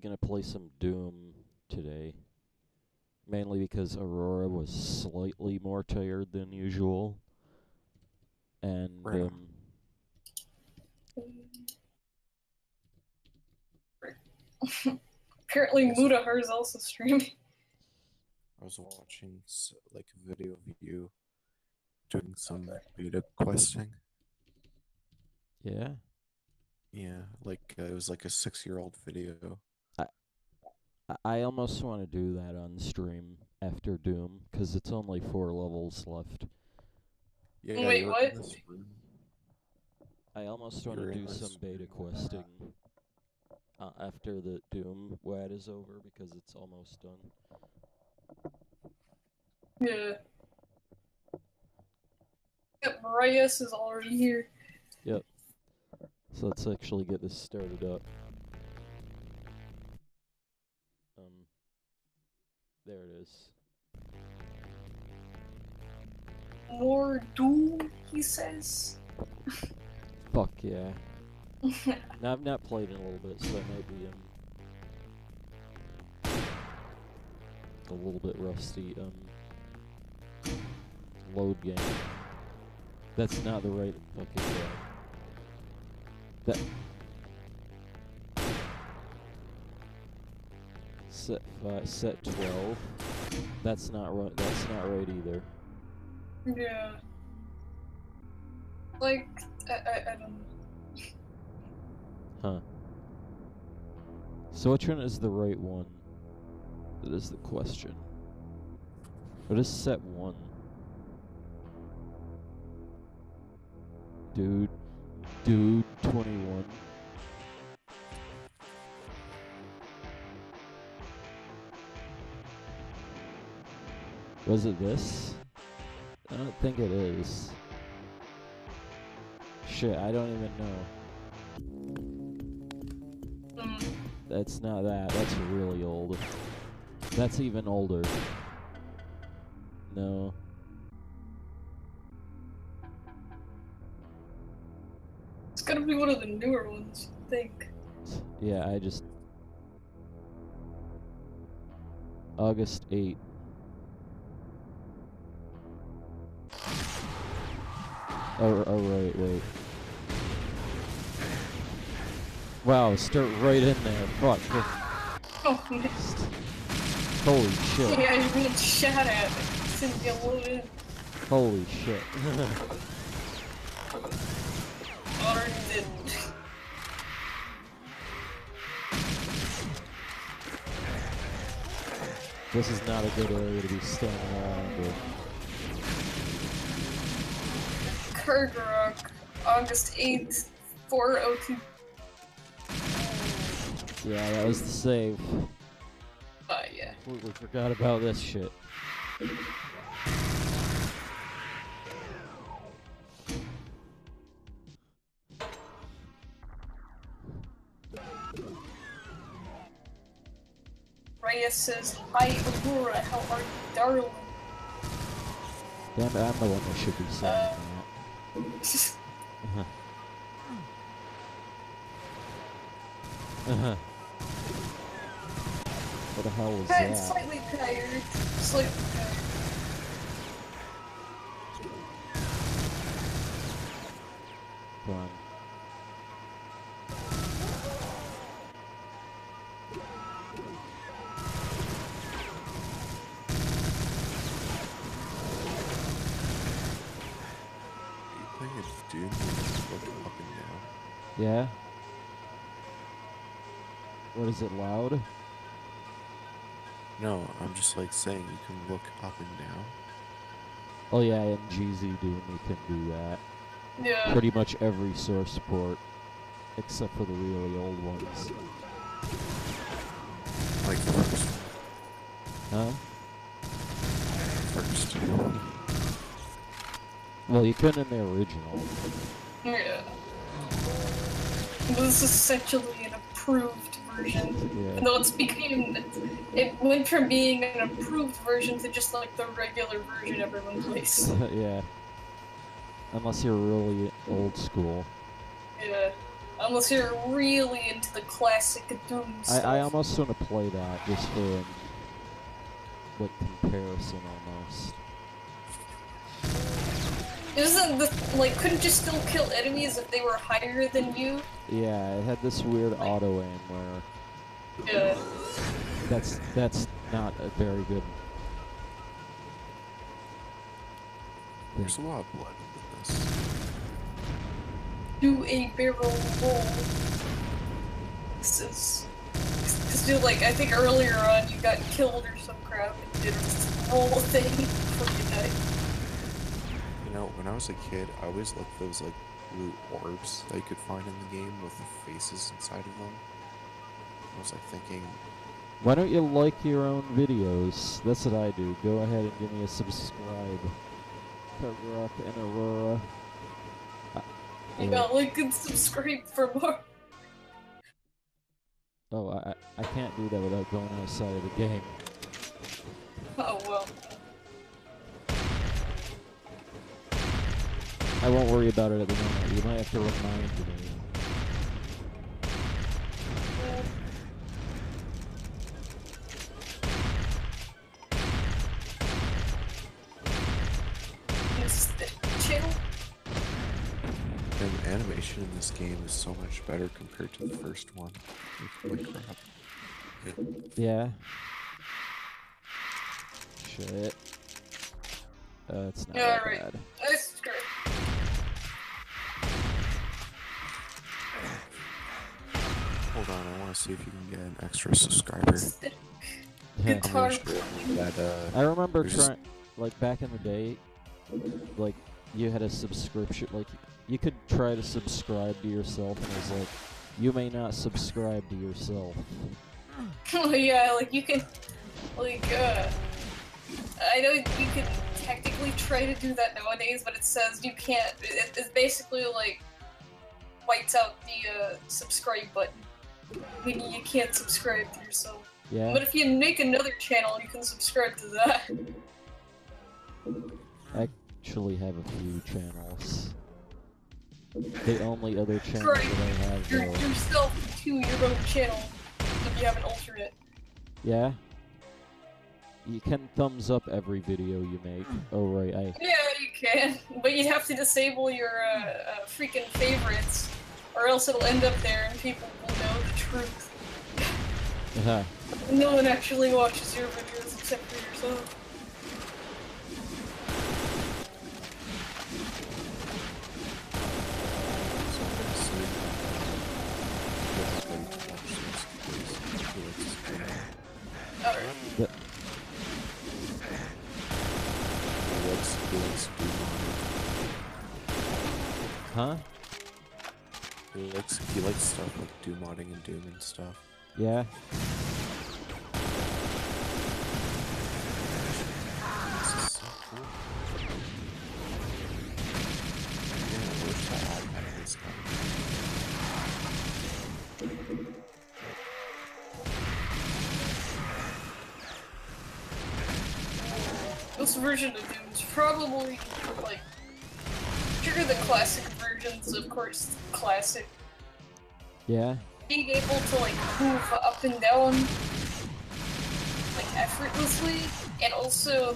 gonna play some Doom today. Mainly because Aurora was slightly more tired than usual. And, Right. Apparently Mudahar is also streaming. I was watching like a video of you doing some beta questing. yeah. Yeah, like it was like a 6-year-old video. I almost want to do that on stream after Doom, because it's only 4 levels left. Yeah, Wait, you're what? in this room. I almost want You're to in do this some beta questing after the Doom WAD is over, because it's almost done. Yeah. Yep, Marias is already here. Yep. So let's actually get this started up. There it is. More Doom, he says. Fuck yeah. Now, I've not played in a little bit, so I might be a little bit rusty. Load game. That's not the right fucking game. That set 12. That's not right. That's not right either. Yeah. Like, I don't know. Huh. So which one is the right one? That is the question. What is set 1? Dude 21. Was it this? I don't think it is. Shit, I don't even know. That's not that. That's really old. That's even older. No. It's gotta be one of the newer ones, I think. Yeah, August 8. Oh, wait. Wow, start right in there. Fuck. Oh, missed. Holy shit. Yeah, you're being shot at. Didn't get loaded. Holy shit. Already did. This is not a good area to be standing around with. Kargaroc, August 8th, 4:02. Yeah, that was the save. Yeah. We forgot about this shit. Reyes says, "Hi, Aurora, how are you, darling?" Damn it, I'm the one that should be saying that. What the hell was that? Slightly tired. Slightly tired. Come on. Are you playing a Doom where you just look up and down? Yeah? What is it, loud? No, I'm just like saying you can look up and down. Oh yeah, in GZ Doom you can do that. Yeah. Pretty much every source port, except for the really old ones. Like first. Huh? First. Well, you couldn't in the original. Yeah. This is essentially an approved version. Yeah. Though it went from being an approved version to just like the regular version everyone plays. Yeah. Unless you're really old school. Yeah. Unless you're really into the classic Doom stuff. I almost want to play that just for like comparison almost. Isn't the like couldn't you still kill enemies if they were higher than you? Yeah, it had this weird auto aim where Yeah. that's not a very good. There's a lot of blood in this. Do a barrel roll. This is because you like I think earlier on you got killed or some crap and you did a roll thing before you died. You know, when I was a kid, I always liked those like blue orbs that you could find in the game with the faces inside of them. I was like thinking, Why don't you like your own videos? That's what I do. Go ahead and give me a subscribe. Kargaroc and Aurora. You got like and subscribe for more. Oh, I can't do that without going outside of the game. Oh well. I won't worry about it at the moment. You might have to remind me. Channel? and the animation in this game is so much better compared to the first one. Holy crap. Yeah. Shit. It's not that Alright. bad. That's great. Hold on, I want to see if you can get an extra subscriber. Guitar. That, I remember there's just- trying, like back in the day, like you had a subscription, like you could try to subscribe to yourself, and it was like, you may not subscribe to yourself. Oh yeah, like you can, like, I know you can technically try to do that nowadays, but it says you can't. It's basically like whites out the subscribe button. Meaning you can't subscribe to yourself. Yeah. But if you make another channel, you can subscribe to that. I actually have a few channels. The only other channel Right. that I have, though. Yourself to your own channel if you have an alternate. Yeah. You can thumbs up every video you make. Oh right, Yeah, you can, but you'd have to disable your freaking favorites, or else it'll end up there and people will know the truth. Uh-huh. No one actually watches your videos except for yourself. Alright. The- Huh? He likes stuff like Doom modding and Doom and stuff. Yeah. This is so cool. Yeah, I wish I had this guy. This version of Doom is probably, like, sure the classic versions, of course, classic. Yeah. Being able to, like, move up and down, like, effortlessly, and also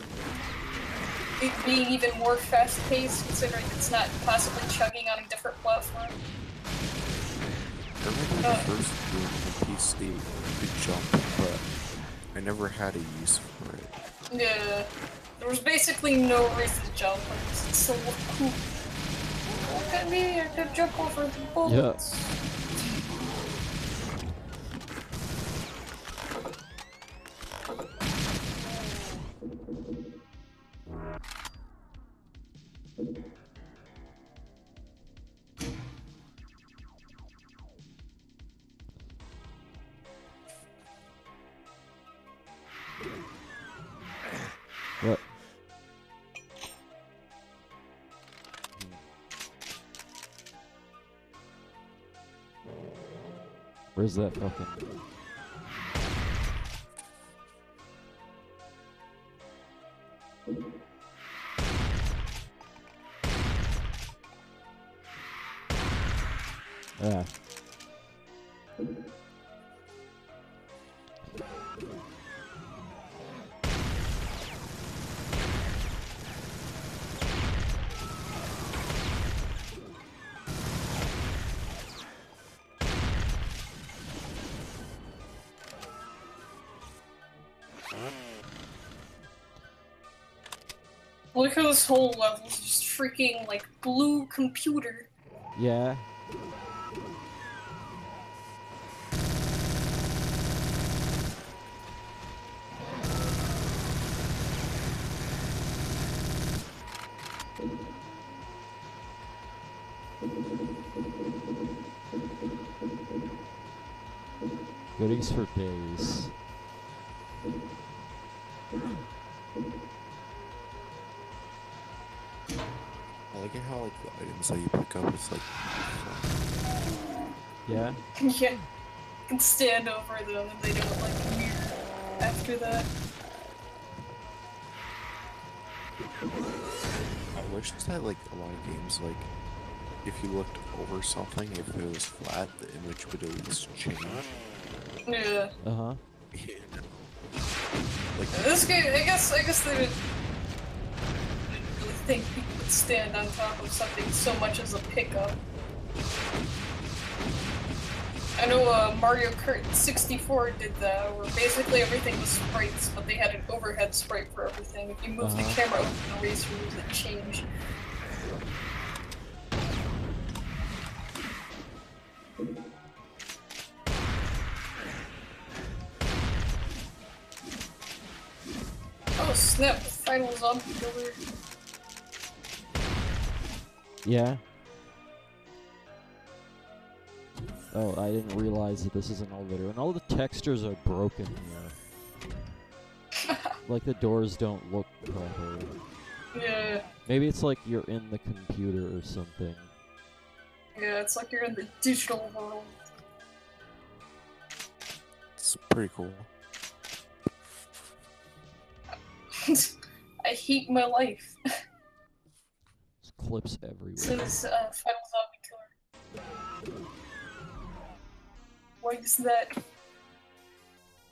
it being even more fast-paced, considering it's not possibly chugging on a different platform. I remember the first Doom on PC, you could jump, but I never had a use for it. Yeah, there was basically no reason to jump, it's so cool. Look at me, I could jump over the bullets. What? Where's that fucking... Ah. Look how this whole level is just freaking, like, blue computer. Yeah. Goodies for days. I like it how like the items that you pick up is like. Yeah. Yeah. You can stand over them and they don't, like, mirror after that. I wish that like a lot of games like if you looked over something, if it was flat, the image would at least change. Yeah. Uh-huh. Like This game, I guess they didn't really think people would stand on top of something so much as a pickup. I know Mario Kart 64 did that, where basically everything was sprites, but they had an overhead sprite for everything. If you move the camera over the racer, it change. Oh snap, the final zombie killer. Yeah. Oh, I didn't realize that this is an elevator. And all the textures are broken here. Like the doors don't look proper. Yeah. Maybe it's like you're in the computer or something. Yeah, it's like you're in the digital world. it's pretty cool. I hate my life. There's clips everywhere. This is final zombie killer. Why is that?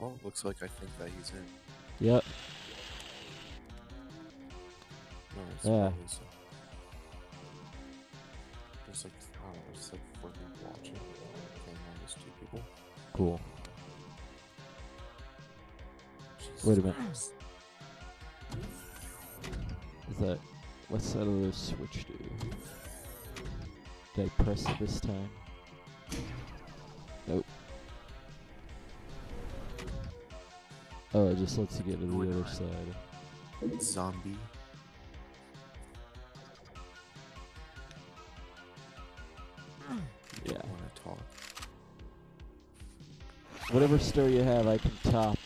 Oh, looks like I think that he's in. Yep. No, it's Yeah. probably so. There's like, I don't know, there's like 4 people watching. Okay, now there's 2 people. Cool. Jesus Wait a minute. Christ. Is that... What's that other switch do? Did I press it this time? Nope. Oh, it just lets you get to the other side. Zombie. Yeah. I want to talk. Whatever story you have, I can top.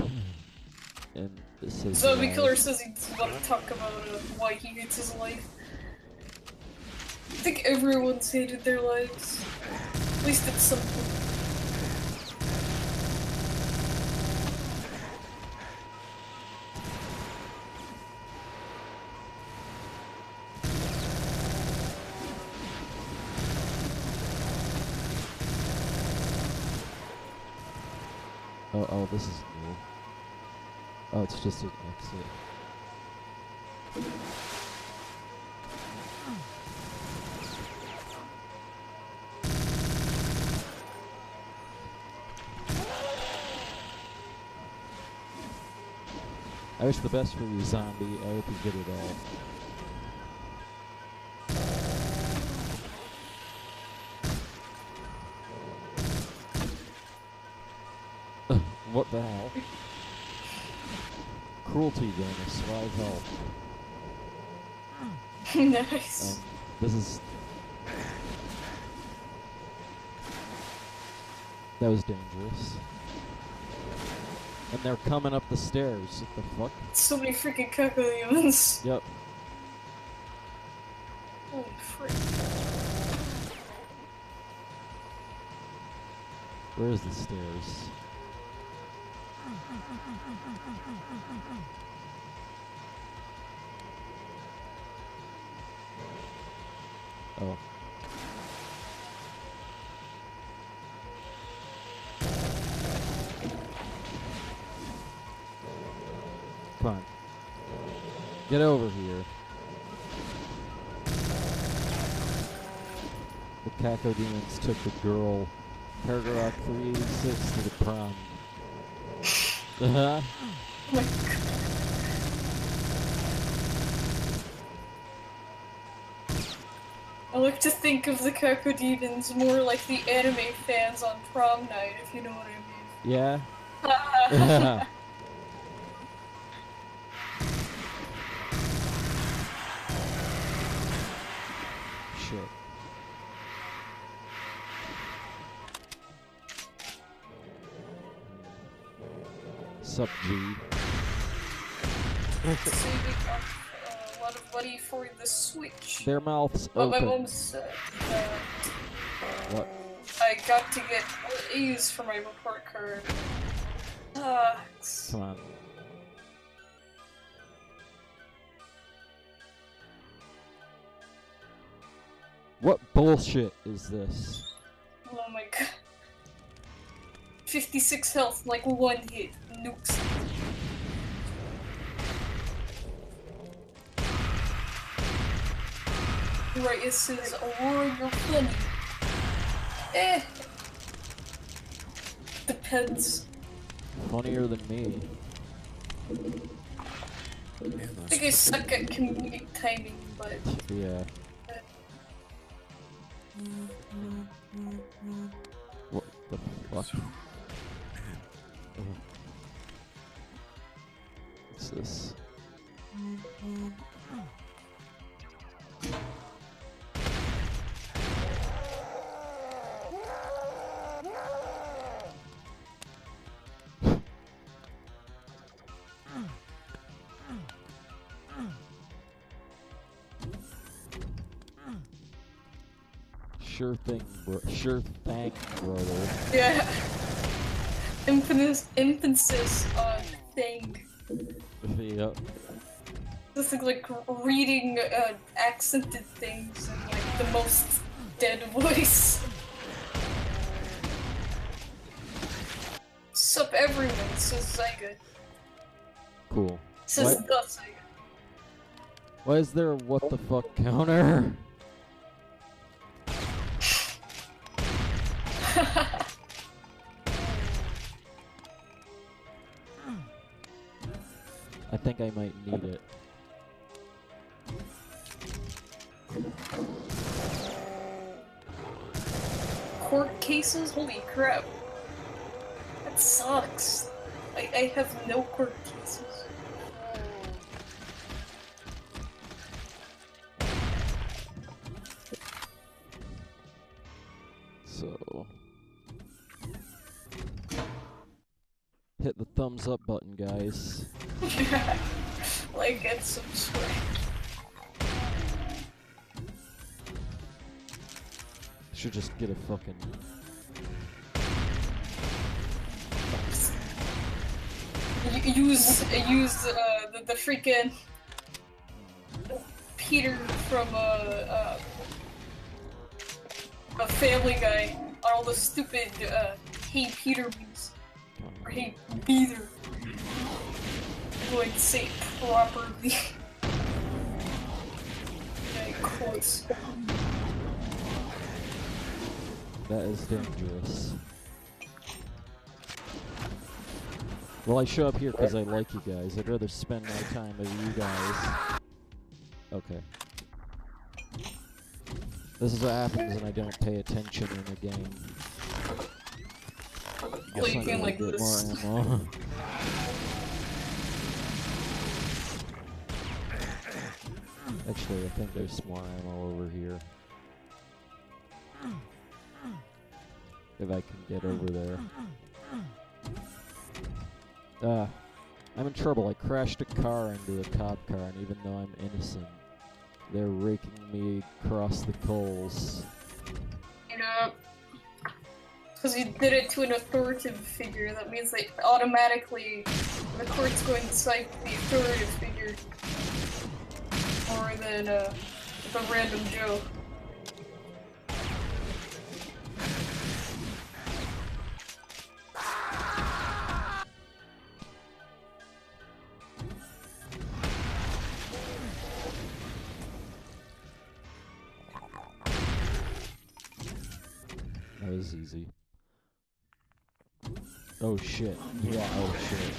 And it says Zombie live. killer says he doesn't want to talk about why he hates his life. I think everyone's hated their lives. At least at some point. Oh, this is new. Oh, it's just an exit. I wish the best for you, zombie. I hope you get it all. What the hell? Cruelty bonus, 5 health. Nice. This is... That was dangerous. And they're coming up the stairs. What the fuck? So many freaking cacodemons. Yep. Holy frick. Where's the stairs? Oh. Come on. Get over here. The cacodemons took the girl Kargaroc 386 to the prom. Oh my god. I like to think of the Kakudinans more like the anime fans on prom night, if you know what I Yeah. mean. Shit. Sup, G. Saving up a lot of money for the Switch. Their mouths But my open. mom said What? I got to get A's for my report card. Come on. What bullshit is this? Oh my god. 56 health, like one hit. Nukes. Right, it says Aurora, you're funny. Depends. Funnier than me. Man, I think I suck at comedic timing, but... Yeah. What the fuck? What's this? Sure thing, sure thing, brother. Yeah. Emphasis on thing. Yep. This is like reading accented things in like the most dead voice. Sup everyone, says Zyga. Cool. Says What? the Zyga. Why is there a what the fuck counter? I think I might need it. Court cases? Holy crap. That sucks. I have no court cases. So... hit the thumbs up button, guys. Like, and subscribe. Should just get a fucking... Use the freaking Peter from a Family Guy on all the stupid Hey Peter memes. Or Hey Peter. I'm going to say it properly. Yeah, quotes. That is dangerous. Well, I show up here because I like you guys. I'd rather spend my time with you guys. Okay. This is what happens when I don't pay attention in a game. Well, you I'm can gonna like get this. more ammo. Actually, I think there's more ammo over here. If I can get over there. I'm in trouble. I crashed a car into a cop car, and even though I'm innocent, they're raking me across the coals. Yeah. Because you did it to an authoritative figure, that means that automatically the court's going to cite the authoritative figure more than the random Joe. That was easy. Oh shit. Yeah, oh shit.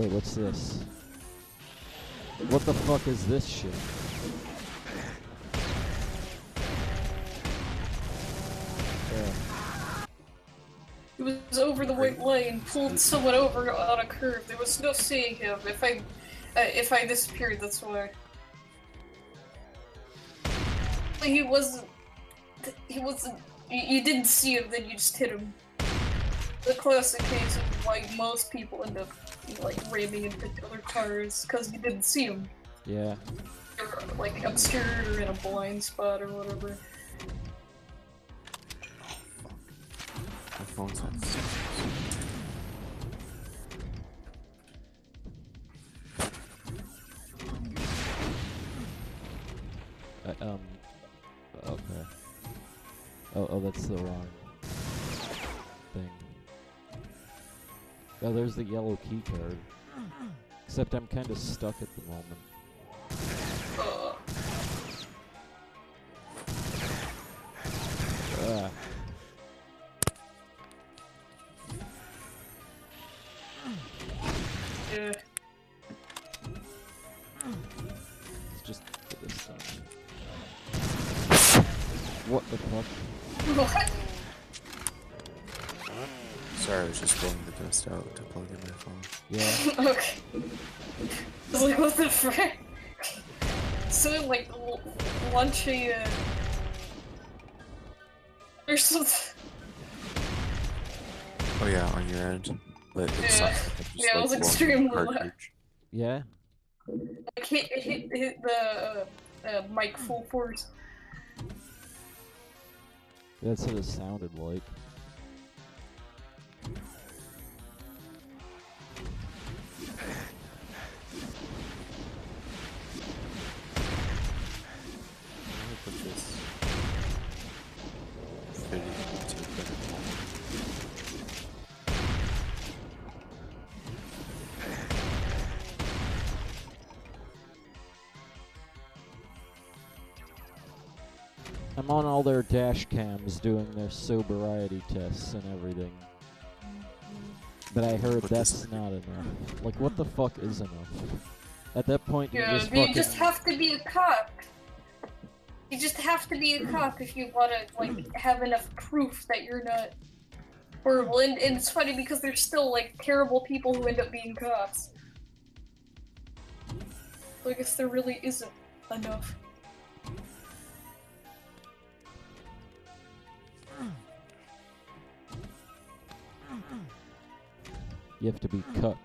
Wait, what's this? What the fuck is this shit? Yeah. He was over the white line, pulled someone over on a curve. There was no seeing him. If I disappeared, that's why. He wasn't. You didn't see him, then you just hit him. The classic case of why most people end up like ramming into other cars because you didn't see him. Yeah. You're like obscured or in a blind spot or whatever. My phone's on. Okay. Oh, that's the wrong thing. Oh, there's the yellow key card. Except I'm kind of stuck at the moment. Yeah. Let's just get this done. What the fuck? What? Sorry, I was just blowing the dust out to plug in my phone. Yeah. Okay. I was like, what the frick? So like launch a or something. Oh yeah, on your end. But it's Yeah. not, just, Yeah, it was blowing the extremely loud. cartridge. Yeah? Like hit the mic full force. That's what it sounded like. Let me put this video into the I'm on all their dash cams doing their sobriety tests and everything. But I heard Put that's this- not enough. Like, what the fuck is enough? At that point, you Yeah, just you fucking... just have to be a cop. You just have to be a cop if you want to, like, have enough proof that you're not horrible. And it's funny because there's still, like, terrible people who end up being cops. So I guess there really isn't enough. You have to be cuck.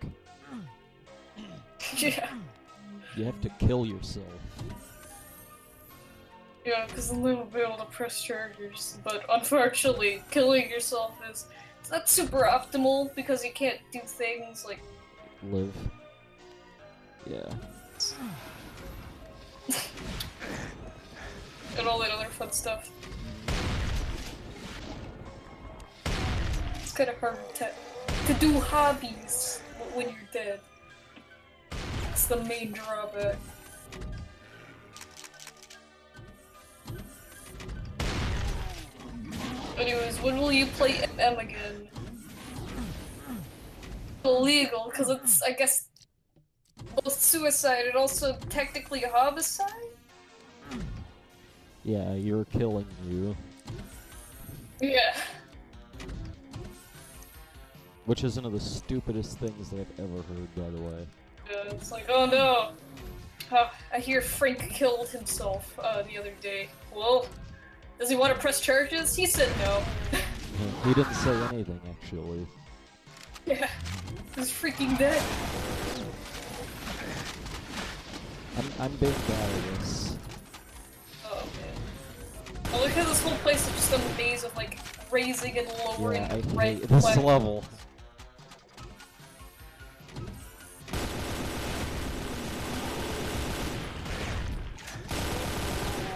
Yeah. You have to kill yourself. Yeah, because then they'll be able to press charges. But unfortunately, killing yourself is... It's not super optimal because you can't do things like... Live. Yeah. and all that other fun stuff. It's kind of hard to do hobbies when you're dead. It's the main drawback. Anyways, when will you play M again? Illegal, because it's, I guess, both suicide and also technically a homicide? Yeah, you're killing you. Yeah. Which is one of the stupidest things that I've ever heard, by the way. Yeah, it's like, oh no! I hear Frank killed himself the other day. Well, does he want to press charges? He said no. He didn't say anything, actually. Yeah, he's freaking dead. I'm being bad at this. Oh man. I look at this whole place is just a maze of like raising and lowering Yeah, I red hate this flags. level.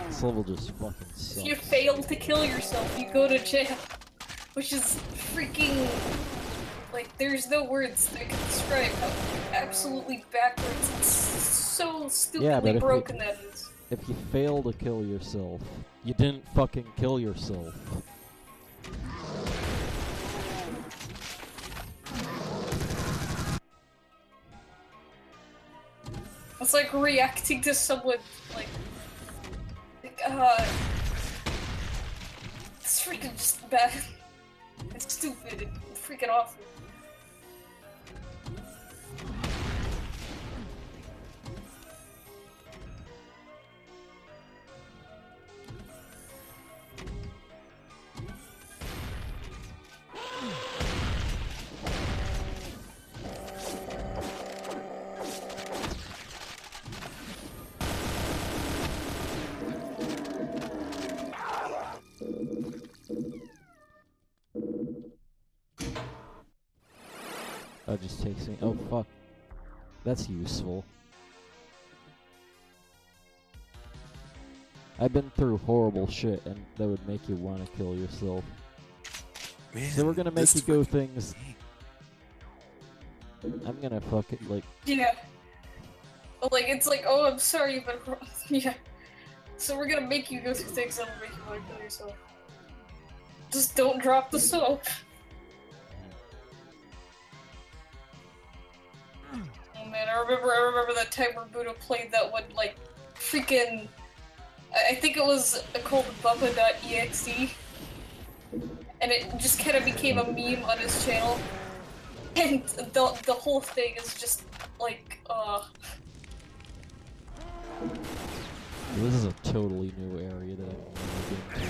This level just fucking sucks. If you fail to kill yourself, you go to jail. Which is freaking... Like, there's no words that can describe how absolutely backwards and so stupidly if broken that is. If you fail to kill yourself, you didn't fucking kill yourself. It's like reacting to someone, like it's freaking just bad. It's stupid and freaking awful. Oh, it just takes me. Oh, fuck. That's useful. I've been through horrible shit, and that would make you want to kill yourself. Man, So we're gonna make this you go freaking things. game. I'm gonna fuck it, like. Yeah. Like, it's like, oh, I'm sorry, but yeah. So we're gonna make you go through things that'll make you want to kill yourself. Just don't drop the soap. Oh man, I remember that time where Buddha played that one, like, freaking... I think it was called Bubba.exe. And it just kind of became a meme on his channel. And the whole thing is just, like, This is a totally new area that I've never been to.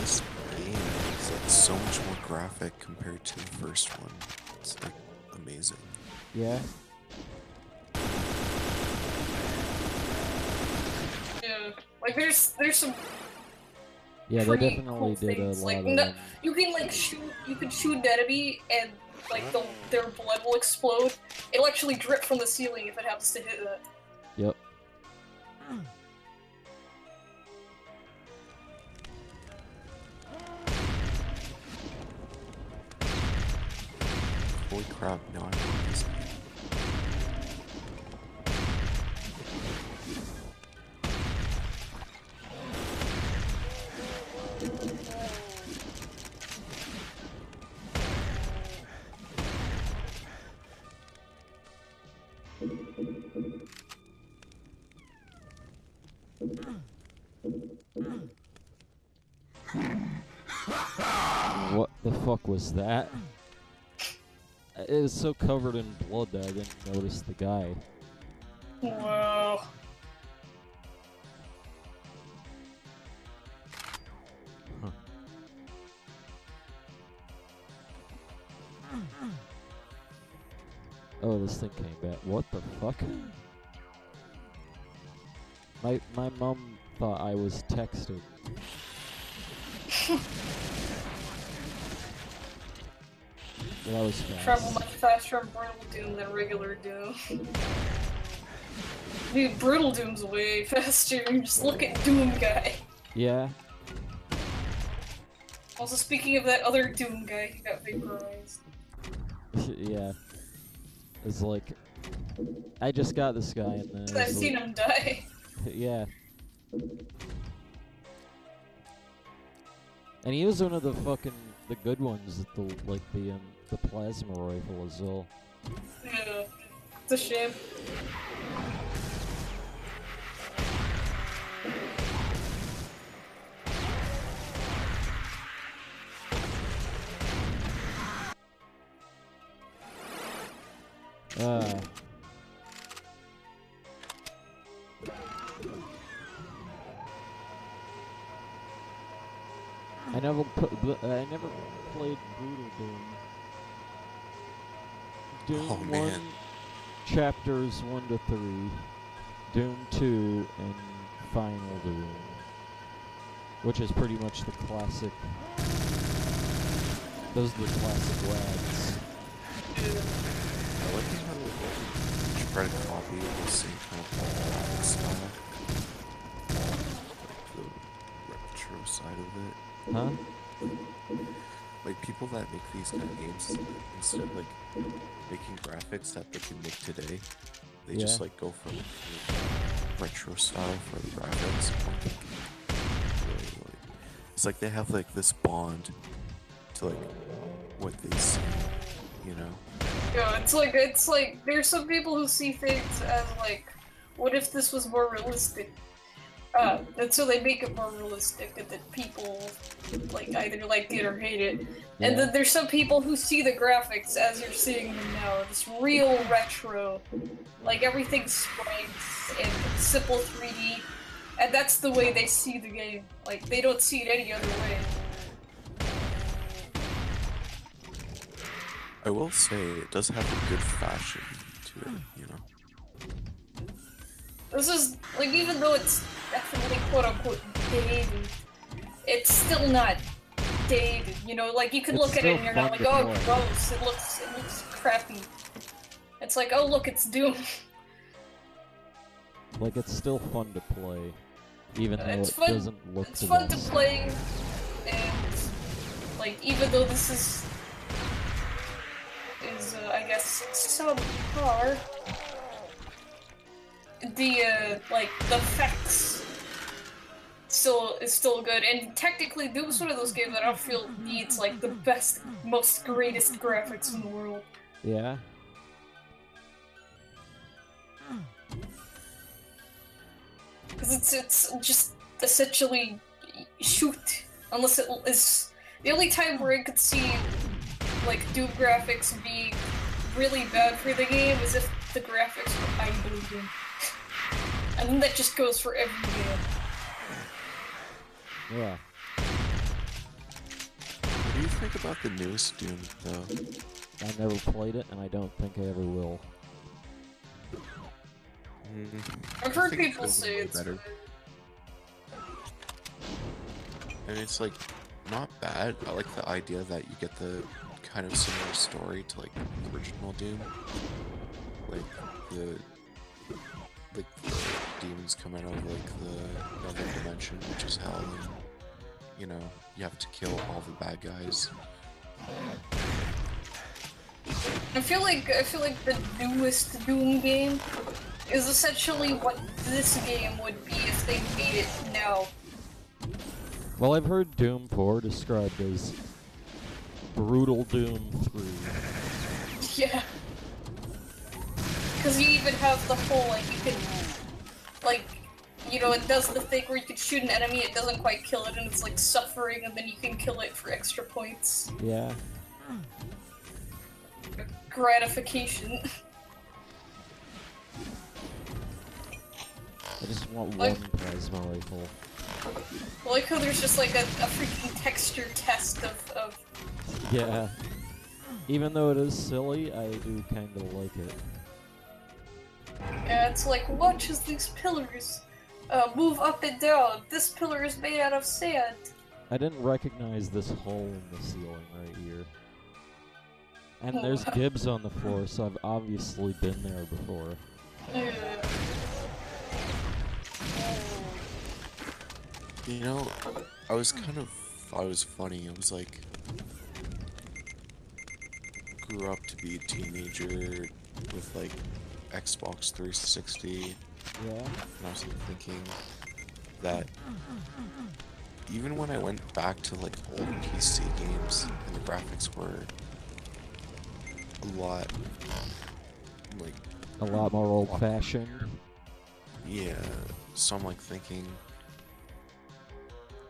This game is like so much more graphic compared to the first one. It's like amazing. Yeah? yeah. Like, there's some Yeah, they pretty definitely cool did things. a Like, lot of... you can, like, shoot an enemy and, like, their blood will explode. It'll actually drip from the ceiling if it happens to hit that. Yep. Holy crap, now I want this game. What the fuck was that? It was so covered in blood that I didn't notice the guy. Whoa. Huh. Oh, this thing came back. What the fuck? My mom thought I was texting. That was fast. Travel much faster in Brutal Doom than regular Doom. Dude, Brutal Doom's way faster. Just look at Doom guy. Yeah. Also, speaking of that other Doom guy, he got vaporized. Yeah. It's like... I just got this guy and then... I've seen him die. Yeah. And he was one of the fucking... the good ones, the plasma rifle as well. Yeah. It's a shame. I never played Brutal Doom. Doom Oh, 1, man. chapters 1 to 3, Doom 2, and Final Doom, which is pretty much the classic. Those are the classic lads. I like how they try to copy the same kind of graphic style. The retro side of it. Huh? Like, people that make these kind of games, instead of, like, making graphics that they can make today, they just, Yeah. like, go for, like, retro style for the graphics. Really, it's like they have, like, this bond to, like, what they see, you know? Yeah, it's like there's some people who see things as like, what if this was more realistic? And so they make it more realistic, and then people like either like it or hate it. Yeah. And then there's some people who see the graphics as you're seeing them now, this real retro, like everything's sprites and simple 3D, and that's the way they see the game. Like they don't see it any other way. I will say it does have a good fashion to it, you know. This is like, even though it's definitely quote unquote dated, it's still not dated. You know, like you can It's look at it still and you're not fun like, to oh, play. gross. It looks crappy. It's like, oh, look, it's Doom. Like, it's still fun to play, even though It's it fun. doesn't look It's the fun to best. play, and like even though this is I guess subpar, the like the effects is still good, and technically Doom's one of those games that I don't feel needs like the best, most greatest graphics in the world. Yeah. Because it's just essentially shoot, unless it is the only time where I could see like Doom graphics being really bad for the game is if the graphics were eye-bleeding. And then that just goes for every game. Yeah. What do you think about the newest Doom, though? I never played it, and I don't think I ever will. I've heard people say it's better. And it's like not bad. I like the idea that you get the kind of similar story to like the original Doom. Like the demons come out of like the other dimension, which is hell, and you know, you have to kill all the bad guys. I feel like the newest Doom game is essentially what this game would be if they made it now. Well, I've heard Doom 4 described as brutal Doom 3. Yeah. Because you even have the whole, like, you can, like, you know, it does the thing where you can shoot an enemy, it doesn't quite kill it, and it's like suffering, and then you can kill it for extra points. Yeah. Gratification. I just want Like- one plasma rifle. I like how there's just like a freaking texture test of Yeah. Even though it is silly, I do kind of like it. yeah, it's like, watch as these pillars move up and down. This pillar is made out of sand. I didn't recognize this hole in the ceiling right here. And there's Gibbs on the floor, so I've obviously been there before. You know, I was kind of thought it was funny. It was like grew up to be a teenager with like Xbox 360. Yeah. And I was like thinking that even when I went back to like old PC games and the graphics were a lot like A lot more old-fashioned. yeah, so I'm like thinking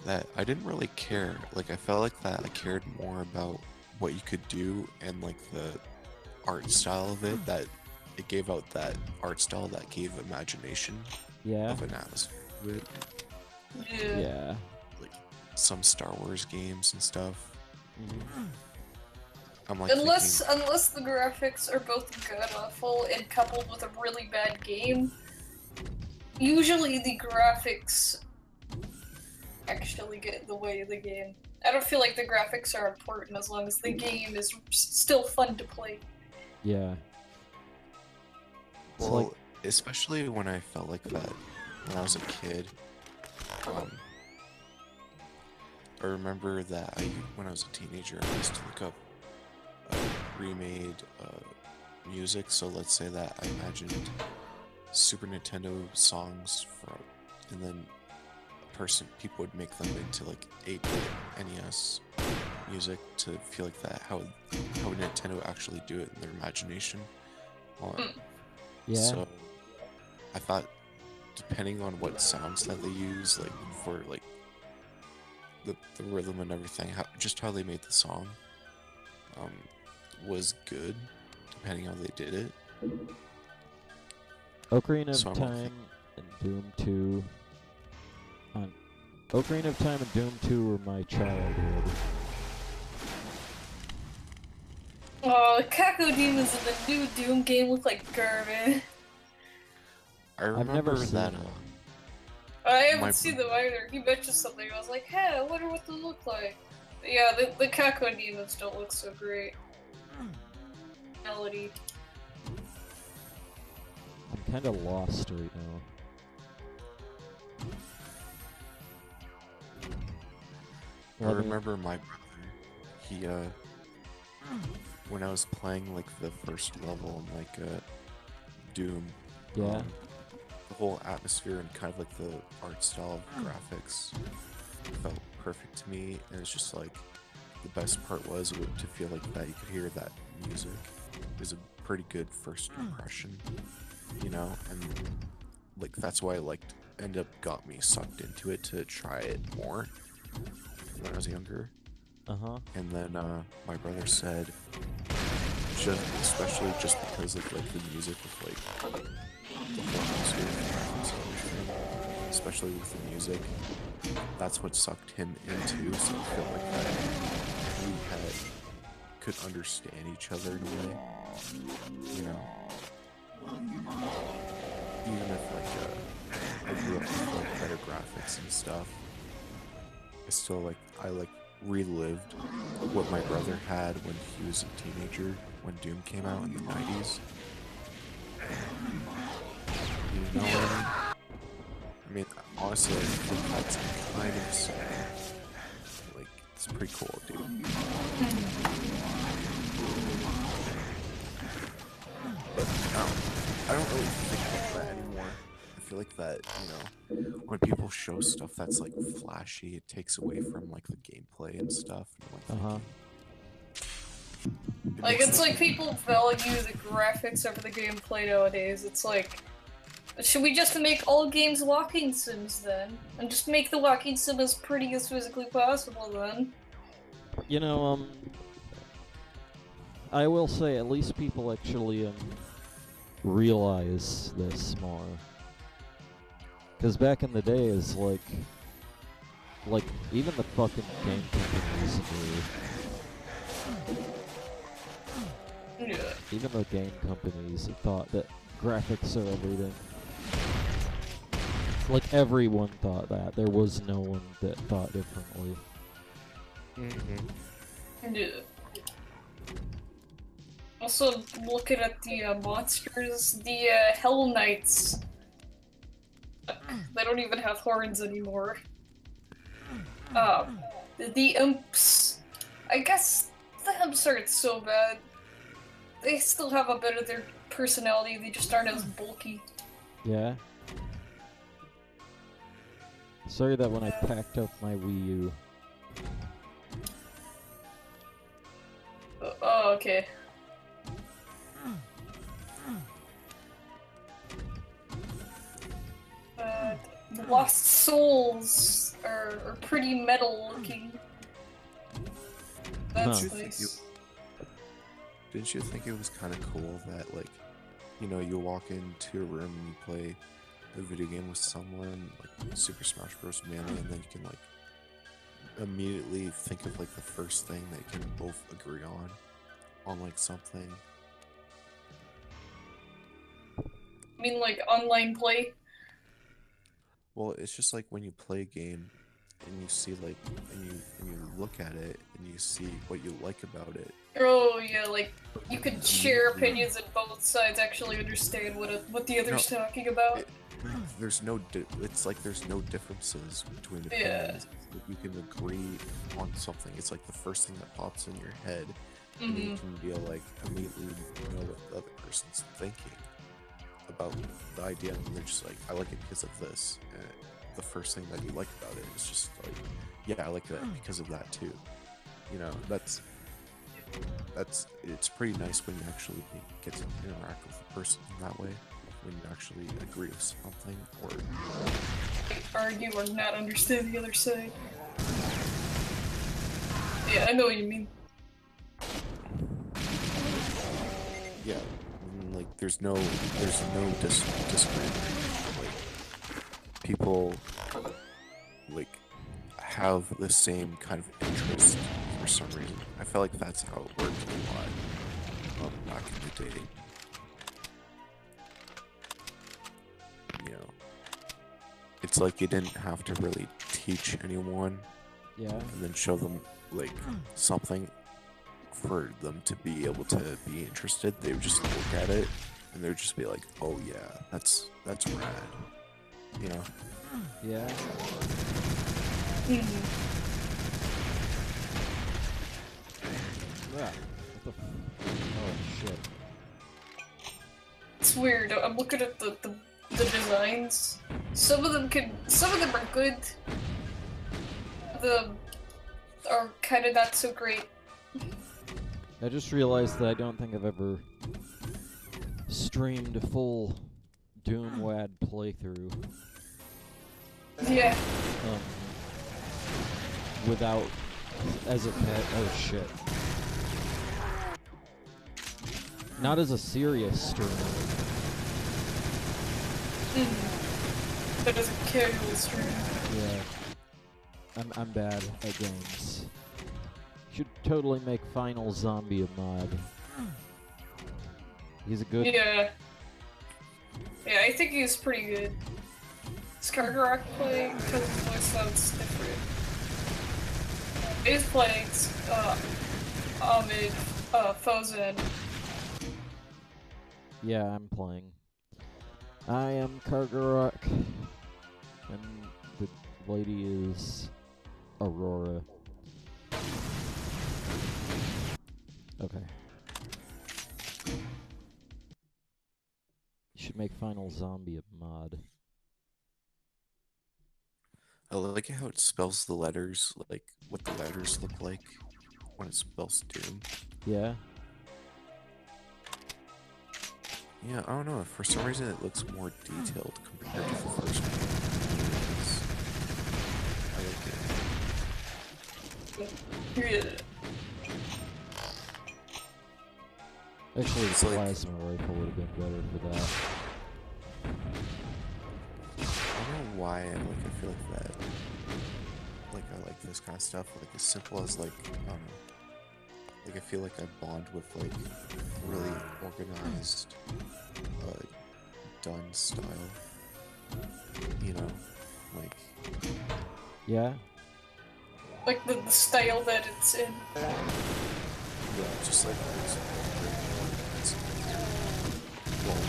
that I didn't really care. Like I felt like that I cared more about what you could do and like the art style of it, that it gave out that art style that gave imagination Yeah. of an atmosphere to it. Yeah. Like some Star Wars games and stuff. Mhm. I'm like Unless thinking, the graphics are both god awful and coupled with a really bad game, usually the graphics actually get in the way of the game. I don't feel like the graphics are important as long as the game is still fun to play. Yeah. It's well, like, especially when I felt like that when I was a kid. I remember that when I was a teenager, I used to look up remade music. So let's say that I imagined Super Nintendo songs from, and then people would make them into like 8-bit NES music to feel like that, how Nintendo actually do it in their imagination. Yeah. So I thought, depending on what sounds that they use, like for like the rhythm and everything, just how they made the song, was good, depending how they did it. Ocarina So of I'm Time and Doom 2. Ocarina of Time and Doom 2 were my childhood. Oh, the Kako Demons in the new Doom game look like garbage. I I've never remember seen that. them. I haven't My seen them either. He mentioned something. I was like, hey, I wonder what they look like. But yeah, the Kako Demons don't look so great. Melody. I'm kind of lost right now. I remember my brother, he, when I was playing, like, the first level in, like, Doom, Yeah. the whole atmosphere and kind of, like, the art style of graphics felt perfect to me, and it's just, like, the best part was to feel like that you could hear that music. It was a pretty good first impression, you know, and, like, that's why I got me sucked into it to try it more when I was younger. And then my brother said, especially just because of like the music with like the whole atmosphere and graphics and everything, especially with the music, that's what sucked him into. So I feel like that we could understand each other in a way, you know. Even if like I grew up with like better graphics and stuff, I relived what my brother had when he was a teenager, when Doom came out in the 90s. You know what I mean? I mean, honestly, I think that's kind of sad. Like, it's pretty cool, dude. But, I don't really think like that anymore. I feel like that, you know, when people show stuff that's like flashy, it takes away from like the gameplay and stuff. And, Like, it's like people value the graphics over the gameplay nowadays. It's like, should we just make all games walking sims then? And just make the walking sim as pretty as physically possible then? You know, I will say at least people actually realize this more. Because back in the day, it's like even the fucking game companies knew. Yeah. Even the game companies thought that graphics are everything. Like, everyone thought that. There was no one that thought differently. Yeah. Also, looking at the monsters, the Hell Knights. They don't even have horns anymore. The imps. I guess the imps aren't so bad. They still have a bit of their personality, they just aren't as bulky. Yeah. Sorry that when I packed up my Wii U. Oh, okay. The Lost Souls are pretty metal looking. That's nice. Didn't you think it was kind of cool that, like, you know, you walk into a room and you play a video game with someone, like Super Smash Bros. Melee, and then you can, like, immediately think of, like, the first thing that you can both agree on, like, something. I mean, like, online play? Well, it's just like when you play a game and you see, like, and you look at it and you see what you like about it. Oh yeah, like you could share opinions and both sides actually understand what the other's talking about. It's like there's no differences between opinions. Yeah. You can agree on something. It's like the first thing that pops in your head, and you can be like immediately know what the other person's thinking about the idea, and they're just like, I like it because of this. And the first thing that you like about it is just like, yeah, I like that because of that too. You know, it's pretty nice when you actually get to interact with a person that way, when you actually agree with something, or argue or not understand the other side. Yeah, I know what you mean. yeah, like there's no disagreement. Like people like have the same kind of interest for some reason. I feel like that's how it worked a lot back in the day. You know, it's like you didn't have to really teach anyone Yeah. and then show them like something for them to be able to be interested. They would just look at it and they would just be like, "Oh yeah, that's rad," you know. Yeah. Yeah. What the oh shit. It's weird. I'm looking at the designs. Some of them are good. The are kind of not so great. I just realized that I don't think I've ever streamed a full Doom WAD playthrough. Yeah. Without as a pet. Oh shit. Not as a serious streamer. But as a casual stream. Yeah. I'm bad at games. Should totally make Final Zombie a mod. He's a good. Yeah. Yeah, I think he's pretty good. Is Kargaroc playing? Because his voice sounds different. He's playing Ahmed Fozan. Yeah, I'm playing. I am Kargaroc, and the lady is Aurora. Okay. You should make Final Zombie a mod. I like how it spells the letters, like what the letters look like when it spells Doom. Yeah? Yeah, I don't know. For some reason, it looks more detailed compared to the first one. I like it. Actually, It's the like- plasma rifle would have been better for that. I don't know why I feel like that. Like I like this kind of stuff. Like as simple as like like I feel like I bond with like really organized, done style. You know, like Yeah? Like the style that it's in. yeah, just like well,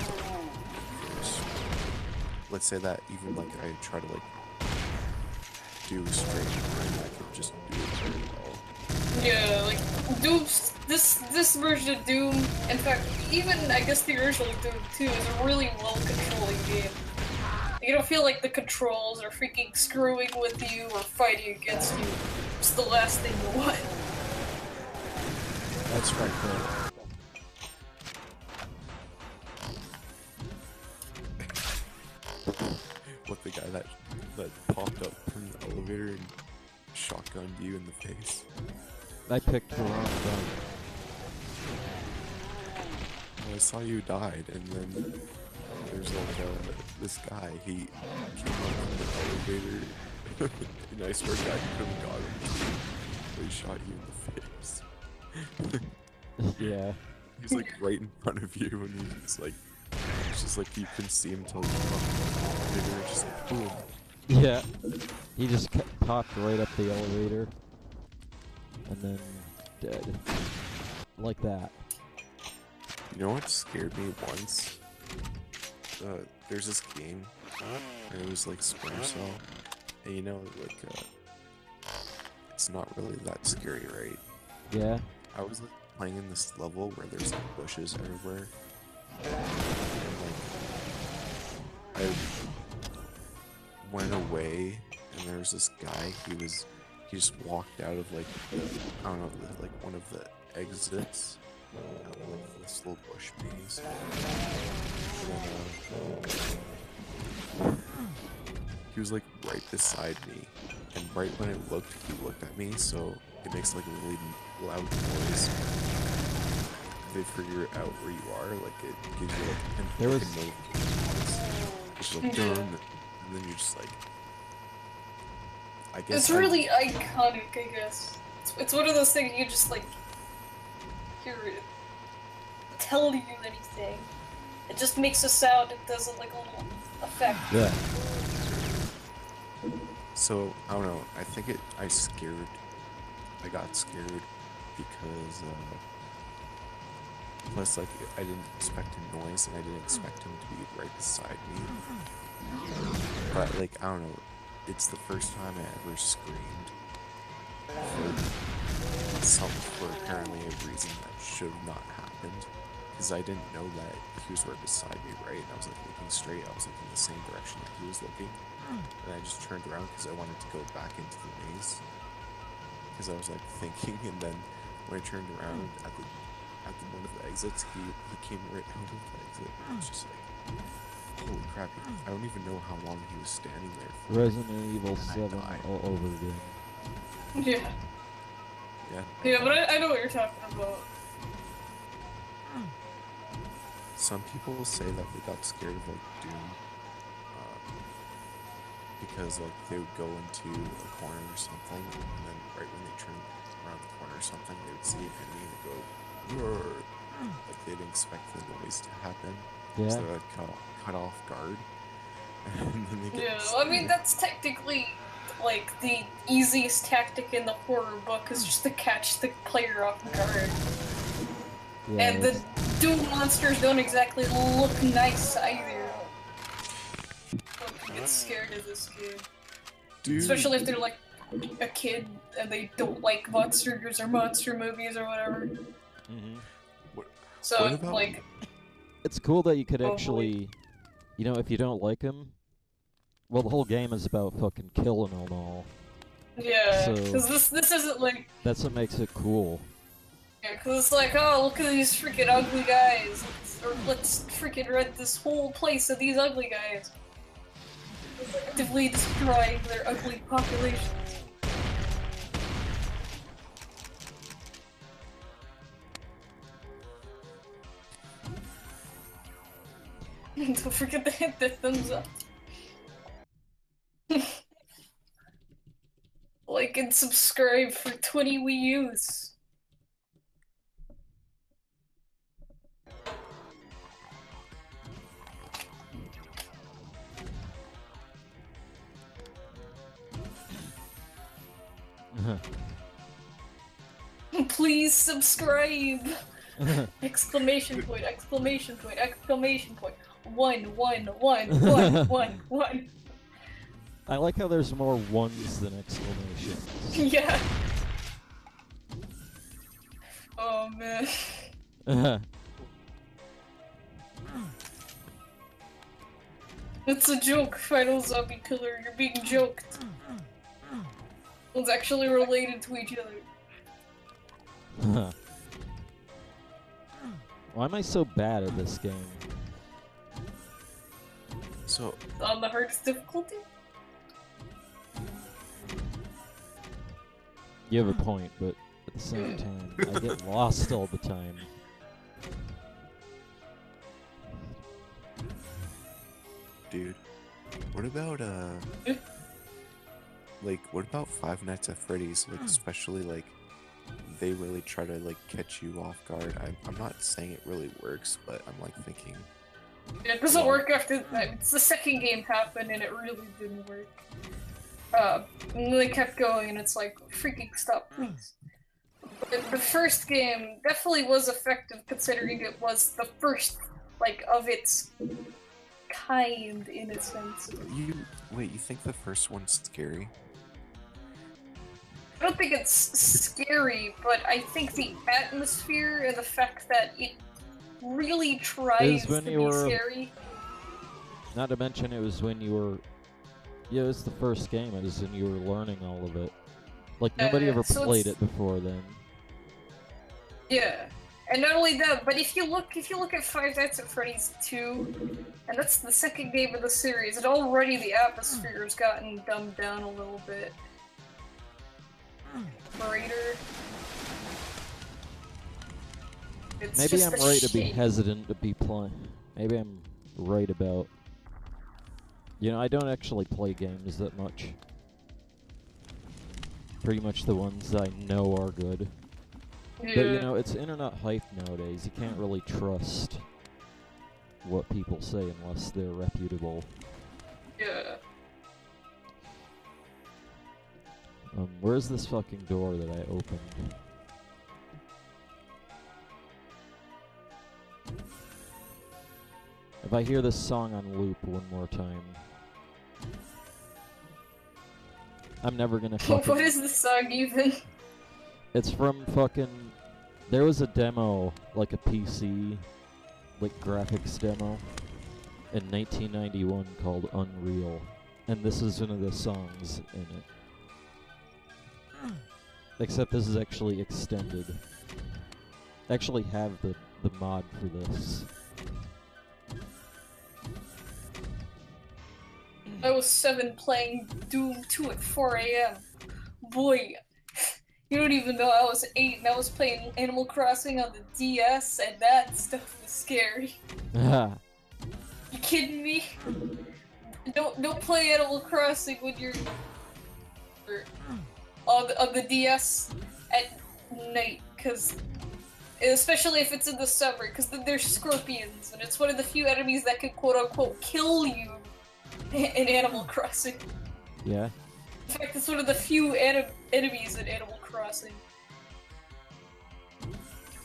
let's say that even like I try to like do straight line, I could just do it very well. Yeah, like Doom. This version of Doom, in fact, even I guess the original Doom 2 is a really well-controlled game. You don't feel like the controls are freaking screwing with you or fighting against you. It's the last thing you want. That's right there. What the guy that popped up from the elevator and shotgunned you in the face? I picked the wrong gun. Well, I saw you died, and then there's like this guy. He came up from the elevator, and I swear to God, you could have got him. But he shot you in the face. Yeah. He's like right in front of you, and he's like, it's just like you can see him till you come up from the elevator. It's just like boom. Yeah. He just popped right up the elevator. And then dead. Like that. You know what scared me once? There's this game, and it was like Splinter Cell, and you know, like, it's not really that scary, right? Yeah? I was like playing in this level where there's like bushes everywhere, and like, I went away, and there was this guy, he he just walked out of like I don't know, like one of the exits out of like this little bush maze. And then, he was like right beside me, and right when I looked, he looked at me, so it makes like a really loud noise. They figure out where you are, like it gives you like There was a note. It's like done, and then you're just like, I guess It's really iconic, I guess. It's one of those things you just like hear it tell you anything. It just makes a sound. It does like a little effect. Yeah. So I don't know. I think I got scared because plus like I didn't expect a noise and I didn't expect him to be right beside me. But like I don't know. It's the first time I ever screamed for apparently a reason that should have not happened. Because I didn't know that he was right beside me, right? And I was like looking straight. I was looking the same direction that he was looking. And I just turned around because I wanted to go back into the maze. Because I was like thinking, and then when I turned around at one of the exits, he came right out of the exit. And I was just like, holy crap! I don't even know how long he was standing there for. Resident Evil 7 all over again. Yeah. Yeah. Yeah, but I know what you're talking about. Some people will say that they got scared of like Doom because like they would go into a corner or something, and then right when they turned around the corner or something, they would see an enemy and go, "Roar!" Like they didn't expect the noise to happen, Yeah. so they would cut off guard, and then they get. Yeah, I mean that's technically like the easiest tactic in the horror book is just to catch the player off guard. Yeah, And the Doom monsters don't exactly look nice either. Don't get scared of this game. Dude. Especially if they're like a kid and they don't like monsters or monster movies or whatever. So, What about- like... It's cool that you could Oh, actually, you know, if you don't like him, well, the whole game is about fucking killing them all. Yeah, So- because this isn't like... That's what makes it cool. Yeah, because it's like, oh, look at these freaking ugly guys. Let's freaking rid this whole place of these ugly guys. Actively destroying their ugly populations. Don't forget to hit the thumbs up. Like and subscribe for 20 Wii U's. Please subscribe! Exclamation point, exclamation point, exclamation point. 1, 1, 1, 1, 1, 1. I like how there's more ones than exclamations. Yeah. Oh man. It's a joke, Final Zombie Killer. You're being joked. It's actually related to each other. Why am I so bad at this game? So On the hardest difficulty? You have a point, but at the same time, I get lost all the time. dude, what about like what about Five Nights at Freddy's? Like especially like they really try to like catch you off guard. I'm not saying it really works, but I'm like thinking. Yeah, it doesn't work after that. It's the second game happened and it really didn't work. And they kept going and it's like, freaking stop, please. But the first game definitely was effective considering it was the first, like, of its kind, in a sense. You think the first one's scary? I don't think it's scary, but I think the atmosphere and the fact that it really tries to when be you were- scary. Not to mention, it was when you were... Yeah, it was the first game. It was when you were learning all of it. Like, nobody ever so played it's- it before then. Yeah. And not only that, but if you look at Five Nights at Freddy's 2, and that's the second game of the series, and already the atmosphere has gotten dumbed down a little bit. Brighter. It's Maybe just I'm a right to be shame. hesitant to be playing. Maybe I'm right about... You know, I don't actually play games that much. Pretty much the ones I know are good. Yeah. But, you know, it's internet hype nowadays. You can't really trust what people say unless they're reputable. Yeah. Where's this fucking door that I opened? If I hear this song on loop one more time, I'm never gonna fucking... What is the song even? It's from fucking... There was a demo, like a PC, like graphics demo, in 1991 called Unreal, and this is one of the songs in it. Except this is actually extended. I actually have the mod for this. I was 7 playing Doom 2 at 4 a.m. Boy, you don't even know I was 8 and I was playing Animal Crossing on the DS, and that stuff was scary. You kidding me? Don't play Animal Crossing when you're on the DS at night, cause especially if it's in the summer, cause then there's scorpions, and it's one of the few enemies that can quote unquote kill you in Animal Crossing. Yeah? In fact, it's one of the few enemies in Animal Crossing.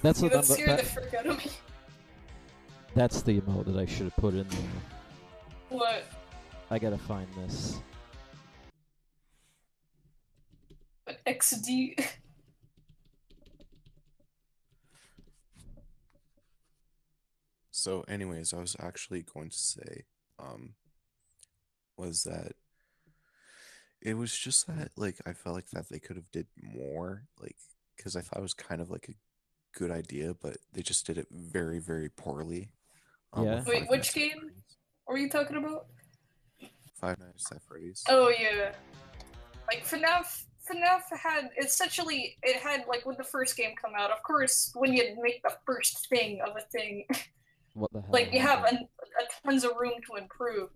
That's Dude, the that scared the frick out of me. That's the emote that I should have put in there. What? I gotta find this. An XD? So, anyways, I was actually going to say, was that it was just that, like, I felt like that they could have did more, like, because I thought it was kind of like a good idea, but they just did it very, very poorly. Yeah. With Wait, Five which Nights at game? Freddy's. What are you talking about? Five Nights at Freddy's. Oh yeah. Like FNAF had essentially it had like when the first game come out. Of course, when you make the first thing of a thing, What the hell? like you have happened? a tons of room to improve.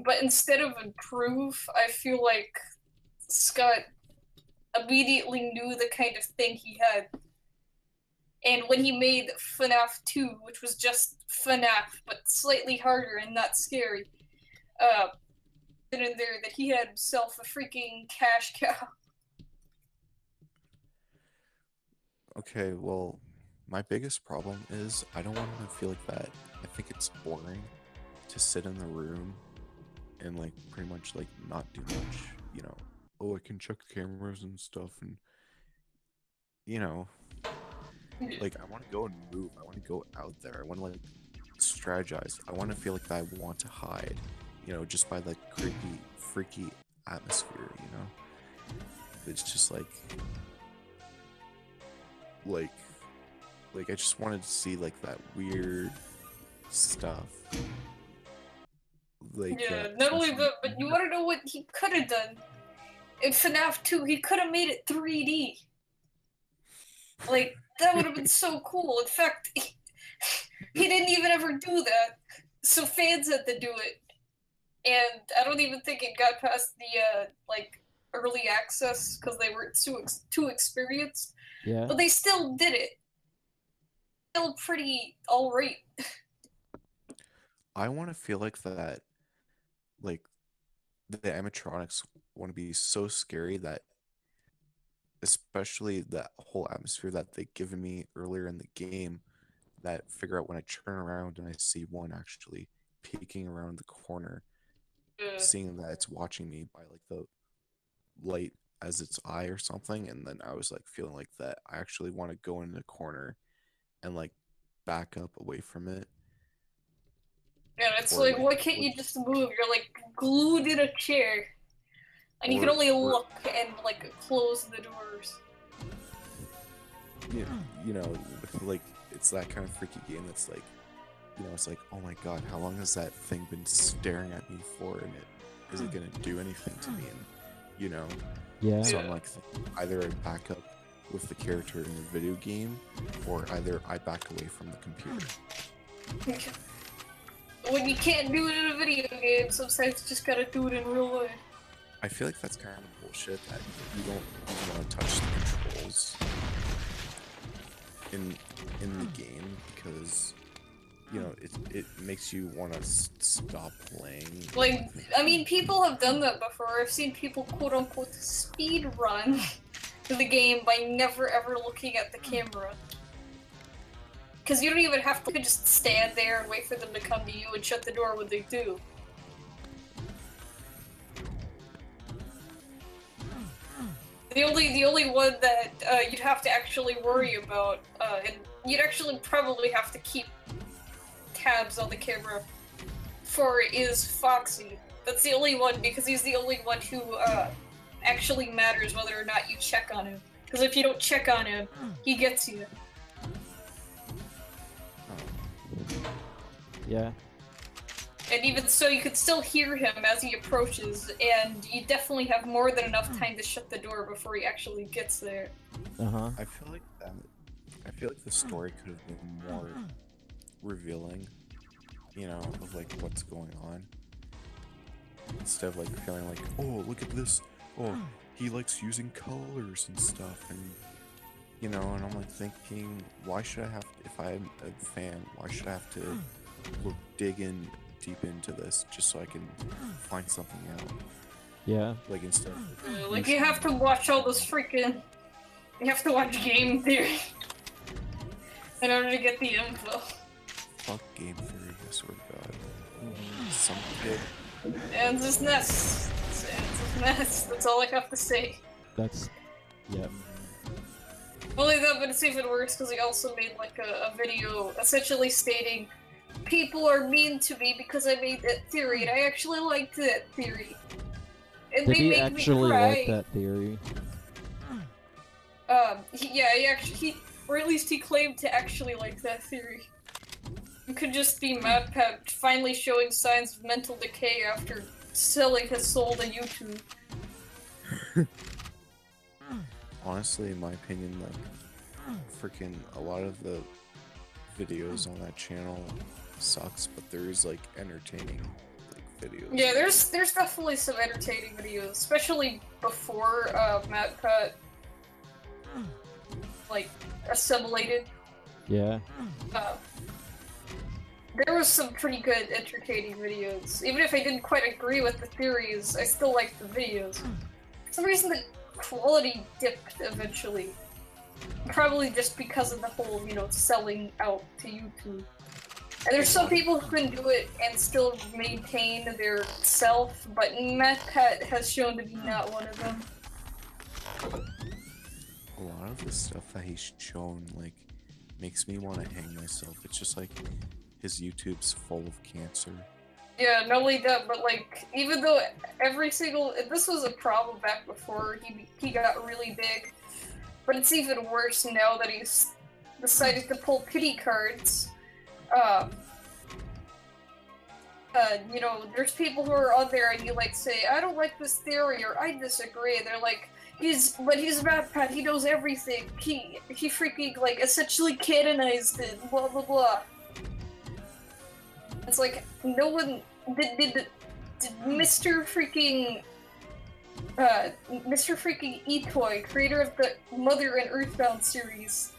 But instead of improve, I feel like Scott immediately knew the kind of thing he had. And when he made FNAF 2, which was just FNAF, but slightly harder and not scary, in there that he had himself a freaking cash cow. Okay, well, my biggest problem is I don't want to feel like that. I think it's boring to sit in the room and like pretty much like not do much, you know. Oh, I can check cameras and stuff, and you know, like I want to go and move. I want to go out there. I want to like strategize. I want to feel like I want to hide, you know, just by the creepy, freaky atmosphere, you know. It's just like I just wanted to see like that weird stuff. Like Yeah, not only especially- that, but you want to know what he could have done? In FNAF 2, he could have made it 3D. Like, that would have been so cool. In fact, he didn't even ever do that. So fans had to do it. And I don't even think it got past the, like, early access because they were too experienced. Yeah? But they still did it. Still pretty alright. I want to feel like that, like the animatronics want to be so scary that, especially that whole atmosphere that they given me earlier in the game, that figure out when I turn around and I see one actually peeking around the corner, seeing that it's watching me by like the light as its eye or something, and then I was like feeling like that I actually want to go in the corner and like back up away from it. Yeah, it's Or, like, like, why can't you just move? You're like glued in a chair. And you can only look and, like, close the doors. You know, like, it's that kind of freaky game that's like, you know, it's like, oh my god, how long has that thing been staring at me for, and is it gonna do anything to me? And, you know, Yeah. so I'm like, either I back up with the character in the video game, or either I back away from the computer. When you can't do it in a video game, sometimes you just gotta do it in real life. I feel like that's kind of bullshit that you don't even want to touch the controls in the game, because, you know, it makes you want to stop playing. Like, I mean, people have done that before. I've seen people quote-unquote speed run the game by never ever looking at the camera. Because you don't even have to just stand there and wait for them to come to you and shut the door when they do. The only one that you'd have to actually worry about, and you'd actually probably have to keep tabs on the camera for, is Foxy. That's the only one, because he's the only one who actually matters whether or not you check on him. Because if you don't check on him, he gets you. Yeah. And even so, you could still hear him as he approaches, and you definitely have more than enough time to shut the door before he actually gets there. Uh-huh. I feel like the story could have been more revealing, you know, of like what's going on, instead of like feeling like, oh, look at this, oh, he likes using colors and stuff, and, you know, and I'm like thinking, why should I have, if I'm a fan, why should I have to dig in deep into this just so I can find something out? Yeah. Like, instead of, Like, you have to watch all this freaking... You have to watch game theory in order to get the info. fuck game theory, I swear to god. Some kid. And this nest. That's all I have to say. That's... yeah. Only that, but it's even worse because he also made like a video essentially stating, people are mean to me because I made that theory, and I actually liked that theory. And Did they he make actually me cry. like that theory? Or at least he claimed to actually like that theory. It could just be MatPat finally showing signs of mental decay after selling his soul to YouTube. Honestly, in my opinion, like, freaking a lot of the videos on that channel sucks, but there's like entertaining like videos. Yeah, there's definitely some entertaining videos, especially before MatPat like assimilated. Yeah. There was some pretty good entertaining videos. Even if I didn't quite agree with the theories, I still liked the videos. For some reason the quality dipped eventually. Probably just because of the whole, you know, selling out to YouTube. And there's some people who can do it and still maintain their self, but MatPat has shown to be not one of them. A lot of the stuff that he's shown, like, makes me want to hang myself. It's just like, his YouTube's full of cancer. Yeah, not only that, but like, even though every single... This was a problem back before he got really big, but it's even worse now that he's decided to pull pity cards. You know, there's people who are on there and you like say, I don't like this theory, or I disagree, and they're like, he's MatPat, he knows everything, he freaking, like, essentially canonized it, blah blah blah. It's like, no one, did Mr. freaking E-Toy, creator of the Mother and Earthbound series,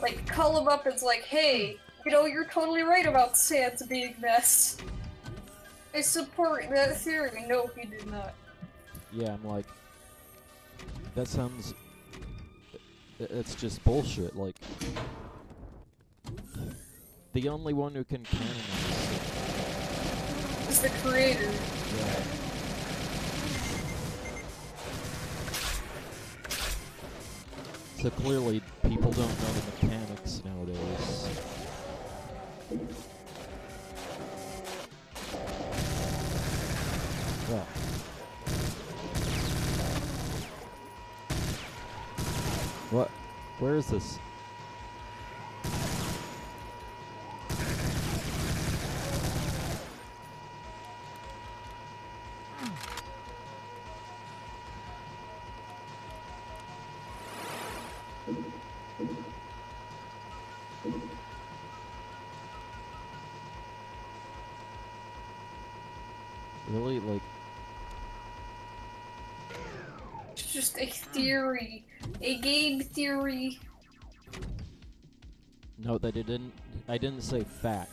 like, call him up and it's like, hey, you know, you're totally right about Sans being mess. I support that theory. No, he did not. Yeah, I'm like... That sounds... It's just bullshit, like... The only one who can canonize it is the creator. Yeah. So clearly, people don't know the mechanics nowadays. Well. What? Where is this? Really, like... It's just a theory. A game theory. No, that it didn't... I didn't say fact.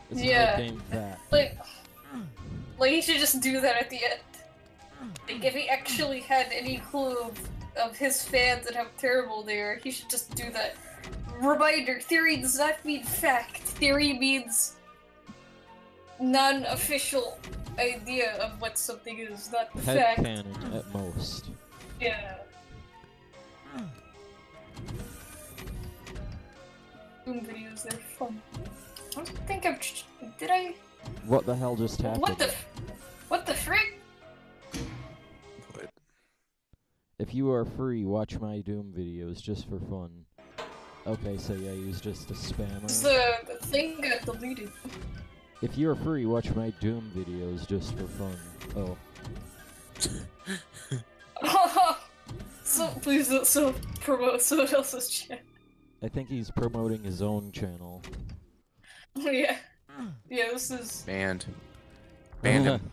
It's not Yeah. a game fact. Like, he should just do that at the end. Like, if he actually had any clue of his fans and how terrible they are, he should just do that. Reminder, theory does not mean fact. Theory means non-official idea of what something is, not the fact. Headcanon at most. Yeah. Doom videos, they're fun. I don't think I've... Did I... What the hell just happened? What the frick? What? If you are free, watch my Doom videos just for fun. Okay, so yeah, he's just a spammer. The thing got deleted. If you are free, watch my Doom videos just for fun. Oh. So please don't promote someone else's channel. I think he's promoting his own channel. Yeah. Yeah, this is... Banned. Banned him.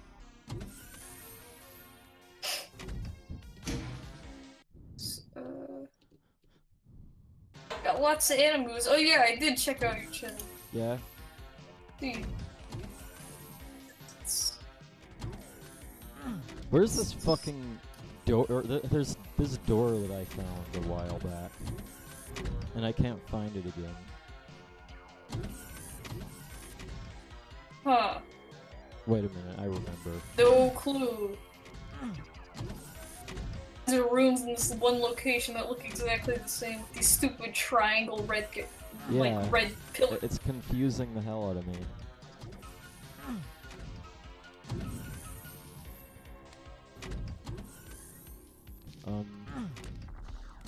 Got lots of animus. Oh yeah, I did check out your channel. Yeah? Dude. Where's this fucking door? There's this door that I found a while back. And I can't find it again. Huh. Wait a minute, I remember. No clue. There are rooms in this one location that look exactly the same with these stupid triangle red like red pillars. It's confusing the hell out of me.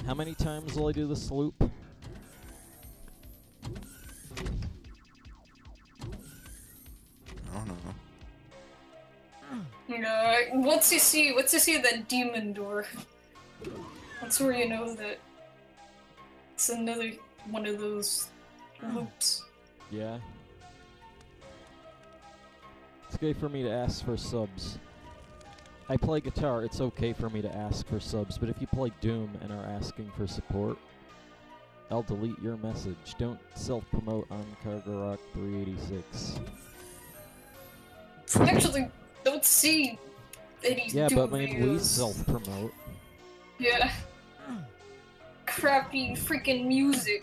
How many times will I do this loop? I don't know. Once you see that demon door, that's where you know that it's another one of those loops. Yeah. It's okay for me to ask for subs. I play guitar, it's okay for me to ask for subs, but if you play Doom and are asking for support, I'll delete your message. Don't self-promote on Kargaroc 386. Actually, don't see any Yeah, Doom but I mean, we videos. self-promote. Yeah. Crappy freaking music.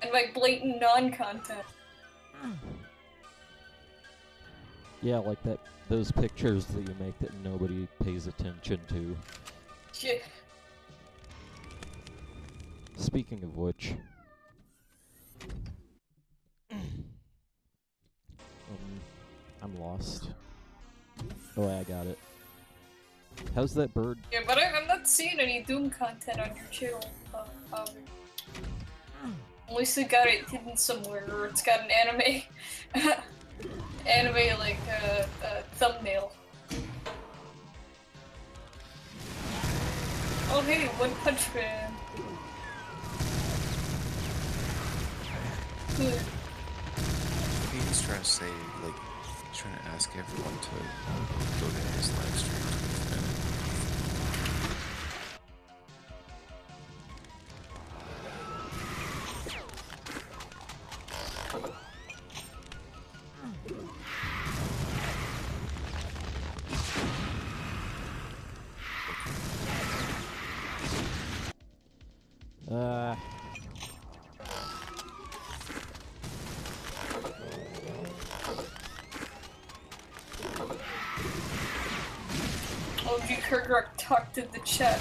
And like blatant non-content. Yeah, like those pictures that you make that nobody pays attention to. Shit. Speaking of which... I'm lost. Oh, I got it. How's that bird? Yeah, but I'm not seeing any Doom content on your channel. Unless you got it hidden somewhere, or it's got an anime, like thumbnail. Oh hey, One Punch Man. Good. He's trying to say, like, he's trying to ask everyone to go to his live stream to defend. OG Kargaroc talked in the chat.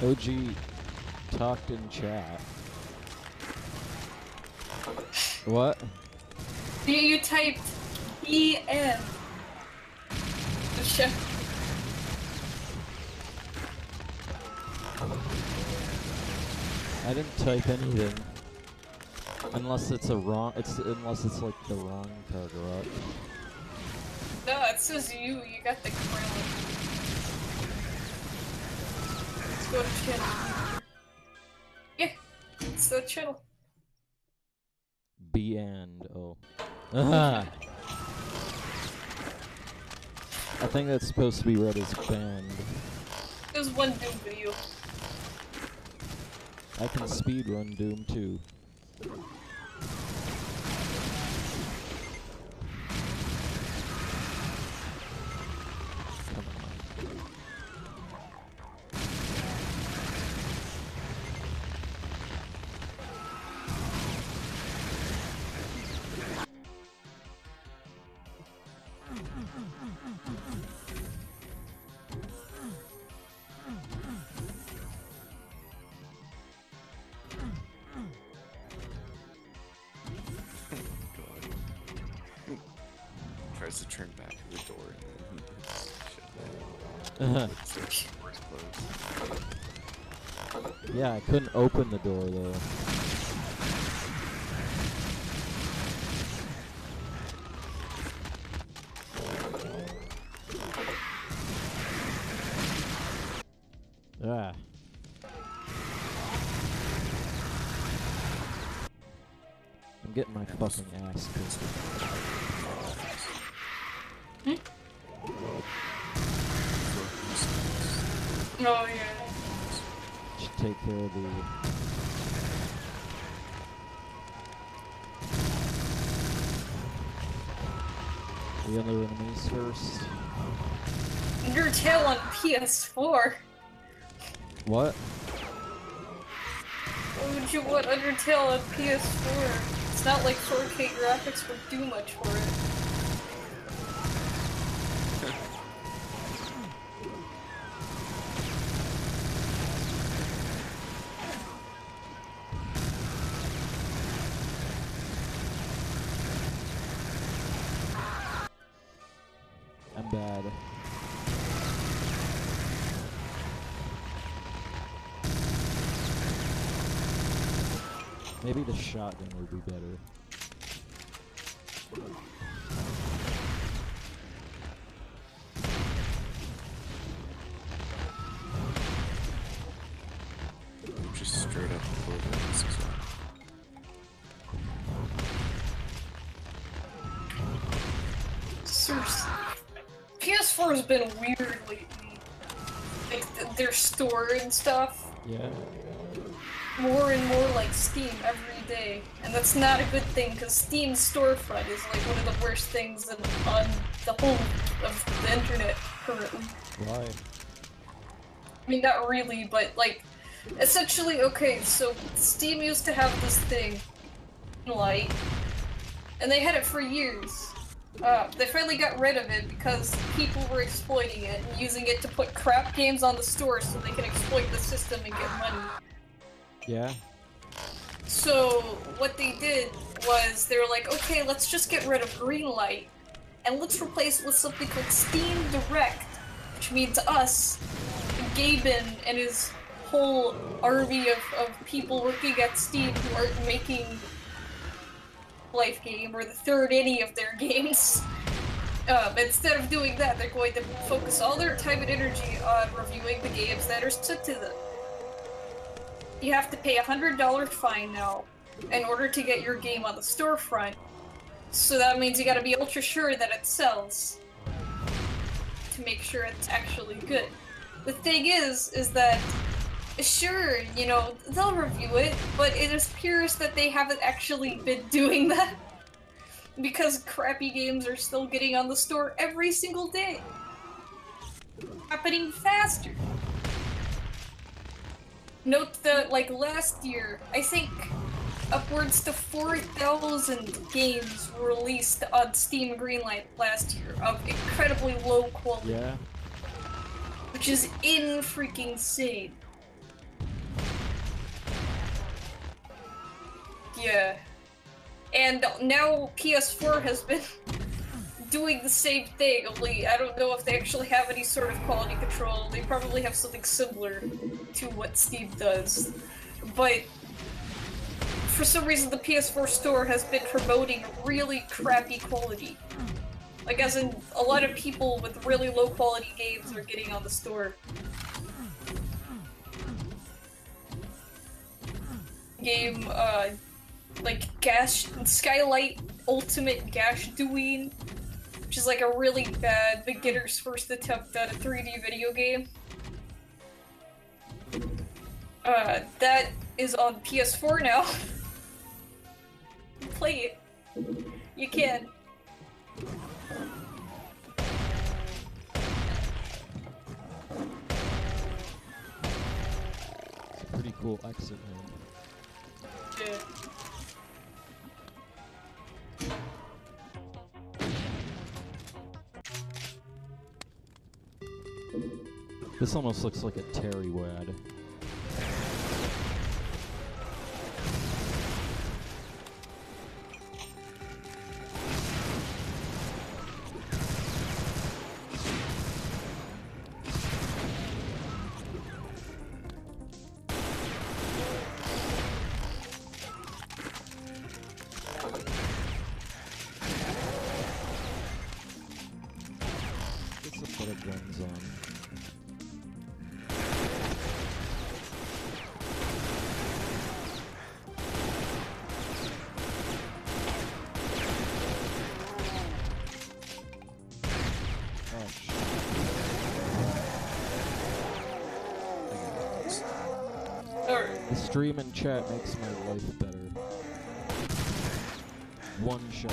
OG talked in chat. What? You typed EN. The chat. I didn't type anything. Unless it's unless it's like the wrong Kargaroc. No, it says you. You got the crown. Let's go to channel. Yeah, it's the channel. B and oh. Aha! I think that's supposed to be read as band. There's one Doom video. I can speedrun Doom too. Tries to turn back to the door and then shut doors. Yeah, I couldn't open the door though. Ah. I'm getting my fucking ass kicked. Oh yeah. Should take care of the... other enemies first. Undertale on PS4. What? Why would you want Undertale on PS4? It's not like 4K graphics would do much for it. I'm bad. Maybe the shotgun would be better. Just straight up pull this as well. Seriously. PS4 has been weird lately. Like, their store and stuff. Yeah. More and more like Steam every day. And that's not a good thing, because Steam's storefront is like one of the worst things on the whole of the internet currently. Why? I mean, not really, but like, essentially, okay, so Steam used to have this thing, Light, and they had it for years. They finally got rid of it because people were exploiting it and using it to put crap games on the store so they can exploit the system and get money. Yeah. So what they did was they were like, okay, let's just get rid of Greenlight and let's replace it with something called Steam Direct, which means us, Gaben and his whole army of people working at Steam who aren't making Life Game or the third any of their games. Instead of doing that, they're going to focus all their time and energy on reviewing the games that are sent to them. You have to pay a $100 fine now in order to get your game on the storefront. So that means you gotta be ultra sure that it sells to make sure it's actually good. The thing is that sure, you know, they'll review it, but it appears that they haven't actually been doing that. Because crappy games are still getting on the store every single day. Happening faster. Note that, like, last year, I think upwards to 4,000 games were released on Steam Greenlight last year of incredibly low quality. Yeah. Which is in-freaking-sane. Yeah. And now PS4 has been doing the same thing, only I don't know if they actually have any sort of quality control. They probably have something similar to what Steam does. but for some reason the PS4 store has been promoting really crappy quality. Like, as in, a lot of people with really low quality games are getting on the store. Game, like Skylight Ultimate Gash Doing, which is like a really bad beginner's first attempt at a 3D video game. That is on PS4 now. Play it. You can. It's a pretty cool exit, man. Yeah. This almost looks like a Terry Wad. Guns on. Oh shit. The stream and chat makes my life better. One shot.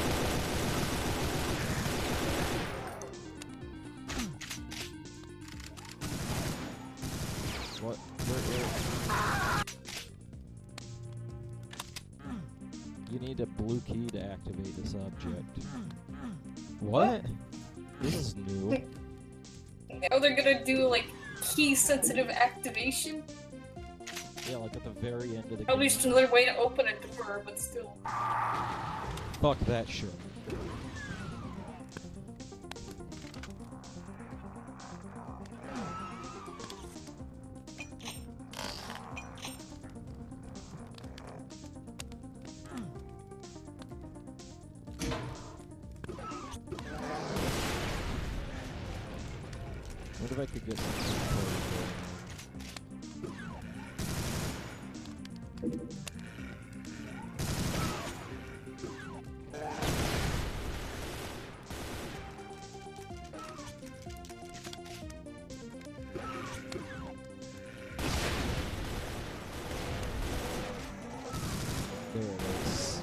What? You need a blue key to activate this object. What? This is new. Now they're gonna do, like, key-sensitive activation? Yeah, like at the very end of the Probably game. just another way to open a door, but still. Fuck that shit. What if I could get some there it is.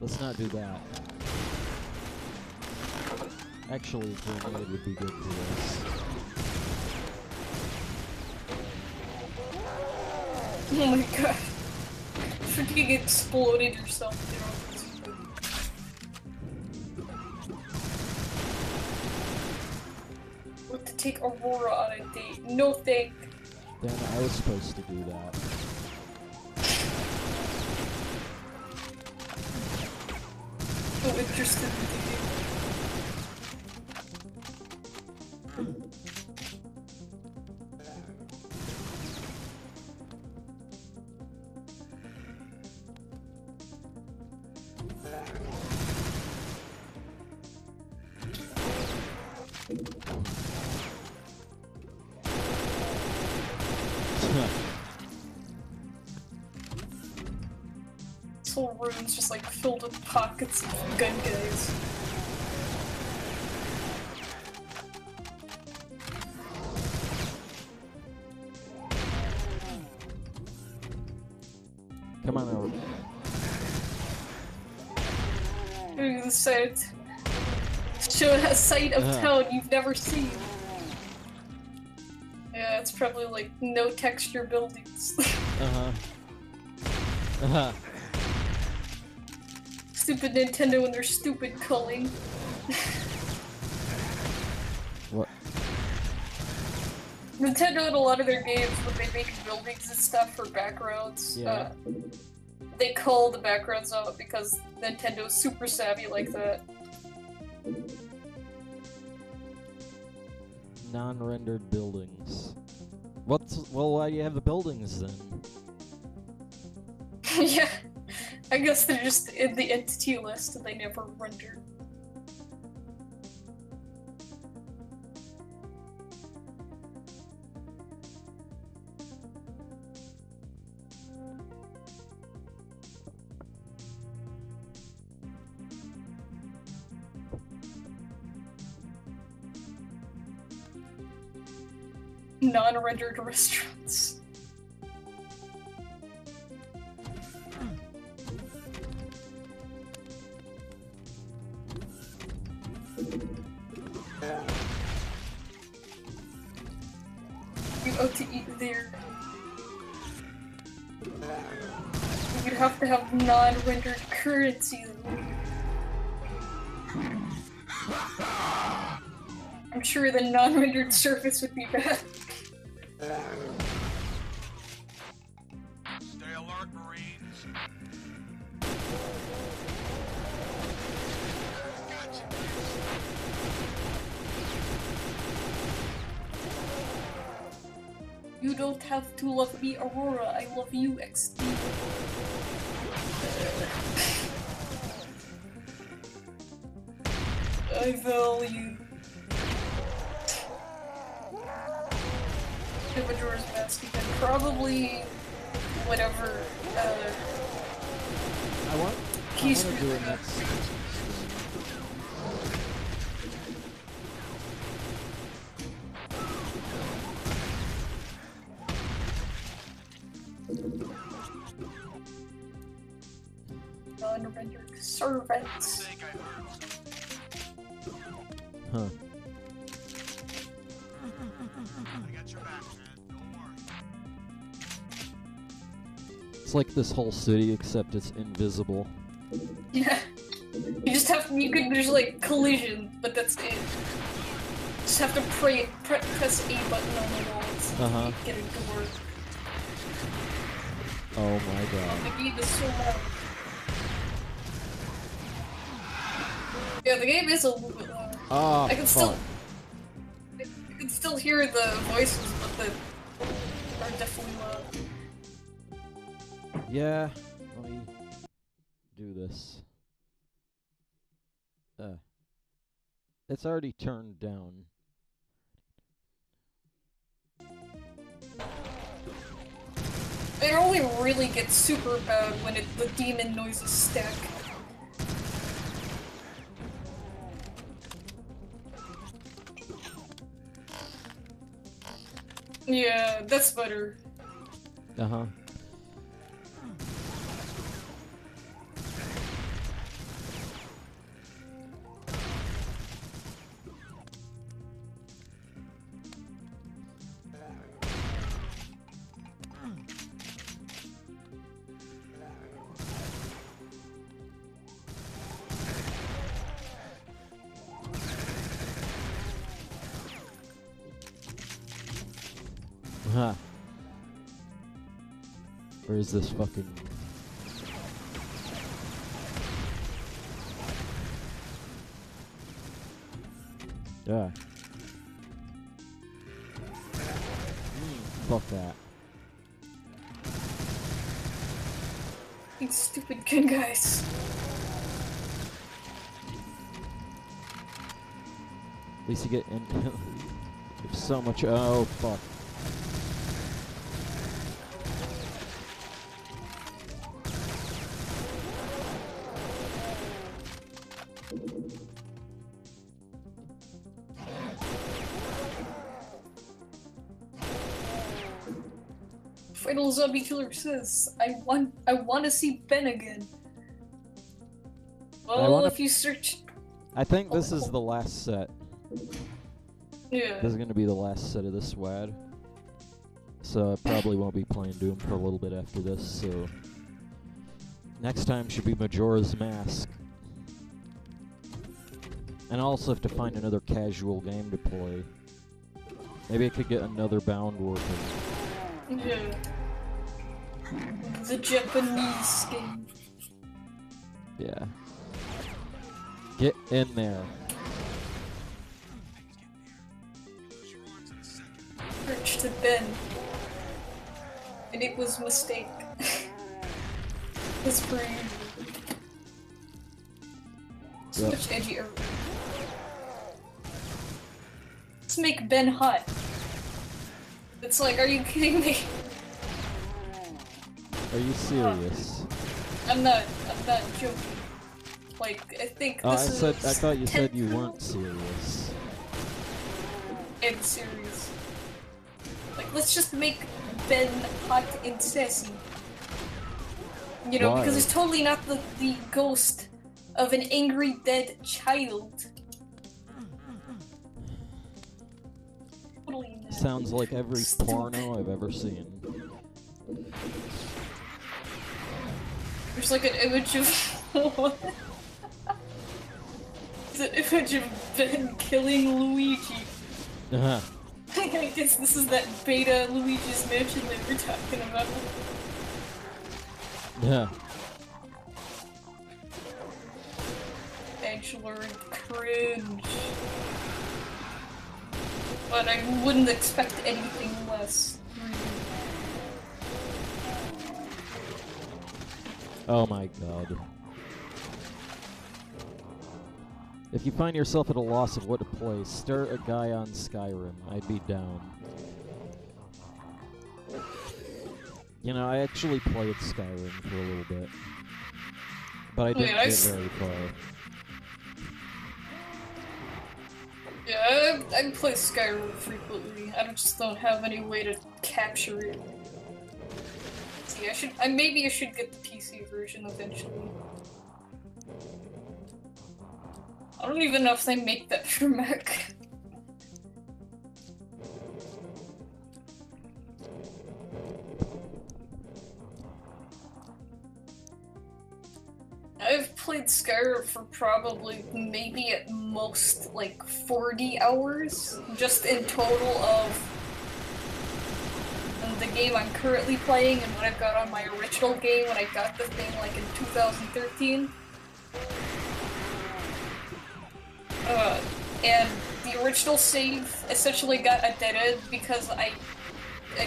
Let's not do that. Actually, a grenade would be good for this. Oh my god. Freaking exploded yourself there. What to take Aurora on a date? No thank. Damn it, I was supposed to do that. So interested in dating. This whole room's just like filled with pockets of gun guys. Come on out. The sight. Show a sight of town you've never seen. Yeah, it's probably like no texture buildings. Stupid Nintendo and their stupid culling. What? Nintendo in a lot of their games, when they make buildings and stuff for backgrounds, Yeah. they cull the backgrounds out because Nintendo's super savvy like that. Non-rendered buildings. Well, why do you have the buildings then? Yeah, I guess they're just in the entity list and they never rendered. Non-rendered restaurants. You ought to eat there. You'd have to have non-rendered currency though. I'm sure the non-rendered surface would be bad. Stay alert, Marines. Gotcha. You don't have to love me, Aurora. I love you, XD. I value. The Majora's Mask again. Probably whatever. I want to do it next. Non-rendered servants. Huh. I got your back, man. Don't worry. It's like this whole city, except it's invisible. Yeah. You just have you could there's like collision, but that's it. Just have to press A button on the walls to get it to work. Oh my god. The game is so loud. Yeah, the game is a little bit loud. Oh, I can still hear the voices, but the are definitely loud. Yeah, let me do this. It's already turned down. It only really gets super bad when the demon noises stack. Yeah, that's better. Uh-huh. Huh. Where is this fucking... Yeah. Fuck that. These stupid good guys. At least you get in... There's so much... Oh, fuck. Final Zombie Killer says, I want to see Ben again. Well, if you search... I think this is the last set. Yeah. This is going to be the last set of the SWAD. So I probably won't be playing Doom for a little bit after this, so... Next time should be Majora's Mask. And I also have to find another casual game to play. Maybe I could get another Bound working. Yeah. The Japanese game. Yeah. Get in there. to Ben. And it was a mistake. That's pretty. So much edgy. Let's make Ben hot. It's like, are you kidding me? Are you serious? I'm not joking. Like, I think this I is thought you said you 10th weren't serious. I'm serious. Like, let's just make Ben hot and sassy. You know, Why? because he's totally not the ghost of an angry dead child. Totally not. Sounds like every Stupid. porno I've ever seen. There's like an image of what? It's an image of Ben killing Luigi. Uh-huh. I guess this is that beta Luigi's Mansion they were talking about. Yeah. Bachelor cringe. But I wouldn't expect anything less. Really. Oh my god. If you find yourself at a loss of what to play, start a guy on Skyrim. I'd be down. You know, I actually played Skyrim for a little bit. But I didn't Yeah, get very far. Yeah, I play Skyrim frequently. I just don't have any way to capture it. See, maybe I should get the PC version eventually. I don't even know if they make that for Mac. I've played Skyrim for probably, maybe at most, like 40 hours, just in total of the game I'm currently playing and what I've got on my original game when I got the thing, like, in 2013. And the original save essentially got a dead end because I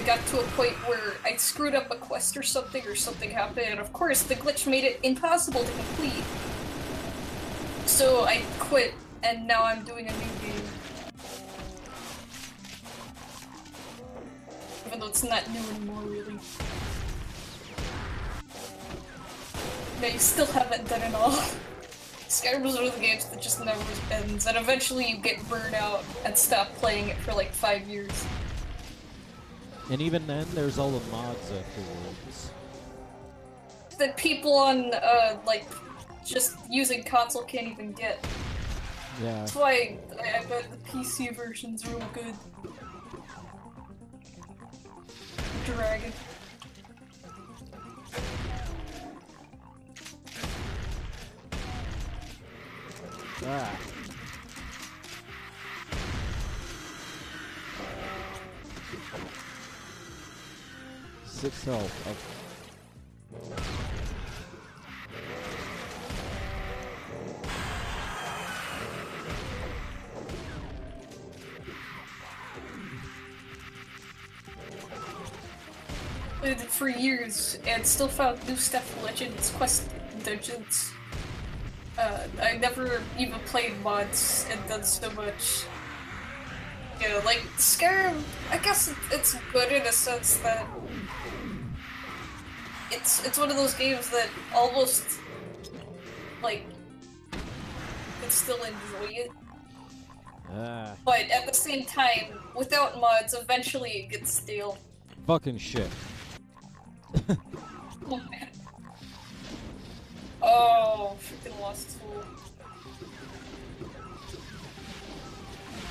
got to a point where I screwed up a quest or something happened, and of course the glitch made it impossible to complete. So I quit, and now I'm doing a new game. Even though it's not new anymore, really. No, you still haven't done it all. Skyrim is one of the games that just never ends, and eventually you get burned out and stop playing it for like 5 years. And even then, there's all the mods afterwards. That people on, like, just using console can't even get. Yeah. That's why I bet the PC version's real good. Dragon. Ah. Six health. Okay. Played it for years and still found new stuff, legends, quests, dungeons. I never even played mods and done so much. You know, like, Skyrim, I guess it's good in a sense that it's one of those games that almost, like, you can still enjoy it. Ah. But at the same time, without mods, eventually it gets stale. Fucking shit. Oh man. Oh, freaking Lost Soul.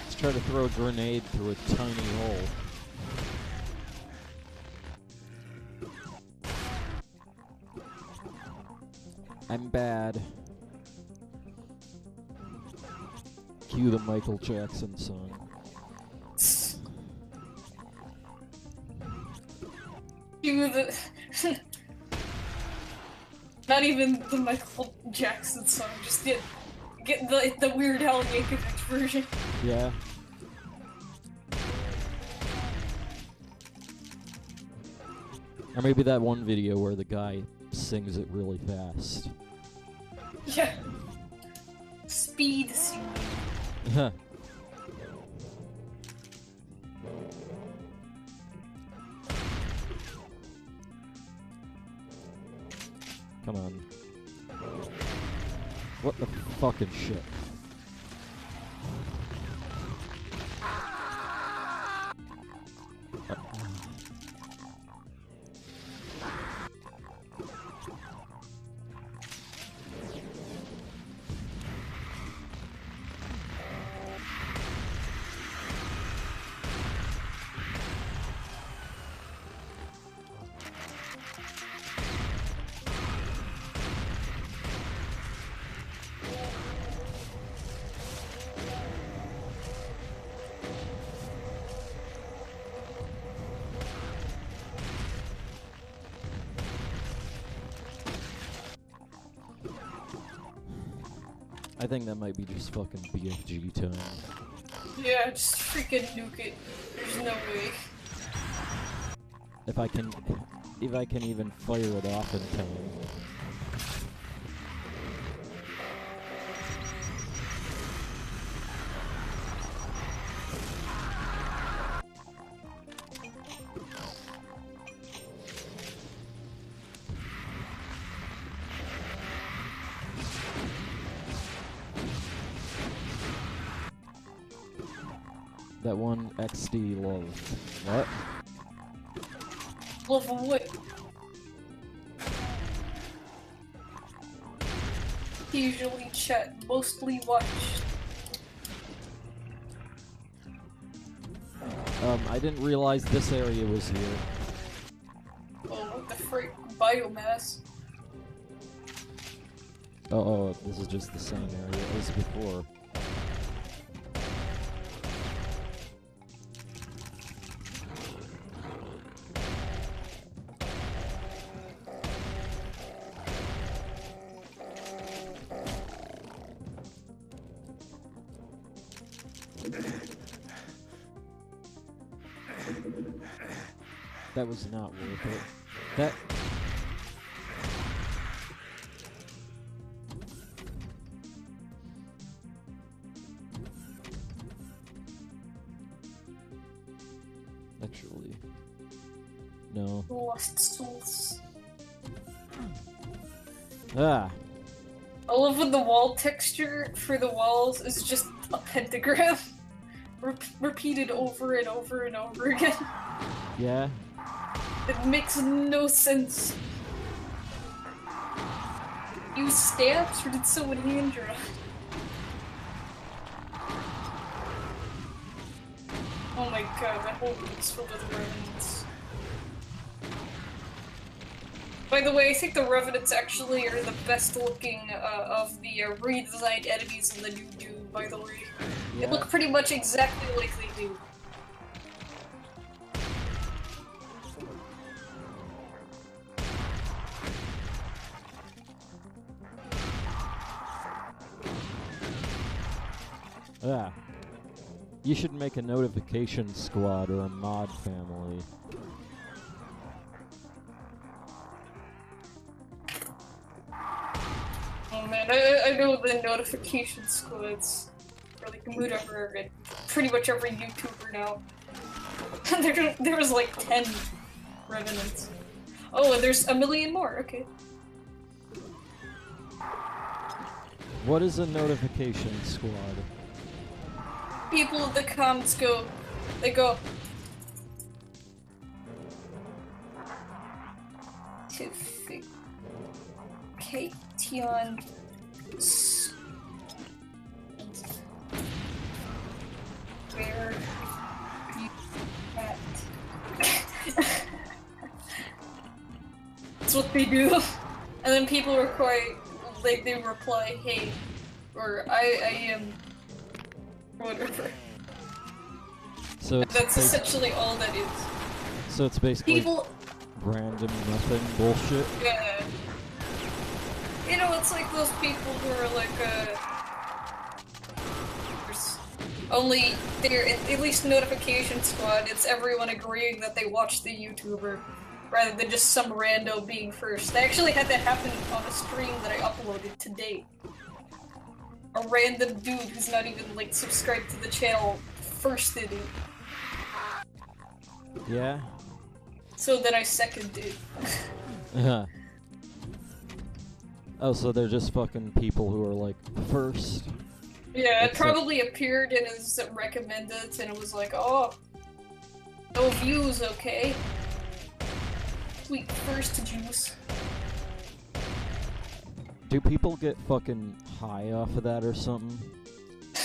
Let's try to throw a grenade through a tiny hole. I'm bad. Cue the Michael Jackson song. You the not even the Michael Jackson song, just get the Weird Al Yankovic version. Yeah. Or maybe that one video where the guy sings it really fast. Yeah. Speed singing. Huh. Come on. What the fucking shit? I think that might be just fucking BFG time. Yeah, just freaking nuke it. There's no way. If I can even fire it off in time. That one XD love. What? Love of what? Usually chat, mostly watch. I didn't realize this area was here. Oh, what the frick? Biomass. Oh, this is just the same area as before. That was not worth it. That... Actually... No. Lost souls. Ah! I love when the wall texture for the walls is just a pentagram. Repeated over and over and over again. Yeah? It makes no sense. Use stamps or did someone hand draw? Oh my god, that whole room's filled with revenants. By the way, I think the revenants actually are the best looking of the redesigned enemies in the new Doom, by the way. Yeah. They look pretty much exactly like they do. Ah. You should make a notification squad or a mod family. Oh man, I know the notification squads. Or like whatever, and pretty much every YouTuber now. there was like 10 revenants. Oh, and there's a million more, okay. What is a notification squad? People in the comments go, they go, notification where you at? That's what they do. And then people are quite, like, they reply, hey, or I am, whatever. So it's That's essentially all that is. So it's basically People, random nothing bullshit. yeah. You know, it's like those people who are like, only they're at least notification squad. It's everyone agreeing that they watch the YouTuber. rather than just some rando being first. I actually had that happen on a stream that I uploaded today. A random dude who's not even, like, subscribed to the channel firsted it. Yeah? So then I seconded it. Oh, so they're just fucking people who are, like, first? Yeah, it Except- probably appeared in his recommended, and it was like, oh, no views, okay. Sweet first juice. Do people get fucking high off of that or something?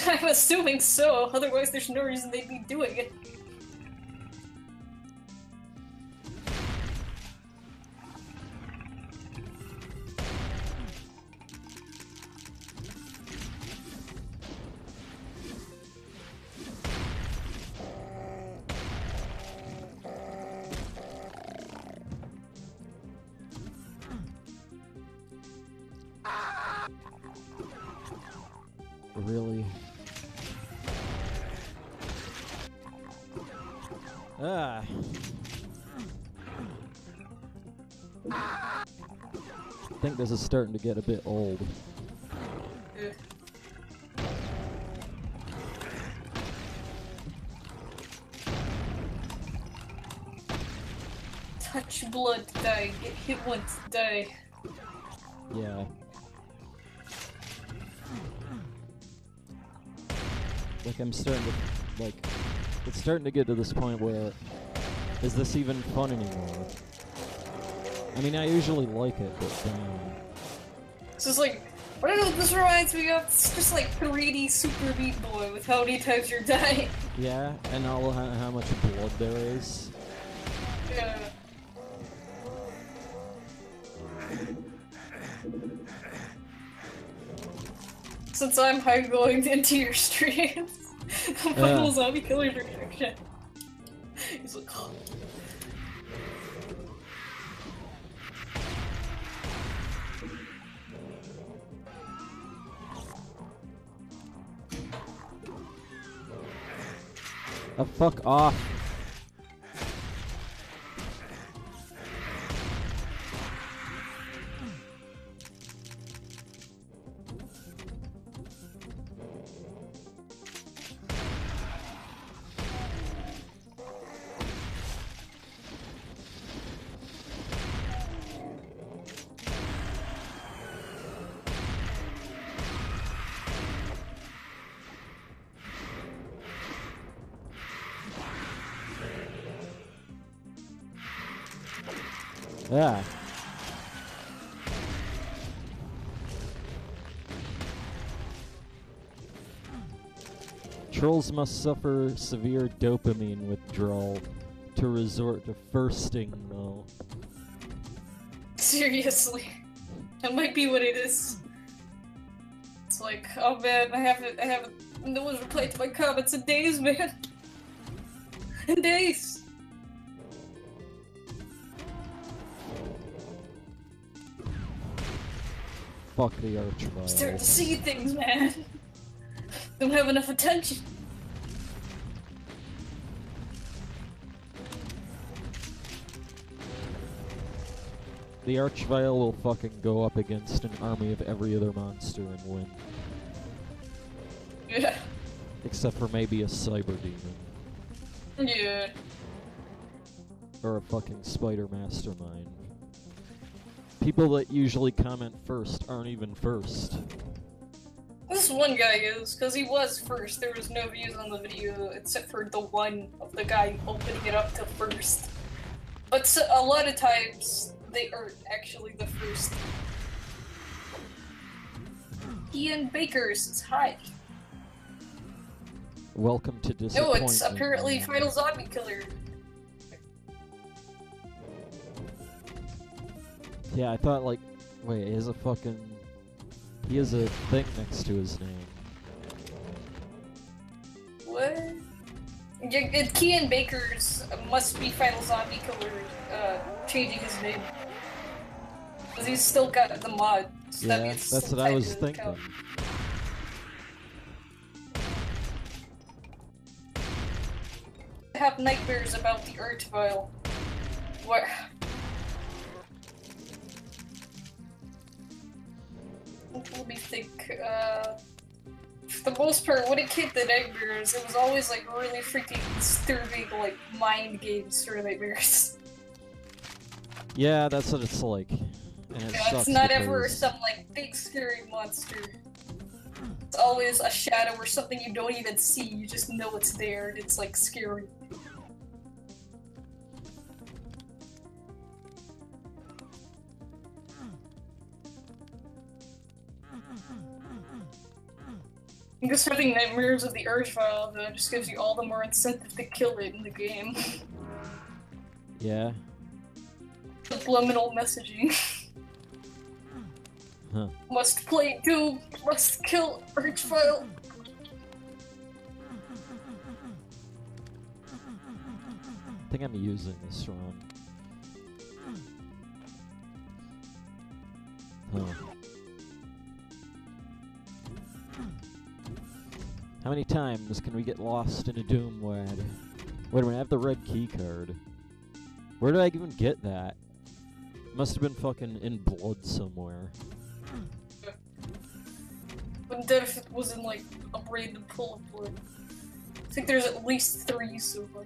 I'm assuming so, otherwise there's no reason they'd be doing it. Really? Ah. I think this is starting to get a bit old. Ugh. Touch blood, die. Get hit once, die. Yeah. Like, I'm starting to, like, it's starting to get to this point where, is this even fun anymore? I mean, I usually like it, but damn. This is like, what do you know what this reminds me of? It's just like 3D Super Meat Boy with how many times you're dying. Yeah, and all how much blood there is. Yeah. Since I'm high going into your streams, Final Zombie Killer reaction. He's like, oh. Oh, fuck off. Yeah. Trolls must suffer severe dopamine withdrawal to resort to firsting, though. Seriously. That might be what it is. It's like, oh man, I haven't, no one's replied to my comments in days, man. In days. Fuck the archvile. Start to see things, man. Don't have enough attention. The archvile will fucking go up against an army of every other monster and win. Yeah. Except for maybe a cyber demon. Yeah. Or a fucking spider mastermind. People that usually comment first aren't even first. This one guy is, because he was first. There was no views on the video except for the one of the guy opening it up to first. But so, a lot of times, they aren't actually the first. Ian Bakers is hi. Welcome to No, disappointment. it's apparently man. Final Zombie Killer. Yeah, I thought like, wait, he has a fucking, he has a thing next to his name. What? Kean Baker's must be Final Zombie Killer changing his name. Because he's still got the mod. So that Yeah, means that's still what I tied was to the thinking. account. I have nightmares about the Urtvile. Where let me think. For the most part, when it came to nightmares, it was always like really freaking disturbing, like mind games for nightmares. Yeah, that's what it's like. And it Yeah, sucks it's not because ever some like big scary monster. It's always a shadow or something you don't even see. You just know it's there, and it's like scary. Just having nightmares of the Urge-File, though, just gives you all the more incentive to kill it in the game. yeah. Subliminal messaging. Huh. Must play Doom, must kill Urge-File. I think I'm using this wrong. Huh. How many times can we get lost in a Doom wad? Wait a minute, I have the red key card. Where did I even get that? Must have been fucking in blood somewhere. Wouldn't that if it wasn't like a random pool of blood? I think there's at least 3 so far.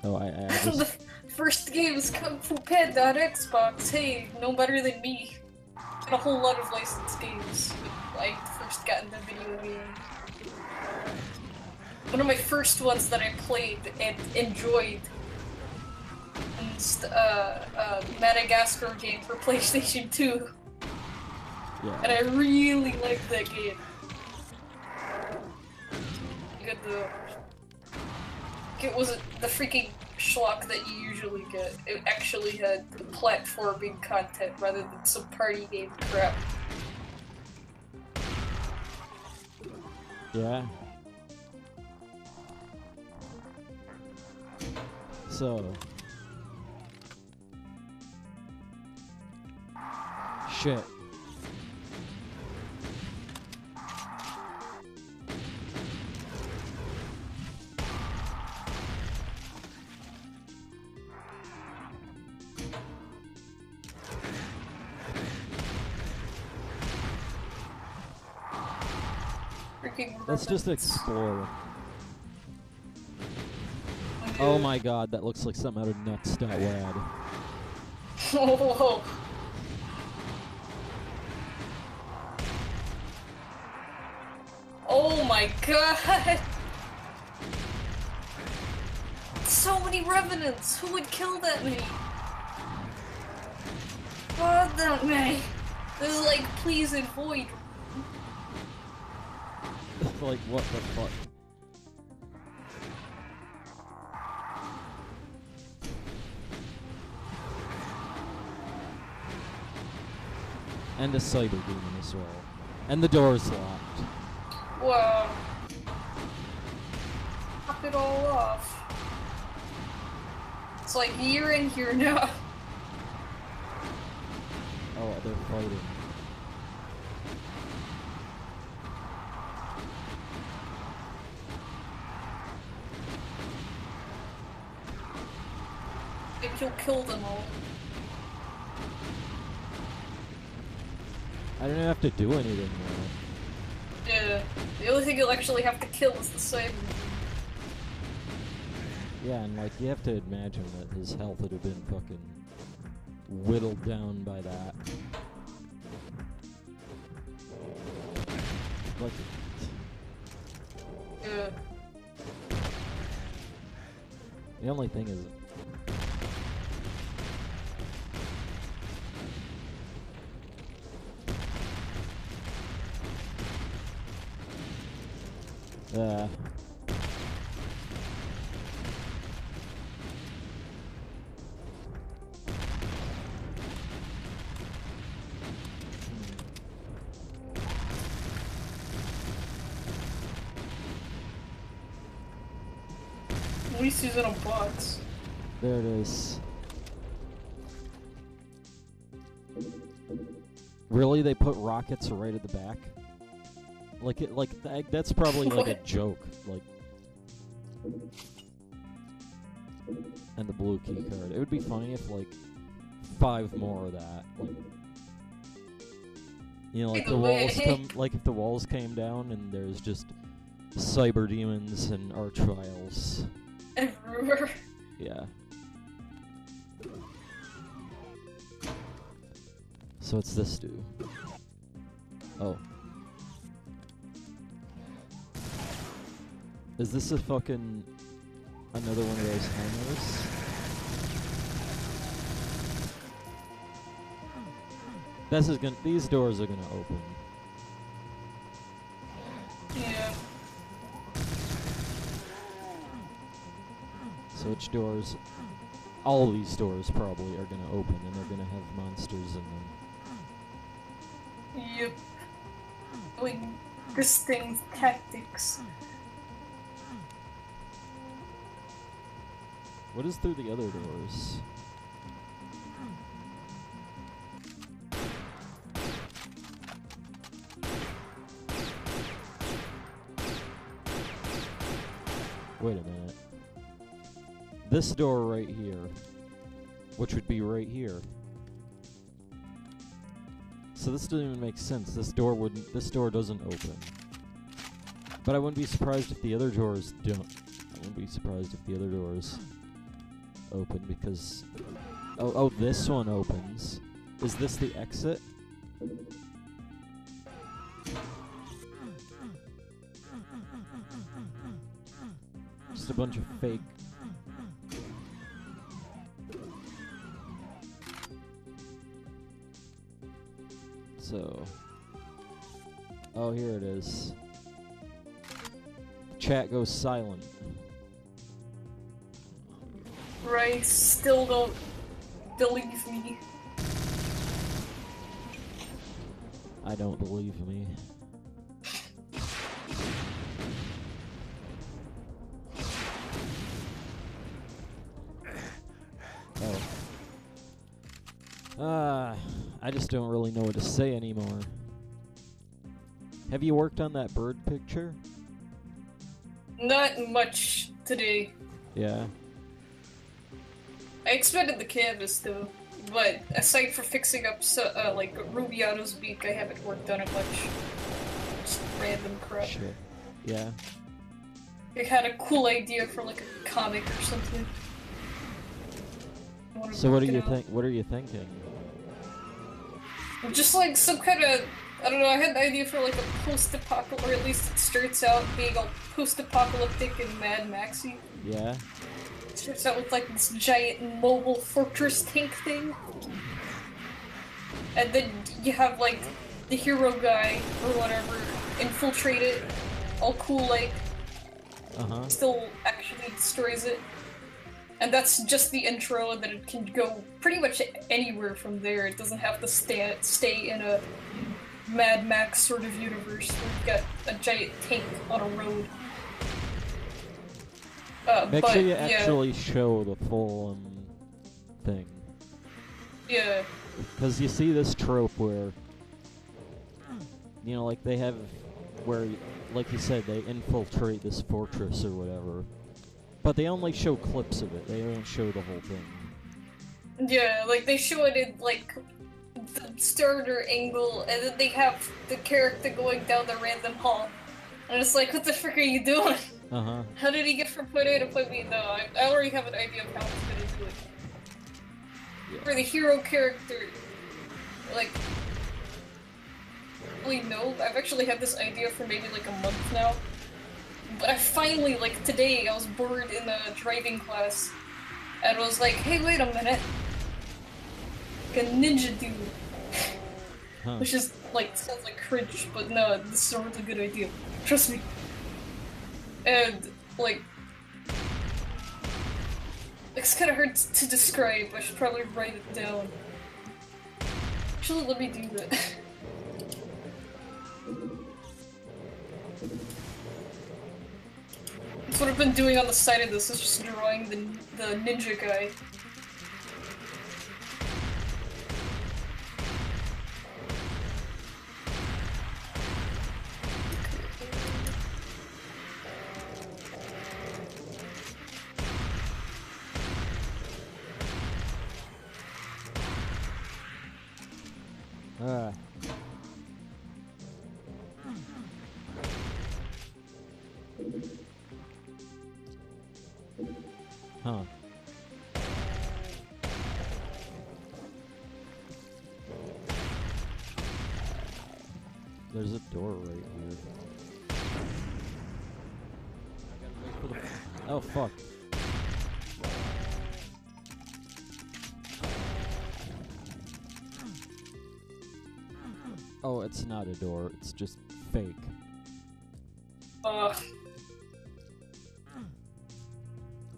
Oh, I The just... first game is Kung Fu Panda on Xbox. Hey, no better than me. And a whole lot of licensed games. I first got into video game. One of my first ones that I played and enjoyed was Madagascar game for PlayStation 2. Yeah. And I really liked that game. You got it wasn't the freaking schlock that you usually get. It actually had platforming content rather than some party game crap. Yeah. So. Shit. Let's just explore. Oh my god, that looks like something out of Nuts.wad. Oh. Oh my god! So many revenants! Who would kill that many? God, that many! This is like, please avoid. Like, what the fuck? And a cyber demon as well. And the door's locked. Whoa. Knock it all off. It's like, you're in here now. Oh, they're fighting. Maybe you'll kill them all. I don't have to do anything though. Yeah. The only thing you'll actually have to kill is the cyber. Yeah, and like, you have to imagine that his health would have been fucking whittled down by that. Like, Yeah. the only thing is... At least he's in a box. There it is. Really? They put rockets right at the back? Like it, like that's probably like a joke. Like, and the blue key card. It would be funny if like 5 more of that. Like, You know, like By the the walls way- come, like if the walls came down and there's just cyber demons and archviles. Everywhere. Yeah. So what's this do? Oh. Is this a fucking another one of those hangers? This is gonna. These doors are gonna open. Yeah. So which doors? All these doors probably are gonna open, and they're gonna have monsters in them. Yep. Like, this thing's tactics. What is through the other doors? Wait a minute. This door right here, which would be right here. So this doesn't even make sense. This door wouldn't. This door doesn't open. But I wouldn't be surprised if the other doors don't. I wouldn't be surprised if the other doors open because. Oh, this one opens. Is this the exit? Just a bunch of fake. So. Oh, here it is. Chat goes silent. Right, still don't believe me. I don't believe me. Oh. I just don't really know what to say anymore. Have you worked on that bird picture? Not much today. Yeah. I expanded the canvas though, but aside from fixing up like Rubiano's beak, I haven't worked on it much. Just random crap. Shit. Yeah. I had a cool idea for like a comic or something. I wanna So what do work it you out. think? What are you thinking? Just like some kind of, I don't know, I had an idea for like a post-apocalyptic, or at least it starts out being all post-apocalyptic and Mad Maxy. Yeah. It starts out with like this giant mobile fortress tank thing. And then you have like the hero guy or whatever infiltrate it, all cool like, Uh-huh. still actually destroys it. And that's just the intro, and then it can go pretty much anywhere from there. It doesn't have to stay in a Mad Max sort of universe where you've got a giant tank on a road. Make but, sure you yeah, actually show the full thing. yeah, Because you see this trope where, you know, like they have, where, like you said, they infiltrate this fortress or whatever. But they only show clips of it, they don't show the whole thing. yeah, like they show it in like the starter angle, and then they have the character going down the random hall. And it's like, what the frick are you doing? Uh-huh. How did he get from point A to point B? No, I already have an idea of how it's gonna do it. Yeah. For the hero character, like, really no, I've actually had this idea for maybe like a month now. But I finally, like today, I was bored in a driving class, and was like, hey, wait a minute. Like a ninja dude. Huh. Which is, like, sounds like cringe, but no, this is a really good idea. Trust me. And, like, it's kind of hard to describe. I should probably write it down. Actually, let me do that. That's what I've been doing on the side of this, is just drawing the ninja guy. Huh. There's a door right here. I gotta wait for the... Oh, fuck. Oh, it's not a door. It's just fake.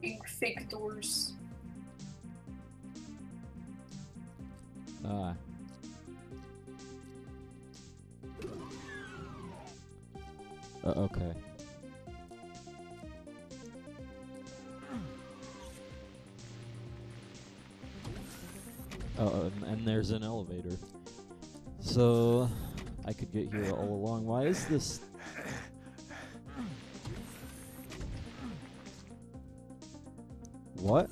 Big fake doors. Ah. Okay. Oh, and there's an elevator. So, I could get here all along. Why is this... What?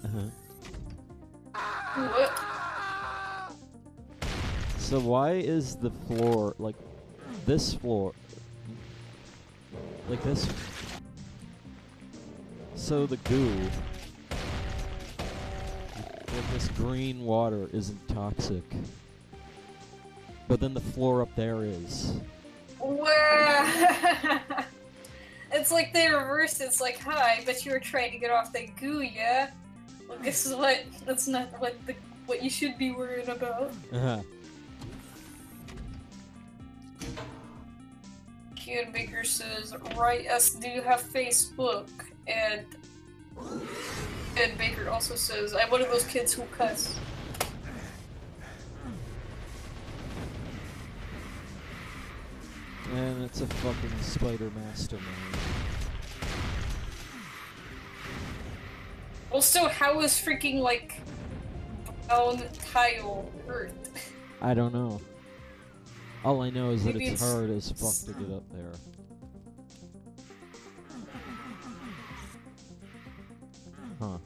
What? So why is the floor, like, this floor... Like this... So the goo... Like this green water isn't toxic. But then the floor up there is. It's like they reversed it. It's like, hi, but you were trying to get off that goo, yeah? Well, guess what? That's not what you should be worrying about. Uh-huh. Kid Baker says, right, yes, do you have Facebook? And Ed Baker also says, I'm one of those kids who cuss. And it's a fucking spider mastermind. Also, how is freaking, like, brown tile earth? I don't know. All I know is that Maybe it's hard as fuck to get up there. Huh.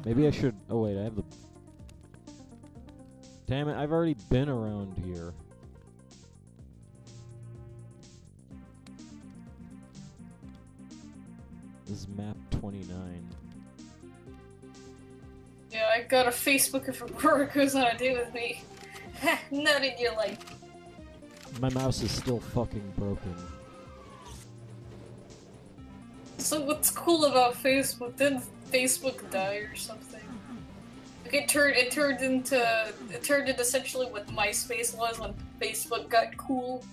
Maybe I should... Oh wait, I have the... Damn it, I've already been around here. This is map 29. Yeah, I got a Facebook if Aurora goes on a date with me. Not in your life. My mouse is still fucking broken. So what's cool about Facebook? Didn't Facebook die or something? Like it turned into essentially what MySpace was when Facebook got cool.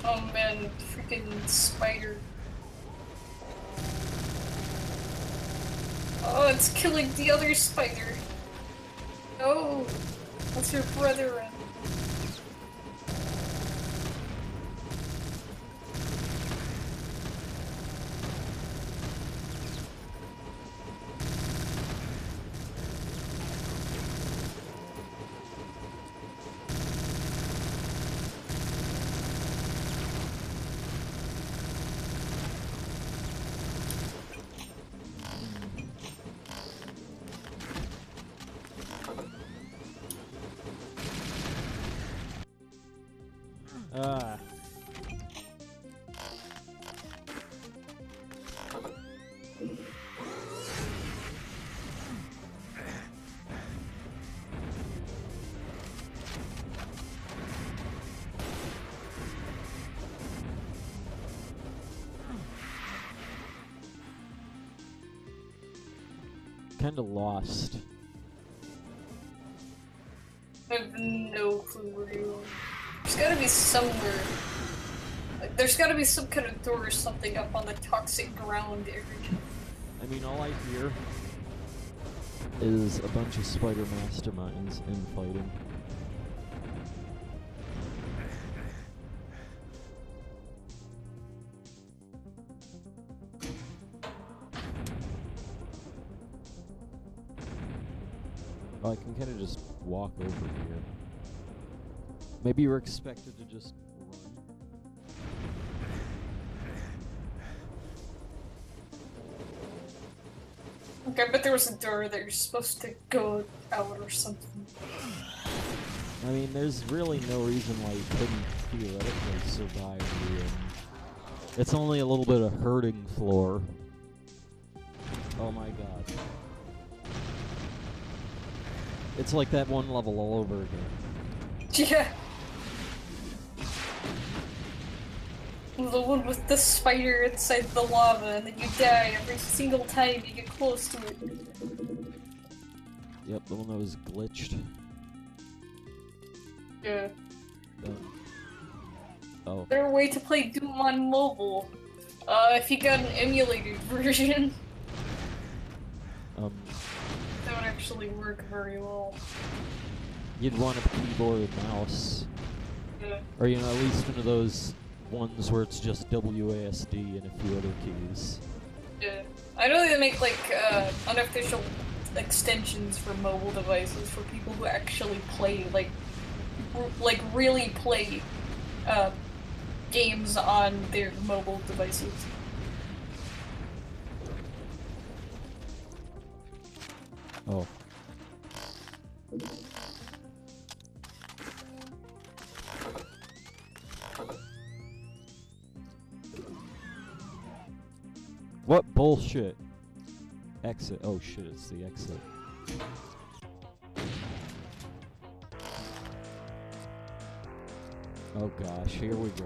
Oh man, freaking spider. Oh, it's killing the other spider. No, that's your brother. Ah. Kinda lost. I have no clue where you are. There's gotta be somewhere. Like, there's gotta be some kind of door or something up on the toxic ground area. I mean, all I hear is a bunch of spider masterminds infighting. Oh, I can kind of just walk over here. Maybe you're expected to just run. Okay, but there was a door that you're supposed to go out or something. I mean, there's really no reason why you couldn't theoretically survive the It's only a little bit of hurting floor. Oh my god. It's like that one level all over again. Yeah. The one with the spider inside the lava, and then you die every single time you get close to it. Yep, the one that was glitched. Yeah. Oh. There's a way to play Doom on mobile. If you got an emulated version. That would actually work very well. You'd want a keyboard and mouse. Yeah. Or, you know, at least one of those ones where it's just WASD and a few other keys. Yeah. I know they make, like, unofficial extensions for mobile devices for people who actually play, like really play, games on their mobile devices. Oh. What bullshit? Exit. Oh shit, it's the exit. Oh gosh, here we go.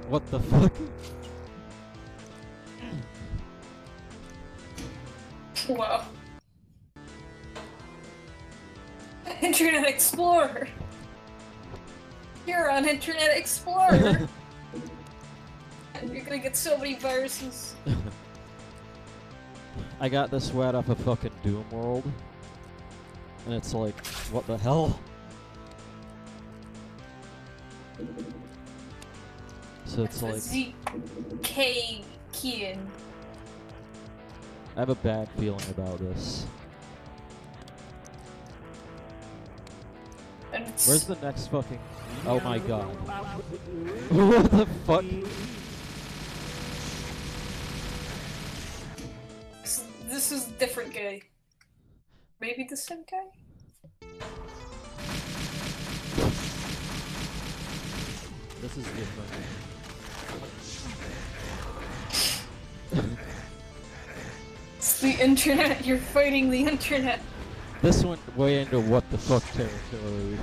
What the fuck? Wow. Internet Explorer! You're on Internet Explorer! You're gonna get so many viruses. I got this sweat off of fucking Doom World. And it's like, what the hell? So it's like... ZK Kian. I have a bad feeling about this. And it's Where's the next fucking... Oh my god. What the fuck? This is a different guy. Maybe the same guy? This is different. It's the internet, you're fighting the internet. This went way into what the fuck territory.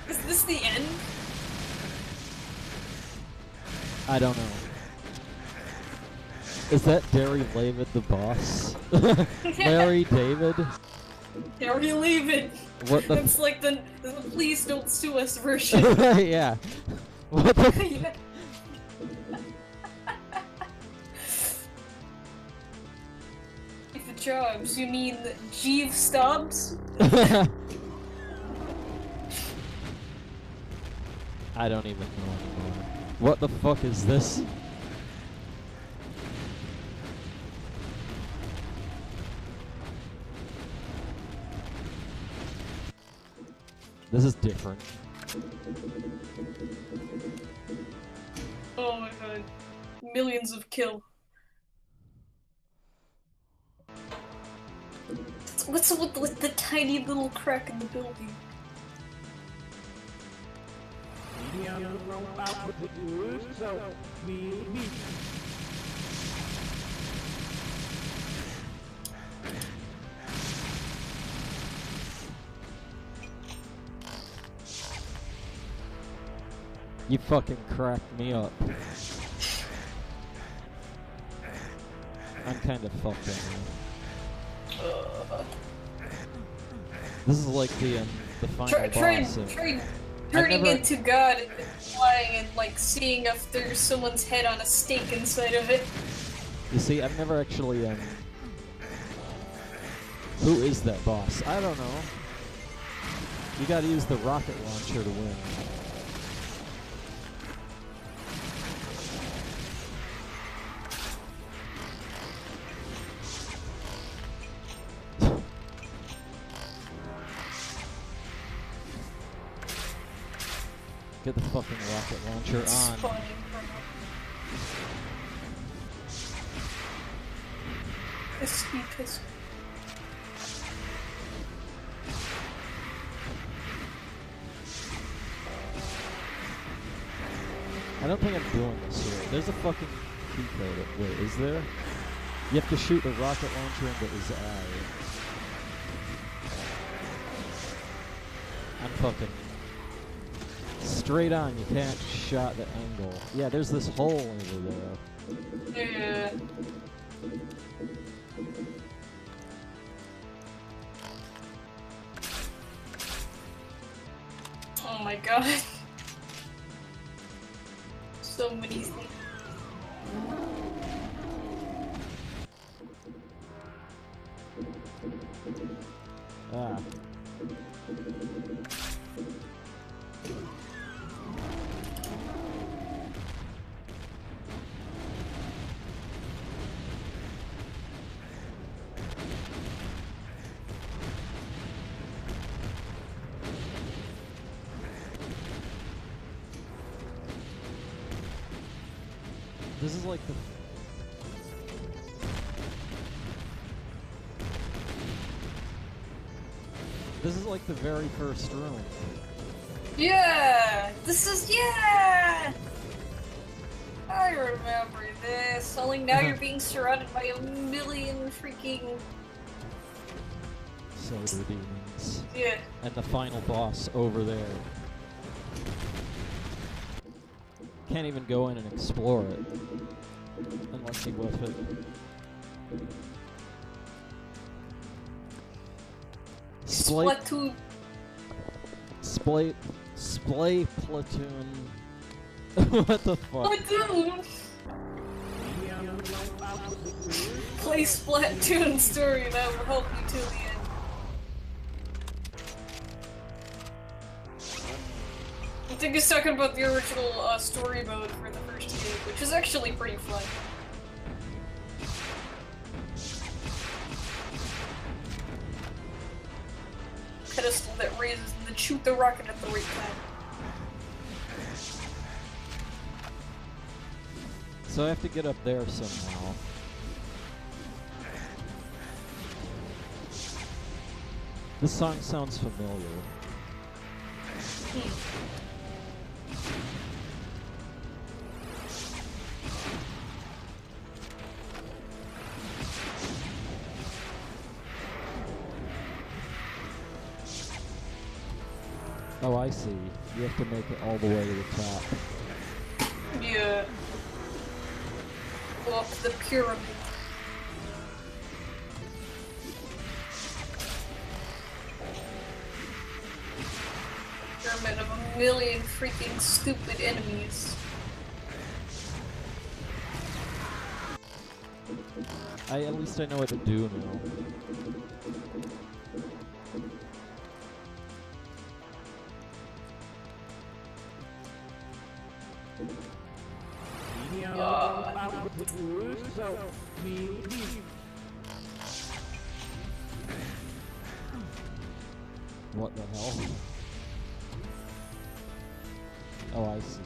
Is this the end? I don't know. Is that Derry David the boss? Larry David? Derry David! What the It's like the please don't sue us version. yeah. What the Yeah. The jobs, you mean Jeeve Stubbs? I don't even know anymore. What the fuck is this? This is different. Oh my god. Millions of kill. What's up with the tiny little crack in the building? You fucking cracked me up. I'm kind of fucked anyway. This is like the final Try boss. turning into God and then flying and like seeing if there's someone's head on a stake inside of it. You see, I've never actually Who is that boss? I don't know. You gotta use the rocket launcher to win. Get the fucking rocket launcher It's on. funny. Pisky, pisky. I don't think I'm doing this here. There's a fucking key code. Wait, is there? You have to shoot the rocket launcher into his eye. I'm fucking straight on. You can't shot the angle. Yeah, there's this hole over there. Yeah. Oh my god. So many things. Ah. This is like the... This is like the very first room. Yeah! This is, yeah! I remember this. Only now you're being surrounded by a million freaking... Soda demons. Yeah. And the final boss over there. Can't even go in and explore it. Unless you whiff it. Splatoon. Splay platoon. What the fuck? Splatoon! Play Splatoon story, that will help you till the end. I think he's talking about the original story mode for the first game, which is actually pretty fun. Pedestal that raises and then shoot the rocket at the right time. So I have to get up there somehow. This song sounds familiar. Oh, I see. You have to make it all the way to the top. Yeah. Go up the pyramid. Pyramid of a million freaking stupid enemies. At least I know what to do now. What the hell? Oh, I see.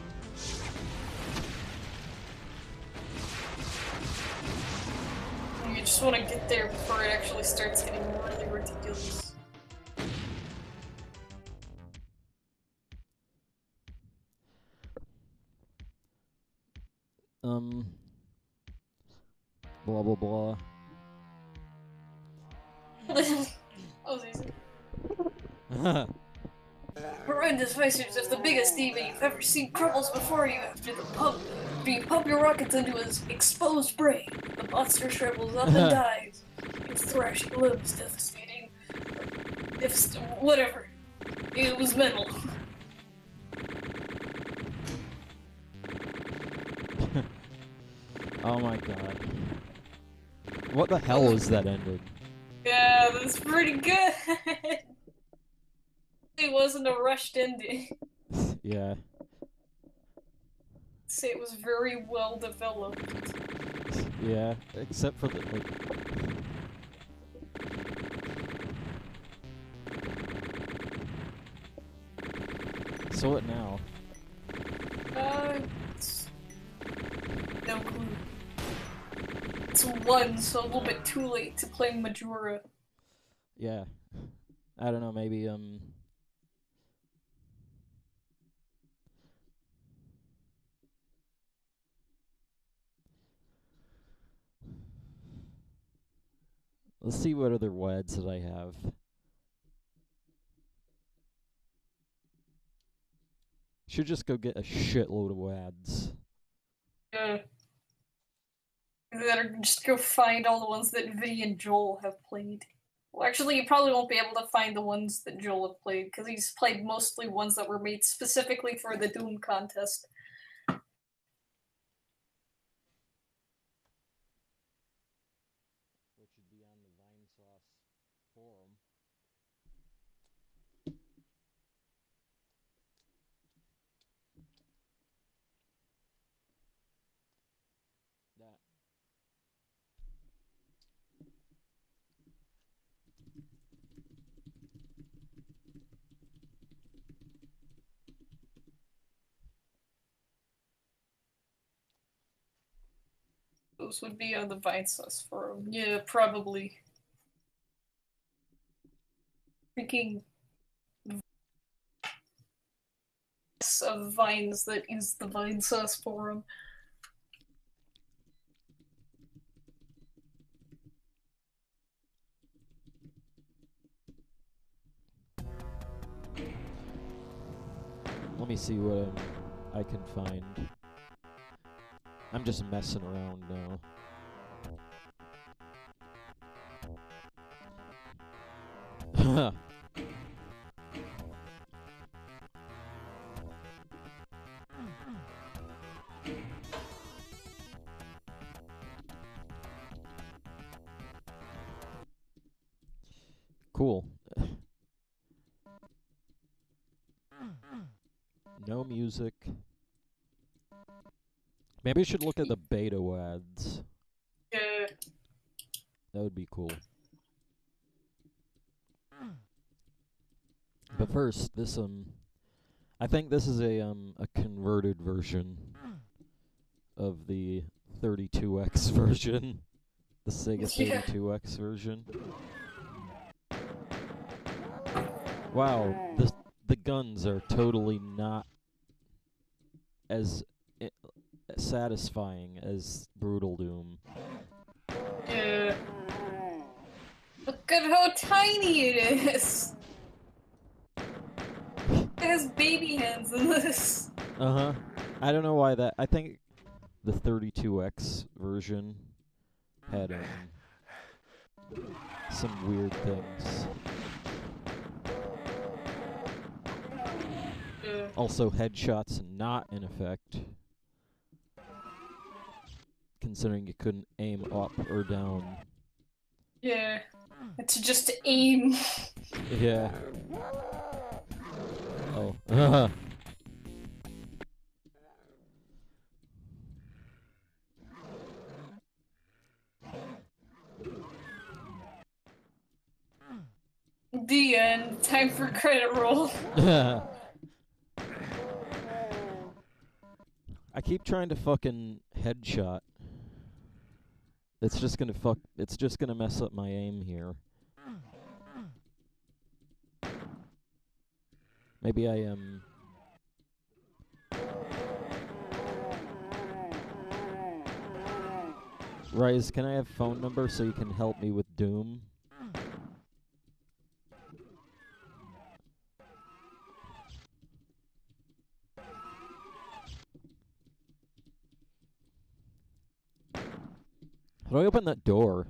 You just want to get there before it actually starts getting really ridiculous. Blah blah blah. That was easy. Horrendous visors of the biggest demon you've ever seen crumbles before you after you pump your rockets into his exposed brain. The monster shrivels up and dies. Its thrashing limbs devastating. Whatever. It was metal. Oh my god. What the hell is that ending? Yeah, that's pretty good. It wasn't a rushed ending. Yeah. Say it was very well developed. Yeah, except for the like. So what now? 1, so a little bit too late to play Majora. Yeah. I don't know, maybe, let's see what other WADs that I have. Should just go get a shitload of WADs. Yeah. Or just go find all the ones that Vinny and Joel have played. Well, actually, you probably won't be able to find the ones that Joel have played, because he's played mostly ones that were made specifically for the Doom contest. Which would be on the Vinesauce forum. That. Those would be on the Vinesauce forum. Yeah, probably. Freaking of vines that use the Vinesauce forum. Let me see what I can find. I'm just messing around now. Cool. No music. Maybe I should look at the beta ads. Yeah. That would be cool. But first, this I think this is a converted version of the 32X version, the Sega 32X version. Wow, the guns are totally not as satisfying as Brutal Doom. Yeah. Look at how tiny it is. It has baby hands in this. Uh-huh. I don't know why that. I think the 32X version had some weird things. Also, headshots not in effect, considering you couldn't aim up or down. Yeah. It's just to aim. Yeah. Oh. The end. Time for credit roll. I keep trying to fucking headshot. It's just gonna mess up my aim here. Maybe I am. Rise, can I have phone number so you can help me with Doom? How do I open that door?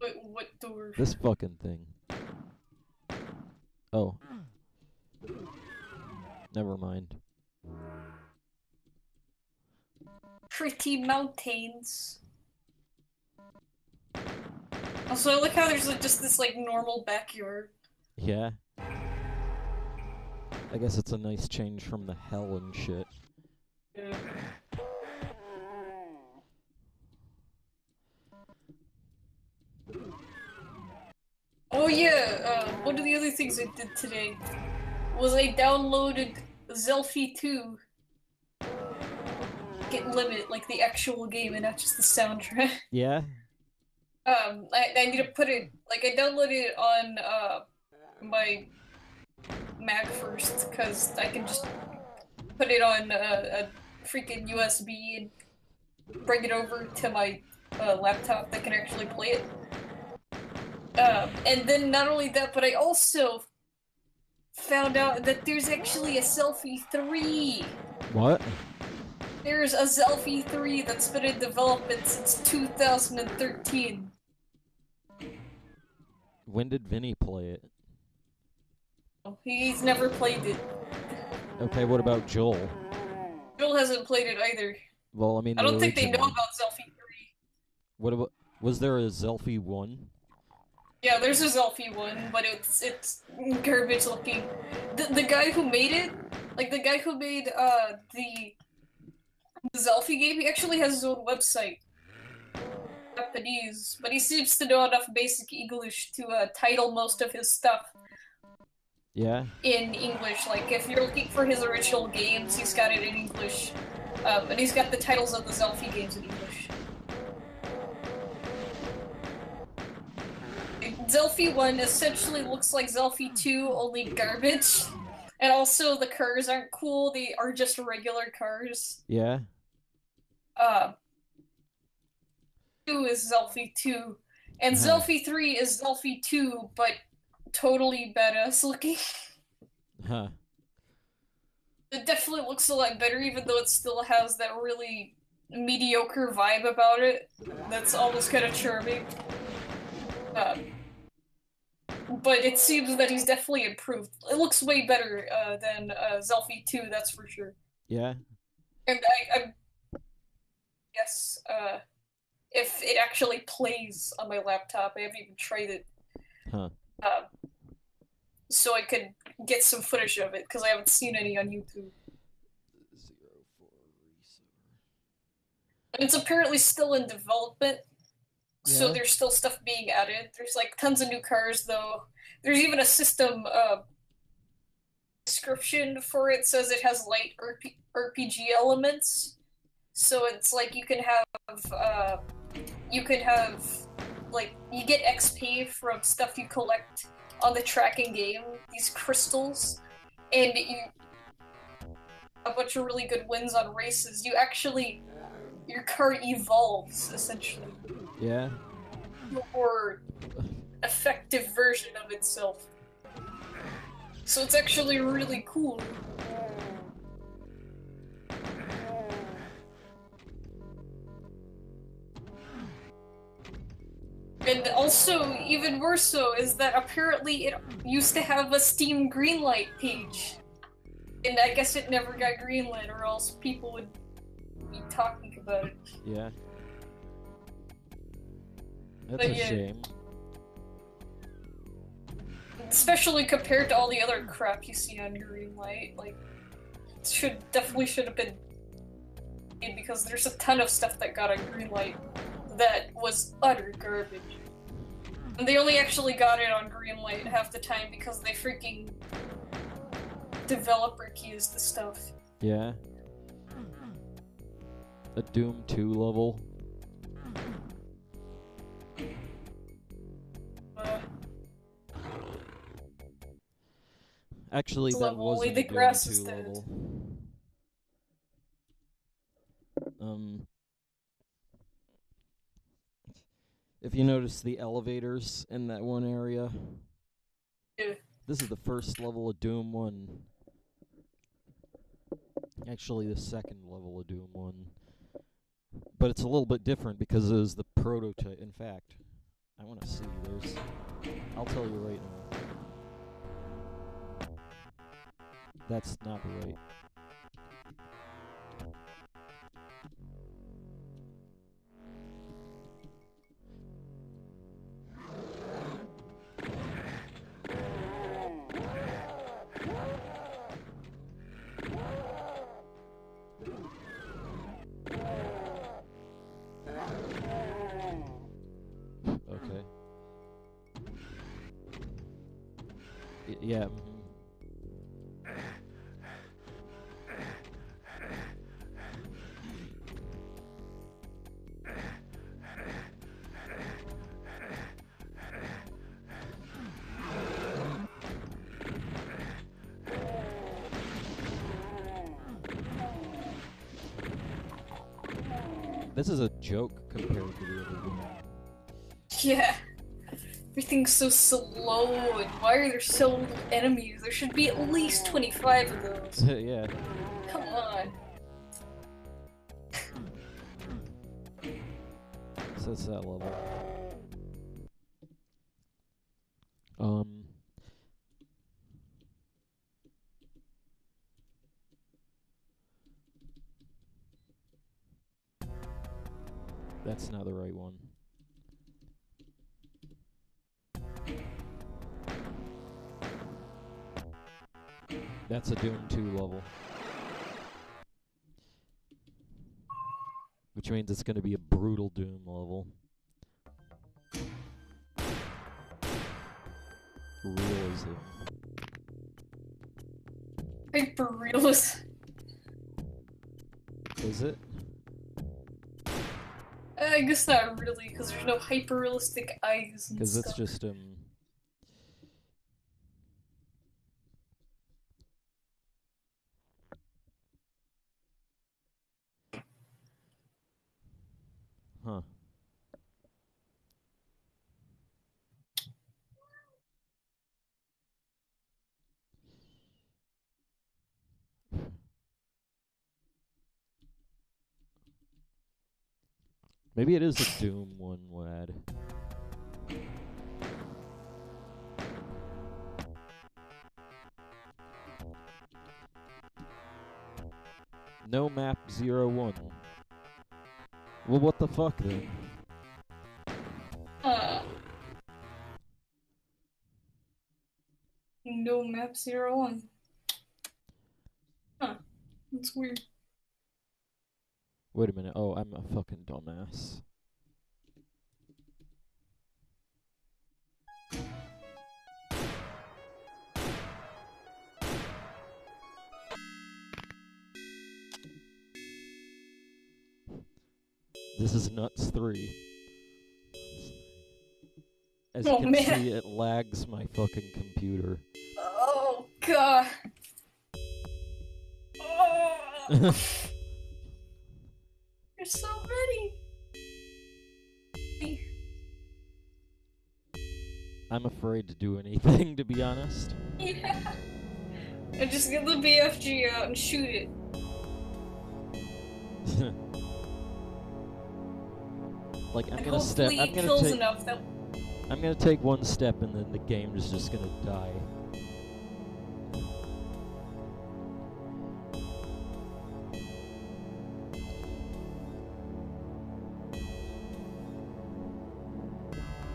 Wait, what door? This fucking thing. Oh. Never mind. Pretty mountains. Also, I like how there's like, just this like normal backyard. Yeah. I guess it's a nice change from the hell and shit. Yeah. Oh yeah, one of the other things I did today was I downloaded Zelfie 2. second limit, like the actual game and not just the soundtrack. Yeah? I need to put it, like, I downloaded it on, my Mac first, because I can just put it on a freaking USB and bring it over to my laptop that can actually play it. And then not only that, but I also found out that there's actually a Selfie 3! What? There's a Selfie 3 that's been in development since 2013. When did Vinny play it? He's never played it. Okay, what about Joel? Joel hasn't played it either. Well, I mean, I the don't think they know original. about Selfie 3. What about? Was there a Zelfie 1? Yeah, there's a Zelfie one, but it's garbage looking. The guy who made it, like the guy who made the Zelfie game, he actually has his own website. Japanese, but he seems to know enough basic English to title most of his stuff Yeah? in English. Like if you're looking for his original games, he's got it in English. And he's got the titles of the Zelfie games in English. Zelfie 1 essentially looks like Zelfie 2, only garbage. And also the cars aren't cool, they are just regular cars. Yeah? 2 is Zelfie 2. And Uh-huh. Zelfie 3 is Zelfie 2, but totally badass looking. Huh. It definitely looks a lot better, even though it still has that really mediocre vibe about it. That's almost kind of charming. But it seems that he's definitely improved. It looks way better than Zelfie 2, that's for sure. Yeah? And I guess if it actually plays on my laptop, I haven't even tried it. Huh. So I could get some footage of it, because I haven't seen any on YouTube. 04 And it's apparently still in development, so Yeah? there's still stuff being added. There's like tons of new cars, though. There's even a system description for it. Says it has light RPG elements. So it's like you can have like you get XP from stuff you collect on the track in game, these crystals, and you a bunch of really good wins on races. Your car evolves essentially. Yeah? More effective version of itself. So it's actually really cool. And also, even more so, is that apparently it used to have a Steam Greenlight page. And I guess it never got greenlit, or else people would be talking about it. Yeah? That's But a yeah. shame. Especially compared to all the other crap you see on Greenlight, like, it definitely should have been made, because there's a ton of stuff that got on Greenlight that was utter garbage. And they only actually got it on Greenlight half the time because they freaking developer keys the stuff. Yeah? A Doom 2 level? Actually, that level, only wasn't the a Doom grass 2 is dead. level. If you notice the elevators in that one area, Yeah. this is the first level of Doom 1. Actually, the second level of Doom 1. But it's a little bit different because it was the prototype. In fact, I want to see this. I'll tell you right now. That's not right. Okay. Yeah. This is a joke compared to the other game. Yeah. Everything's so slow, and why are there so little enemies? There should be at least 25 of those. Yeah. Come on. So that's that level. That's not the right one. That's a Doom 2 level. Which means it's going to be a brutal Doom level. Realism. Hyper realism. Is it? I guess not really, because there's no hyper realistic eyes and Because it's stuff. just huh. Maybe it is a Doom one, lad. No map 01. Well, what the fuck then? No map 01. Huh. That's weird. Wait a minute. Oh, I'm a fucking dumbass. This is Nuts 3. As Oh, you can man. see, it lags my fucking computer. Oh, God. Oh. There's so many. I'm afraid to do anything, to be honest. Yeah. And just get the BFG out and shoot it. Like, I'm And gonna step. hopefully I'm it gonna kills take. enough that. I'm gonna take one step, and then the game is just gonna die.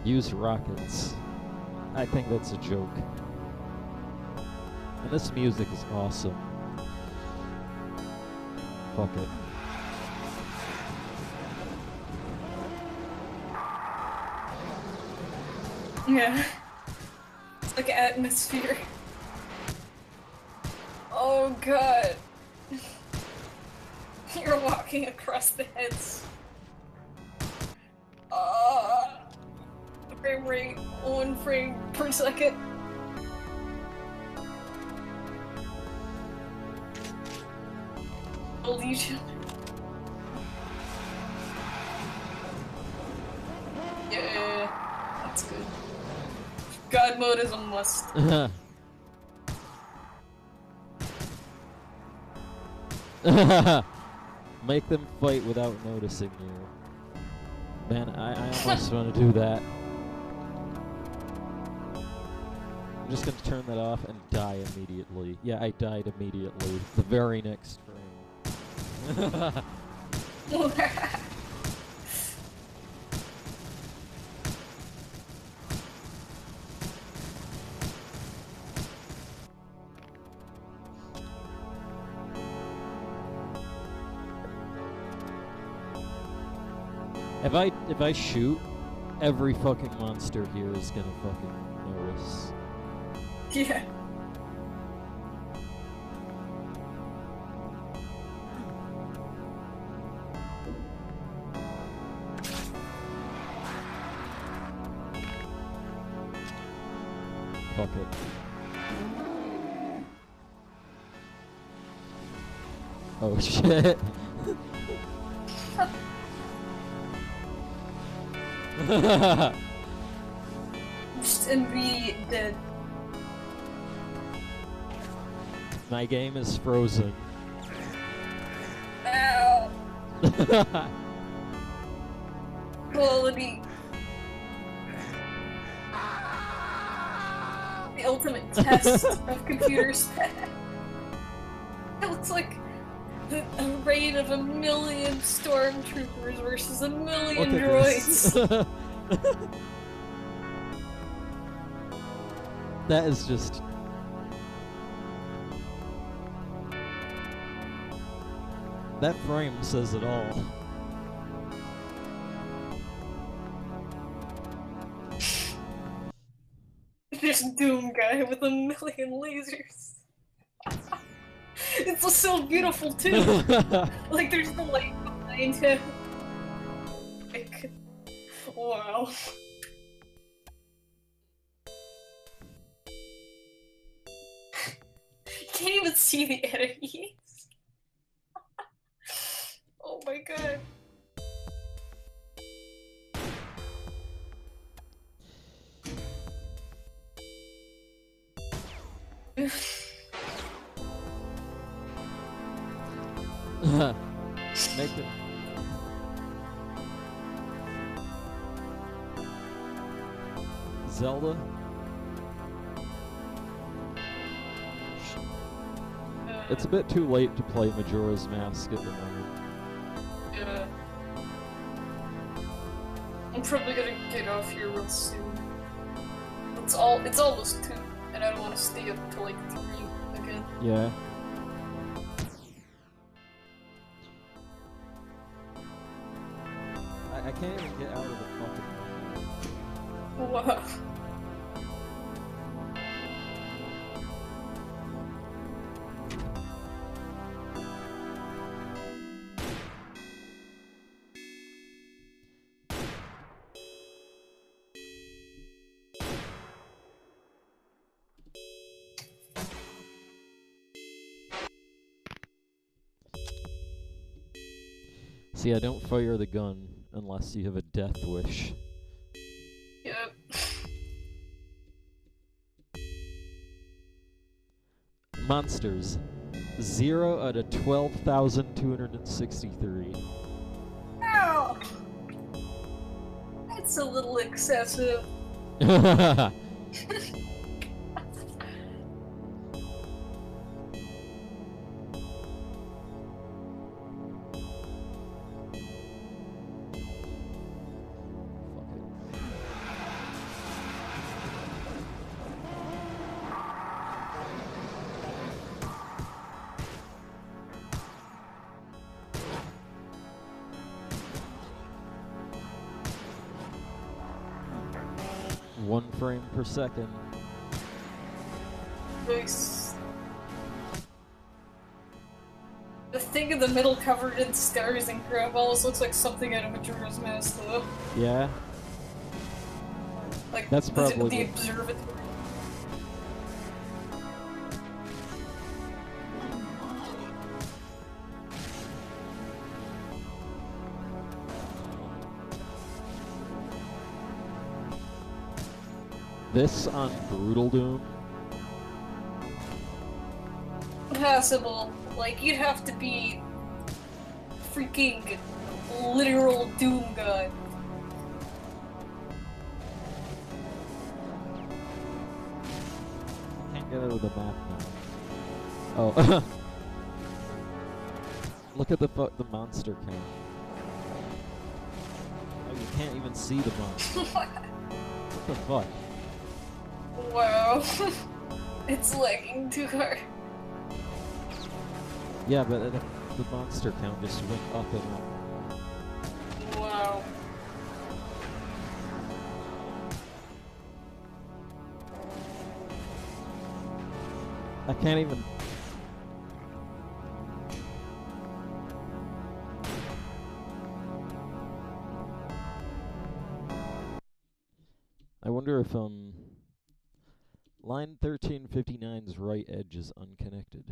Use rockets. I think that's a joke. And this music is awesome. Fuck it. Yeah. It's like atmosphere. Oh, God. You're walking across the heads. Frame rate, 1 frame per second. Legion. Yeah, that's good. God mode is a must. Make them fight without noticing you. Man, I almost want to do that. I'm just gonna turn that off and die immediately. Yeah, I died immediately. The very next frame. If I shoot, every fucking monster here is gonna fucking notice. Yeah. Fuck it. Oh shit. And be dead. My game is frozen. Ow! Quality. The ultimate test of computers. It looks like a raid of 1,000,000 stormtroopers versus 1,000,000 Look at droids. this. That is just... That frame says it all. There's Doom guy with 1,000,000 lasers. It's so beautiful too. Like there's the light behind him. Like, wow. You can't even see the enemies. Oh my god. Make it... Zelda? It's a bit too late to play Majora's Mask at the moment. Yeah. I'm probably gonna get off here real soon. It's almost 2, and I don't want to stay up till like 3 again. Yeah. I can't even get out of the fucking menu. Wow. See, I don't fire the gun unless you have a death wish. Yep. Monsters. 0 out of 12,263. Ow! That's a little excessive. One frame per second. Nice. The thing in the middle covered in stars and crap almost looks like something out of Majora's Mask, though. Yeah. Like That's probably the the- observatory. This on Brutal Doom. Possible. Like, you'd have to be freaking literal Doom God. Can't get out of the map now. Oh. Look at the monster count. Oh, you can't even see the monster. What the fuck? Wow. It's lagging too hard. Yeah, but the monster count just went up and up. Wow. I can't even... I wonder if, line 1359's right edge is unconnected.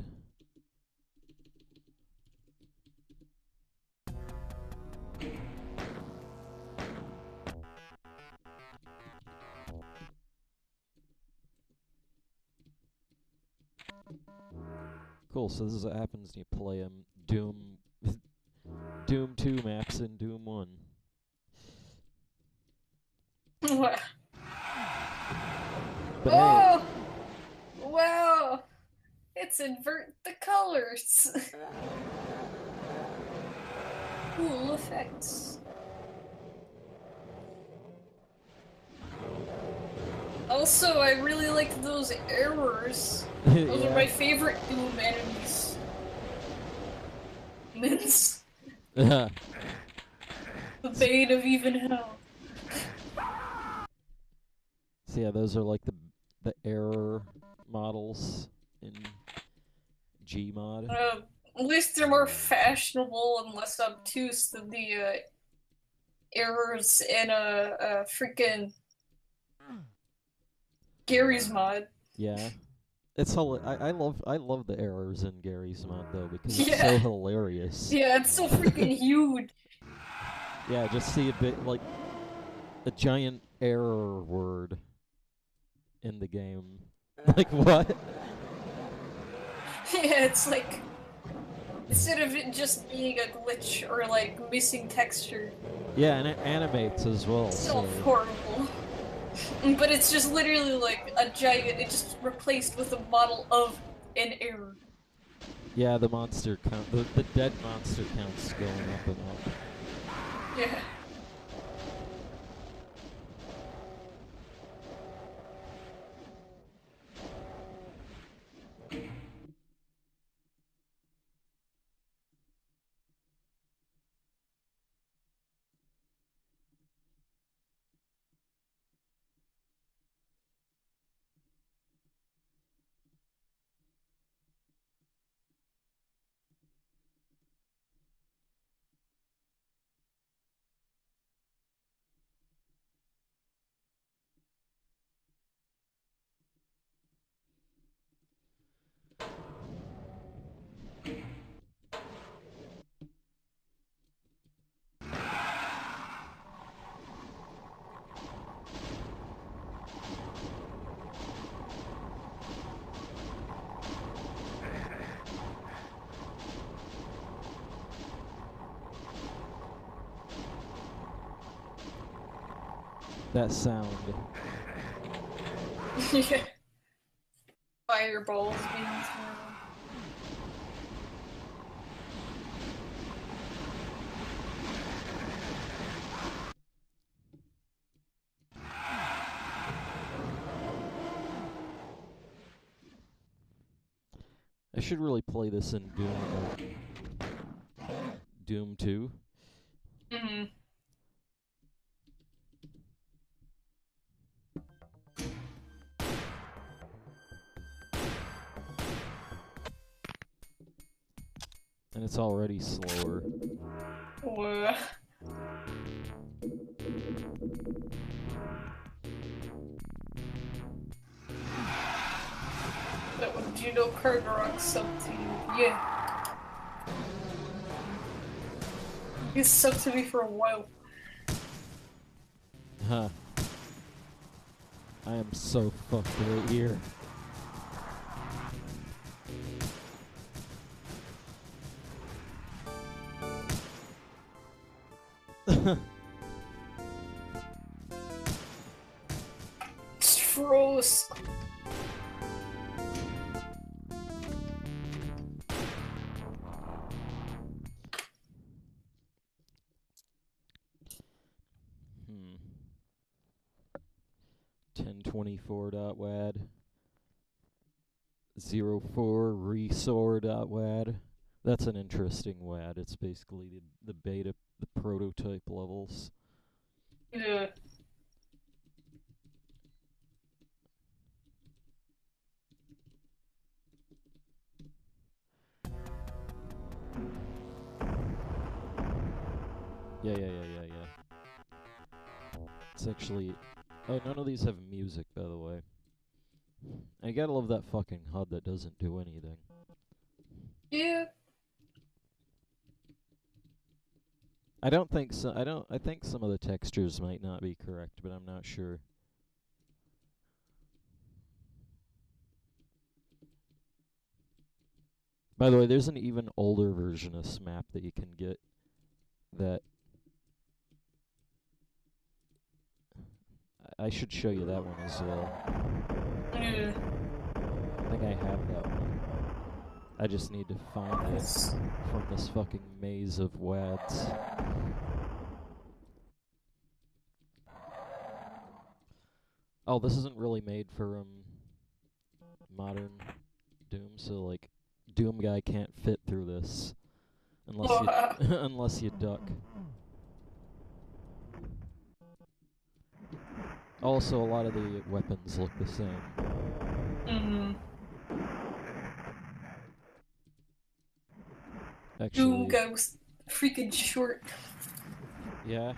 cool. So this is what happens when you play Doom, Doom 2 maps in Doom 1. Wow. But Oh! Wow! It's invert the colors! Cool effects. Also, I really liked those errors. hey, Those yeah. are my favorite Doom enemies. Mins. Yeah. The bane of even hell. So yeah, those are like the error models in Gmod. At least they're more fashionable and less obtuse than the errors in a freaking Gary's mod. Yeah. It's I love the errors in Gary's mod though because it's Yeah. so hilarious. Yeah, it's so freaking huge. Yeah, just see a bit like a giant error word in the game. Like what? Yeah, it's like instead of it just being a glitch or like missing texture, Yeah, and it animates as well. it's So so horrible. But it's just literally like a giant. It just replaced with a model of an error. yeah, the monster count, the dead monster count's going up and up. Yeah. That sound. Yeah. Fireballs being thrown. I should really play this in Doom 2. Mm-hmm. And it's already slower. Or that one Juno Kargaroc sub to you. Yeah. He's subbed to me for a while. Huh. I am so fucked right here. Stross. Hmm. 1024.wad 04 resor.wad. That's an interesting WAD. It's basically the beta, the prototype levels. Yeah. Yeah. It's actually... Oh, none of these have music, by the way. I gotta love that fucking HUD that doesn't do anything. Yeah. I don't think so. I think some of the textures might not be correct, but I'm not sure. By the way, there's an even older version of this map that you can get that I should show you that one as well. Yeah. I think I have that one. I just need to find it from this fucking maze of wads. Oh, this isn't really made for modern Doom, so like Doom guy can't fit through this unless you unless you duck. Also, a lot of the weapons look the same. Mm-hmm. Actually, Doom guy was freaking short. yeah.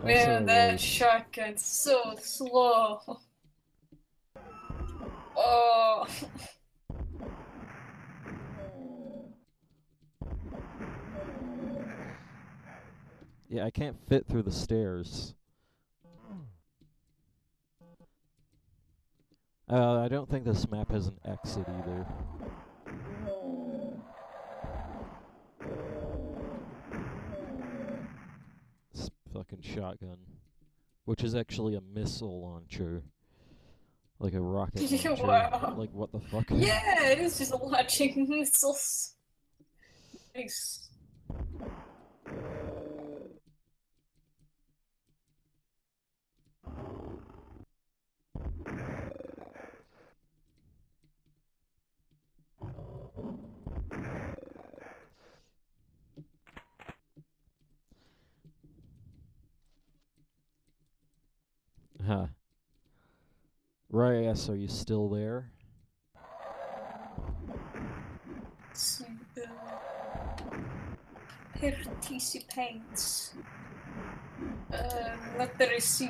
Man, that shotgun's so slow. Oh. Yeah, I can't fit through the stairs. I don't think this map has an exit either. This fucking shotgun. Which is actually a missile launcher. Like a rocket launcher. Wow. Like, what the fuck? Yeah, it is just launching missiles. Nice. Huh. Reyes, are you still there? Participants. Not that I see.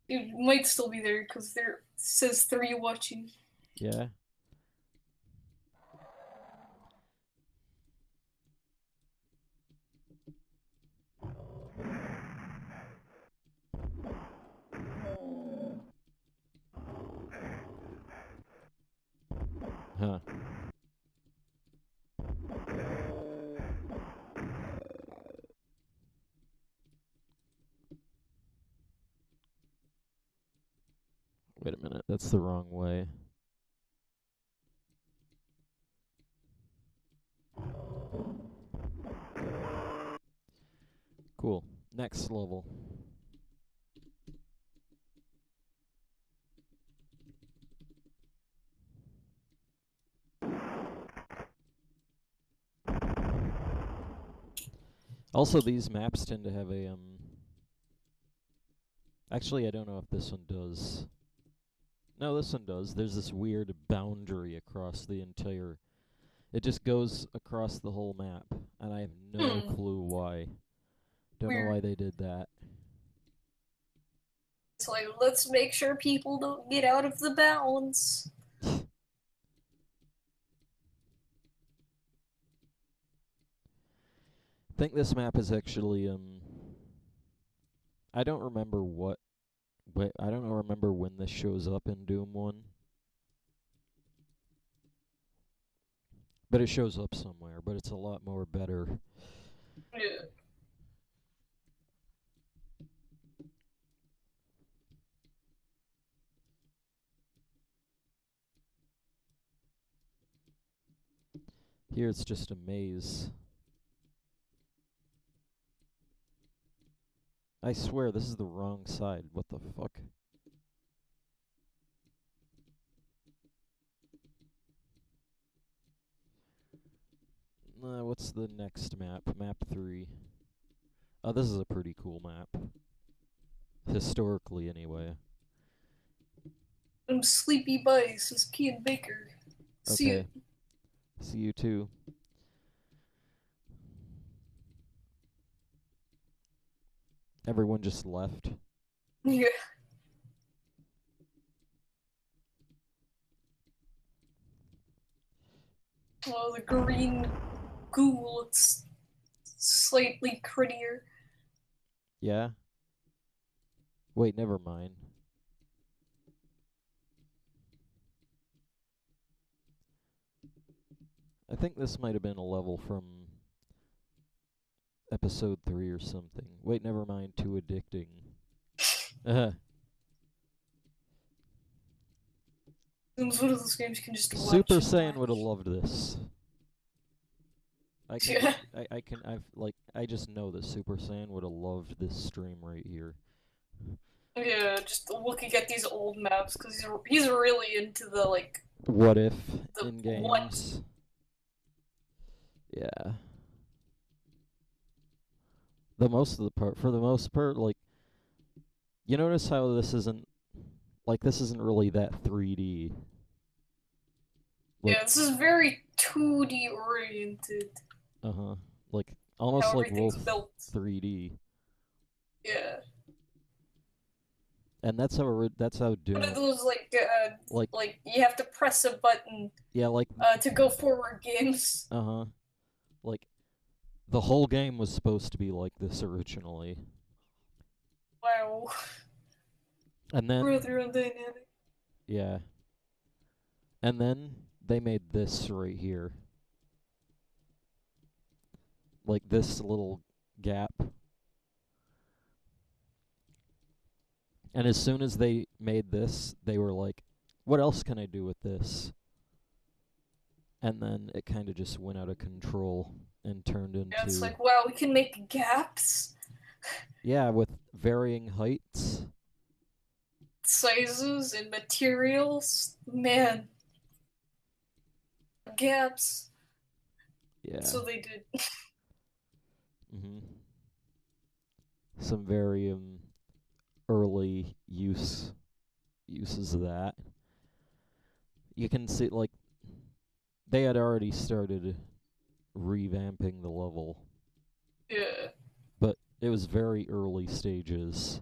It might still be there because there says 3 watching. Yeah. Huh. Wait a minute, that's the wrong way. Cool. Next level. Also, these maps tend to have a, Actually, I don't know if this one does. No, this one does. There's this weird boundary across the entire... It just goes across the whole map, and I have no clue why. Don't know why they did that. It's like, let's make sure people don't get out of the bounds. I think this map is actually, I don't remember I don't remember when this shows up in Doom 1. But it shows up somewhere, but it's a lot more better. Yeah. Here it's just a maze. I swear, this is the wrong side. What the fuck? What's the next map? Map 3. Oh, this is a pretty cool map. Historically, anyway. I'm Sleepy Bice, this Kean Baker. See Okay. you. See you too. Everyone just left. Yeah. Well, the green goo looks slightly prettier. Yeah? Wait, never mind. I think this might have been a level from episode 3 or something. Wait, never mind, too addicting. It's one of those games you can just watch. Super and Saiyan watch. would have loved this. Yeah. I just know that Super Saiyan would have loved this stream right here. Yeah, just looking at these old maps because he's really into the like What if the in games? Yeah. For the most part, like, you notice how this isn't really that 3D. Like, yeah, this is very 2D oriented. Like almost How like everything's Wolf built. 3D. Yeah. And that's how Doom. One of those like you have to press a button yeah, like to go forward games. like the whole game was supposed to be like this originally. Wow. And then Rather undynamic. yeah. And then they made this right here. Like this little gap. And as soon as they made this, they were like, what else can I do with this? And then it kind of just went out of control and turned into... Yeah, it's like, wow, we can make gaps? Yeah, with varying heights. Sizes and materials? Man. Gaps. Yeah. So they did. Some very early uses of that. You can see, like, they had already started revamping the level. Yeah. But it was very early stages.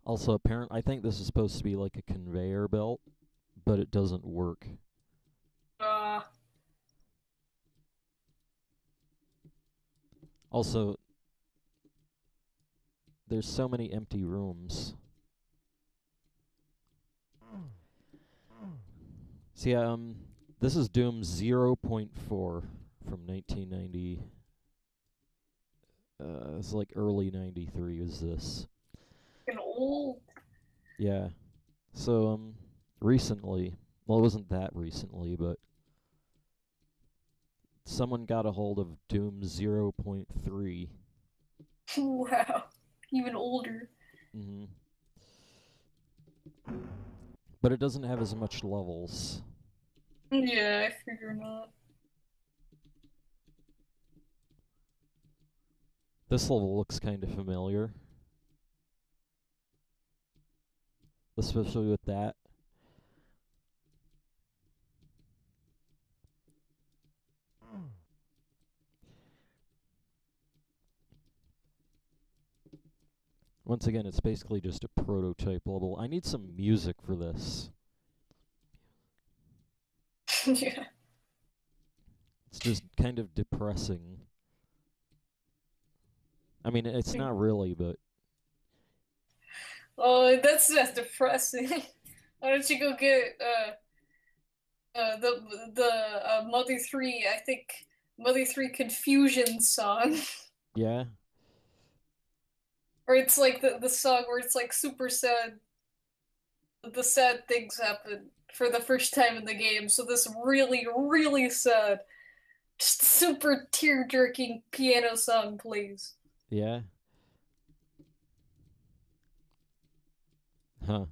Also, I think this is supposed to be like a conveyor belt, but it doesn't work. Also, there's so many empty rooms. So yeah, this is Doom 0.4 from 1990. It's like early 93 is this. An old. Yeah. So, recently, well, it wasn't that recently, but someone got a hold of Doom 0.3. Wow. Even older. But it doesn't have as much levels. Yeah, I figure not. This level looks kind of familiar. Especially with that. Once again, it's basically just a prototype level. I need some music for this. Yeah. It's just kind of depressing. I mean, it's not really, but... Oh, that's depressing. Why don't you go get the Mother 3, I think Mother 3 Confusion song. Yeah? Or it's like the song where it's like super sad. The sad things happen for the first time in the game. So this really, really sad, just super tear-jerking piano song plays. Yeah? Huh.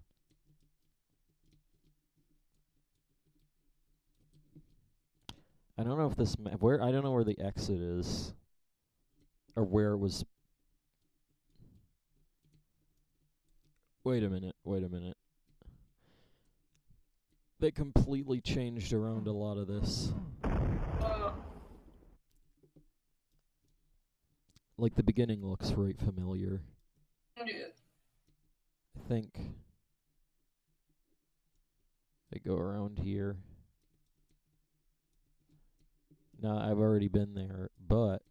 I don't know if this I don't know where the exit is. Or where it was... Wait a minute. They completely changed around a lot of this. Like, the beginning looks right familiar. Yeah. I think... I go around here. No, I've already been there, but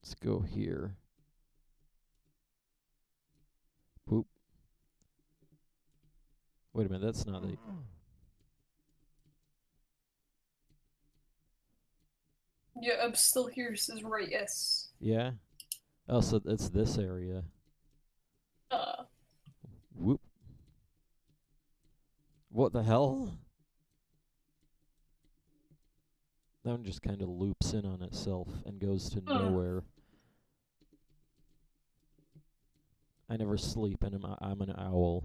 let's go here. Boop. Wait a minute, that's not the... Yeah, I'm still here, says right, yes. Yeah? Oh, so it's this area. Whoop. What the hell? That one just kind of loops in on itself and goes to nowhere. I never sleep, and I'm an owl.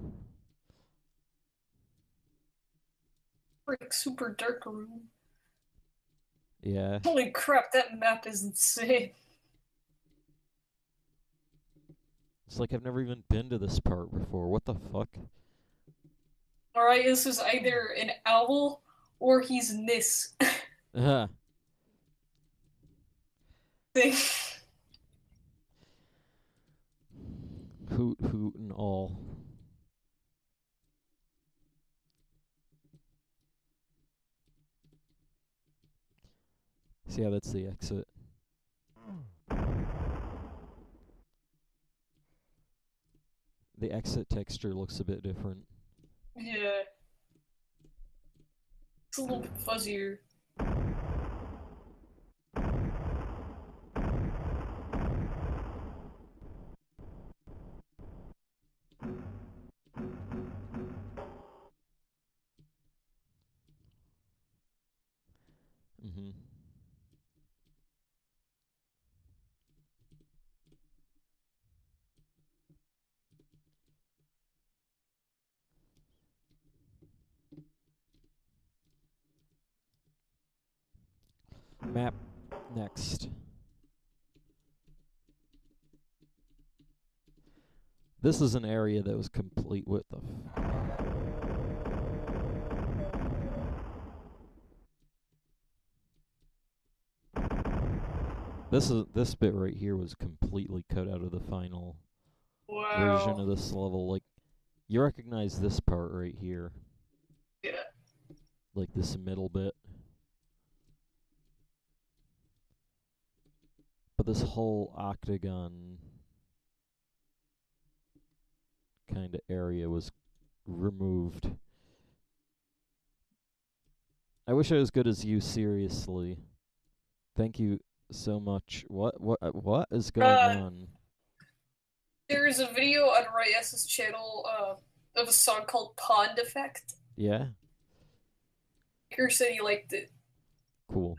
Frick, super dark room. Yeah. Holy crap, that map is insane. It's like I've never even been to this part before. What the fuck? Alright, this is either an owl or he's Nis. Uh-huh. Thing. Hoot, hoot, and all. See how that's the exit. The exit texture looks a bit different. Yeah. It's a little bit fuzzier. Mm-hmm. Map next. This is an area that was complete with the... This bit right here was completely cut out of the final version of this level. Like, you recognize this part right here. Yeah. Like this middle bit. But this whole octagon kind of area was removed. I wish I was good as you, seriously. Thank you so much. What is going on? There's a video on Reyes's channel of a song called Pond Effect. Yeah? Baker said he liked it. Cool.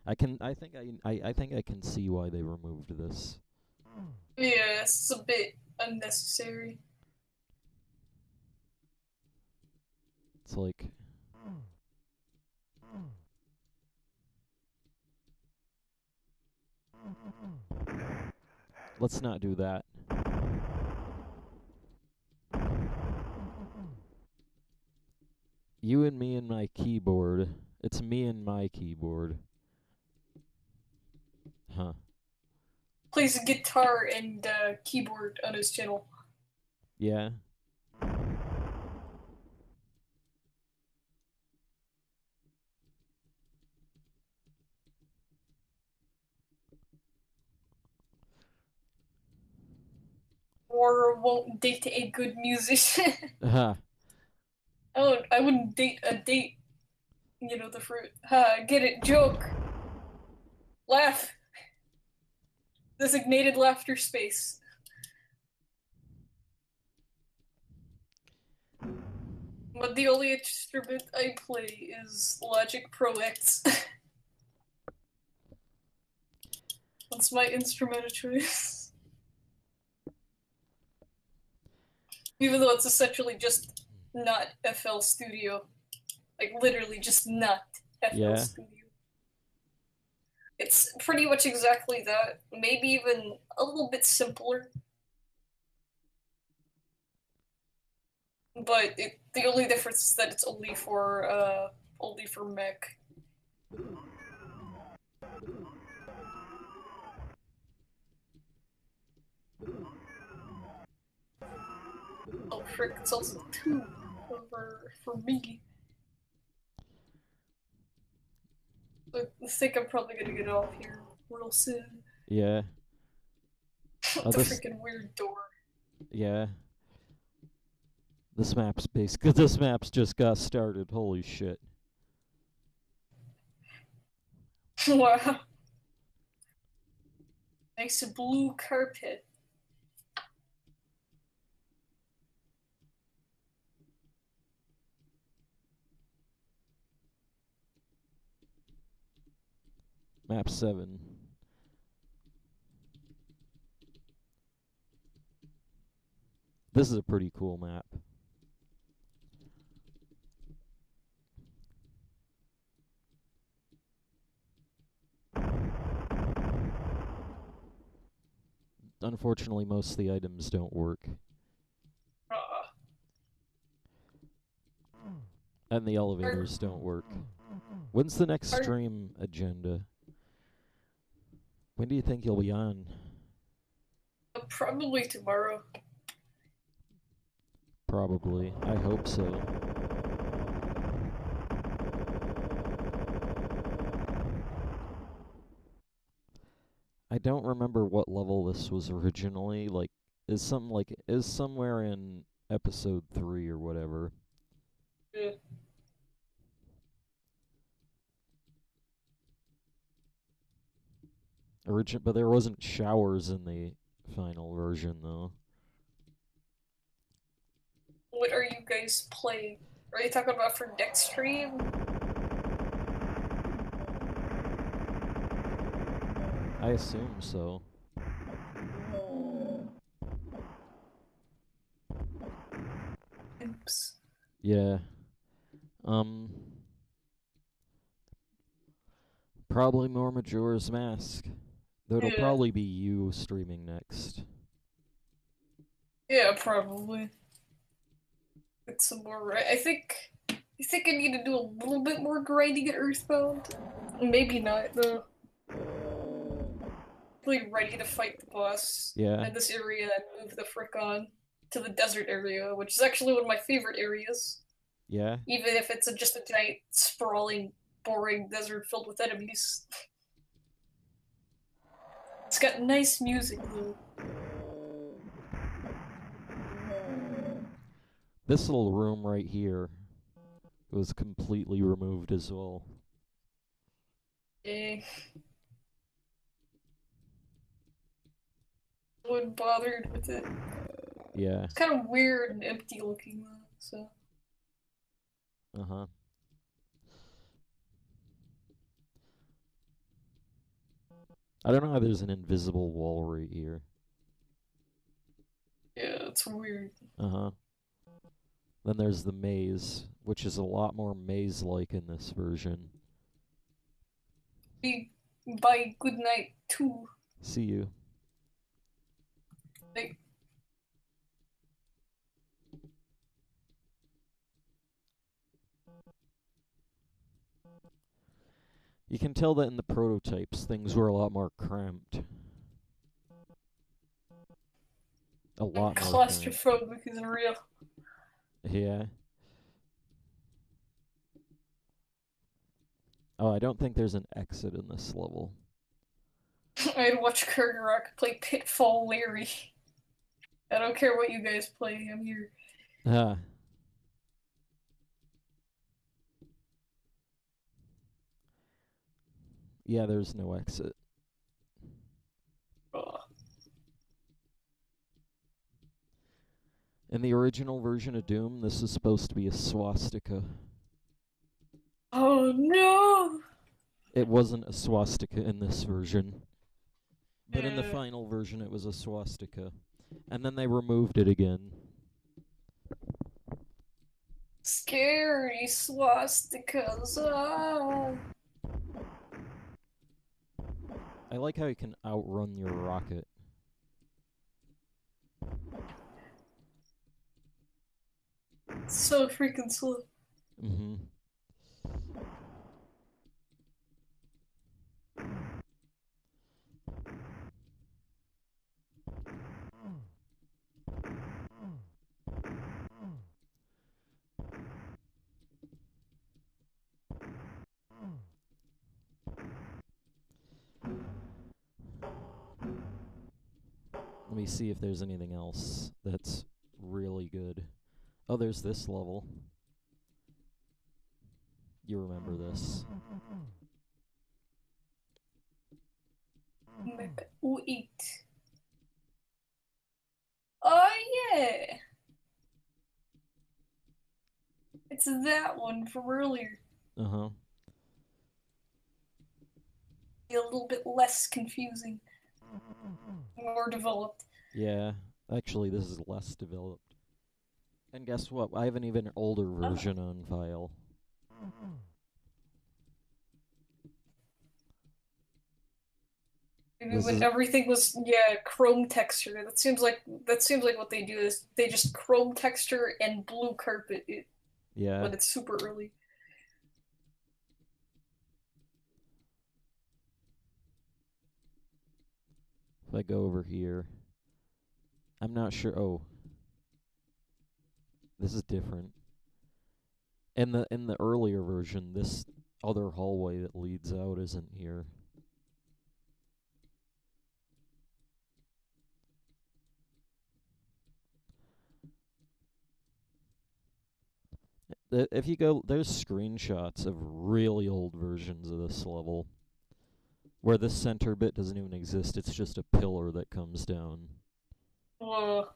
I think I can see why they removed this. Yeah, it's a bit unnecessary. It's like... Let's not do that. You and me and my keyboard. It's me and my keyboard. Huh. Plays a guitar and keyboard on his channel. Yeah. Or won't date a good musician. Uh-huh. I wouldn't date a date. You know, the fruit. Get it? Joke. Laugh. Designated laughter space. But the only instrument I play is Logic Pro X. That's my instrument of choice. Even though it's essentially just not FL Studio. Like, literally just not FL Studio. It's pretty much exactly that. Maybe even a little bit simpler. But the only difference is that it's only for only for mech. Oh frick, it's also 2 for me. I think I'm probably gonna get off here real soon. Yeah. The Oh, this. freaking weird door. Yeah. This map's this map's just got started. Holy shit. Wow. Nice blue carpet. Map 7. This is a pretty cool map. Unfortunately, most of the items don't work. And the elevators don't work. When's the next stream agenda? When do you think you'll be on? Probably tomorrow. Probably. I hope so. I don't remember what level this was originally. Like, is somewhere in episode 3 or whatever. Yeah. But there wasn't showers in the final version, though. What are you guys playing? Are you talking about for next stream? I assume so. Oops. Yeah. Probably more Majora's Mask. Though it'll Yeah. probably be you streaming next. Yeah, probably. Get some more. I think I need to do a little bit more grinding at Earthbound. Maybe not though. Really ready to fight the boss Yeah. in this area and move the frick on to the desert area, which is actually one of my favorite areas. Yeah. Even if it's just a giant, sprawling, boring desert filled with enemies. It's got nice music though. This little room right here was completely removed as well. Yeah. I wasn't bothered with it. Yeah. It's kind of weird and empty looking though, so. Uh-huh. I don't know how there's an invisible wall right here. Yeah, it's weird. Uh-huh. Then there's the maze, which is a lot more maze-like in this version. Bye, good night, too. See you. Like, You can tell that in the prototypes, things were a lot more cramped. A lot more cramped. claustrophobic is real. Yeah. Oh, I don't think there's an exit in this level. I'd watch Kargaroc play Pitfall Larry. I don't care what you guys play, I'm here. Ah. Yeah, there's no exit. Ugh. In the original version of Doom, this is supposed to be a swastika. Oh no! It wasn't a swastika in this version. But in the Yeah. final version, it was a swastika. And then they removed it again. Scary swastikas. Ah. I like how you can outrun your rocket. So freaking slow. Mm-hmm. Let me see if there's anything else that's really good. Oh, there's this level. You remember this. Mech 08. Oh, yeah! It's that one from earlier. Uh-huh. A little bit less confusing. More developed. Yeah. Actually, this is less developed. And guess what? I have an even older version on file. Maybe This when is everything was chrome texture. That seems like what they do is they just chrome texture and blue carpet it yeah. when it's super early. If I go over here, I'm not sure. Oh, this is different. In the earlier version, this other hallway that leads out isn't here. If you go, there's screenshots of really old versions of this level where this center bit doesn't even exist. It's just a pillar that comes down. Whoa.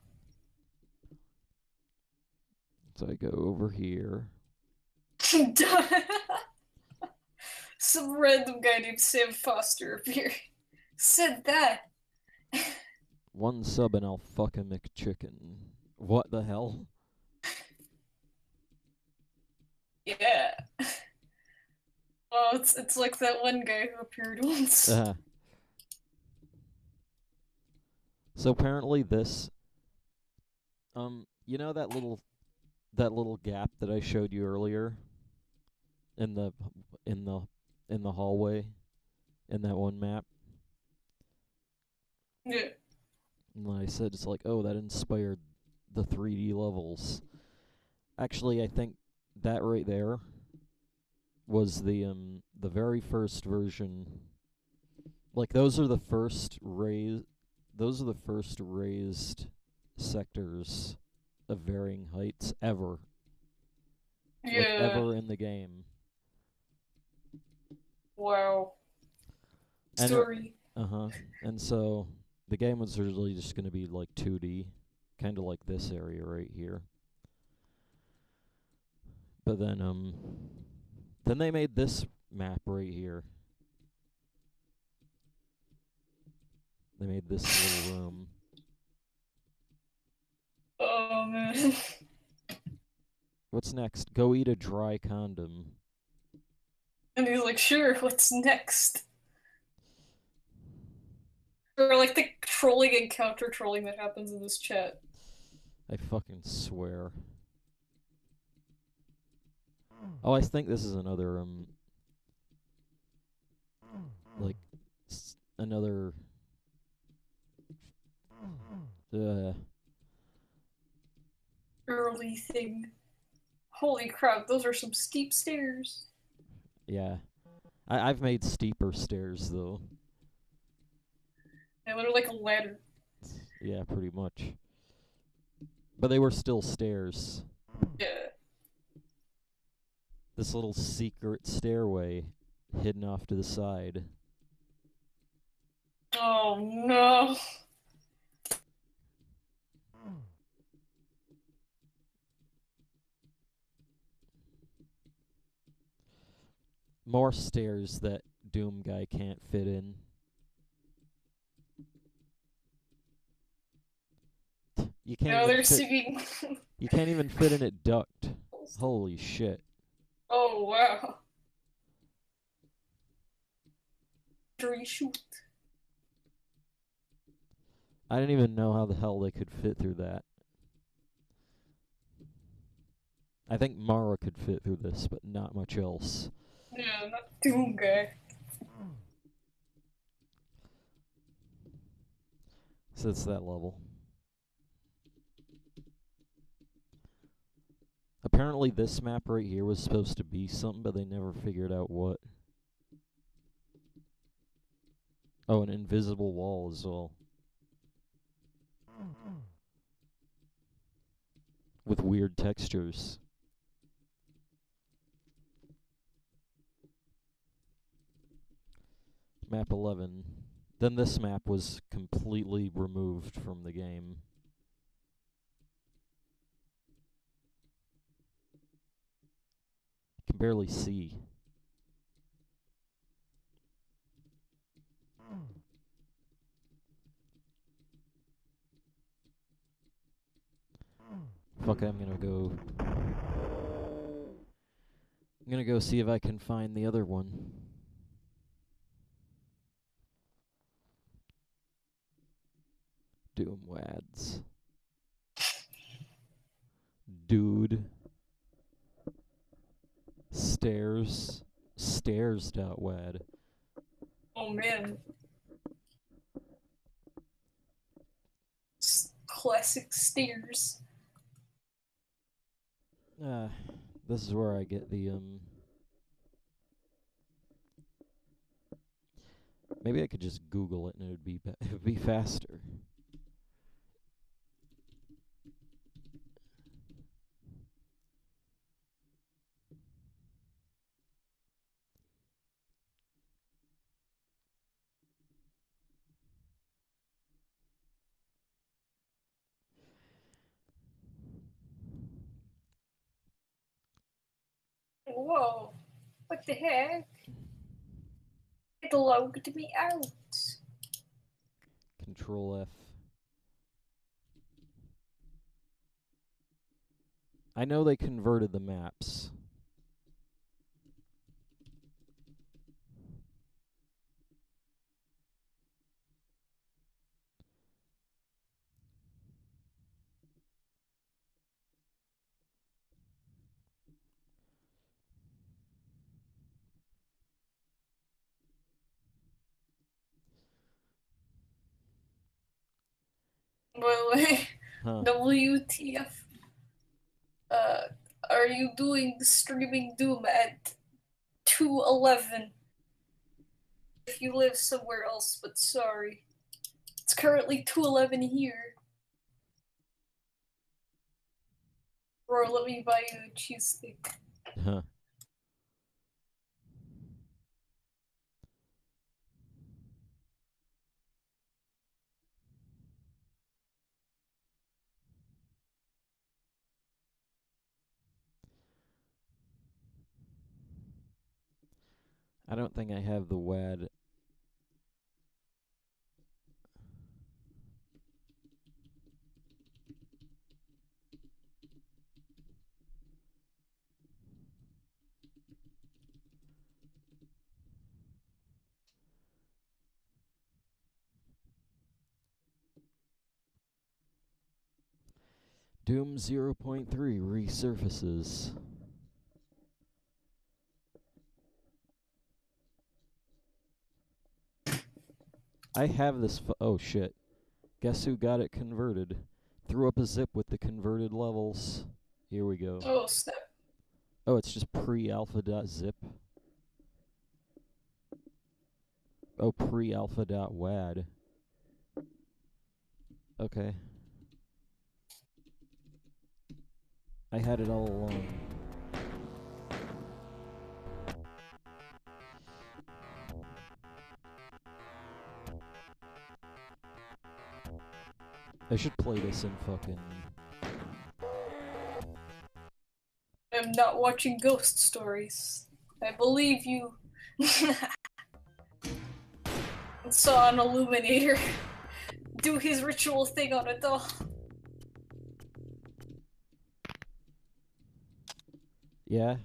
So I go over here. Some random guy named Sam Foster appeared. Said that. One sub and I'll fuck a McChicken. What the hell? Yeah. Oh, it's like that one guy who appeared once. So apparently this, you know that little gap that I showed you earlier in the hallway in that one map? Yeah. And I said it's like, oh, that inspired the 3D levels. Actually, I think that right there was the very first version. Like those are the first raised sectors of varying heights ever. Yeah. Like ever in the game. Wow. And Story. And so the game was originally just going to be like 2D, kind of like this area right here. But then they made this map right here. They made this little room. Oh man. What's next? Go eat a dry condom. And he's like, sure, what's next? Or like the trolling and counter trolling that happens in this chat. I fucking swear. Oh, I think this is another like another Early thing. Holy crap, those are some steep stairs. yeah. I've made steeper stairs though. Yeah, they're like a ladder. Yeah, pretty much. But they were still stairs. Yeah. This little secret stairway hidden off to the side. Oh no. More stairs that Doom guy can't fit in. You can't. No, even they're fit, singing. You can't even fit in it ducked. Holy shit! Oh wow. Reshoot. I didn't even know how the hell they could fit through that. I think Mara could fit through this, but not much else. Yeah, not Doom guy. So it's that level. Apparently this map right here was supposed to be something, but they never figured out what. Oh, an invisible wall as well. With weird textures. Map 11. Then this map was completely removed from the game. Can barely see. Fuck, I'm gonna go see if I can find the other one. Doom wads. Dude. Stairs. Stairs.wad. Oh man. Classic stairs. This is where I get the, maybe I could just Google it and it would be faster. Whoa. What the heck? It logged me out. Control F. I know they converted the maps. By the way, Huh. WTF. Are you doing streaming Doom at 2:11? If you live somewhere else, but sorry. It's currently 2:11 here. Or let me buy you a cheese stick. Huh. I don't think I have the WAD. Doom 0.3 resurfaces. I have this. Oh shit. Guess who got it converted? Threw up a zip with the converted levels. Here we go. Oh, snap. Oh, it's just pre-alpha.zip. Oh, pre-alpha.wad. Okay. I had it all along. I should play this in fucking... I'm not watching ghost stories. I believe you. Saw an illuminator do his ritual thing on a doll. Yeah?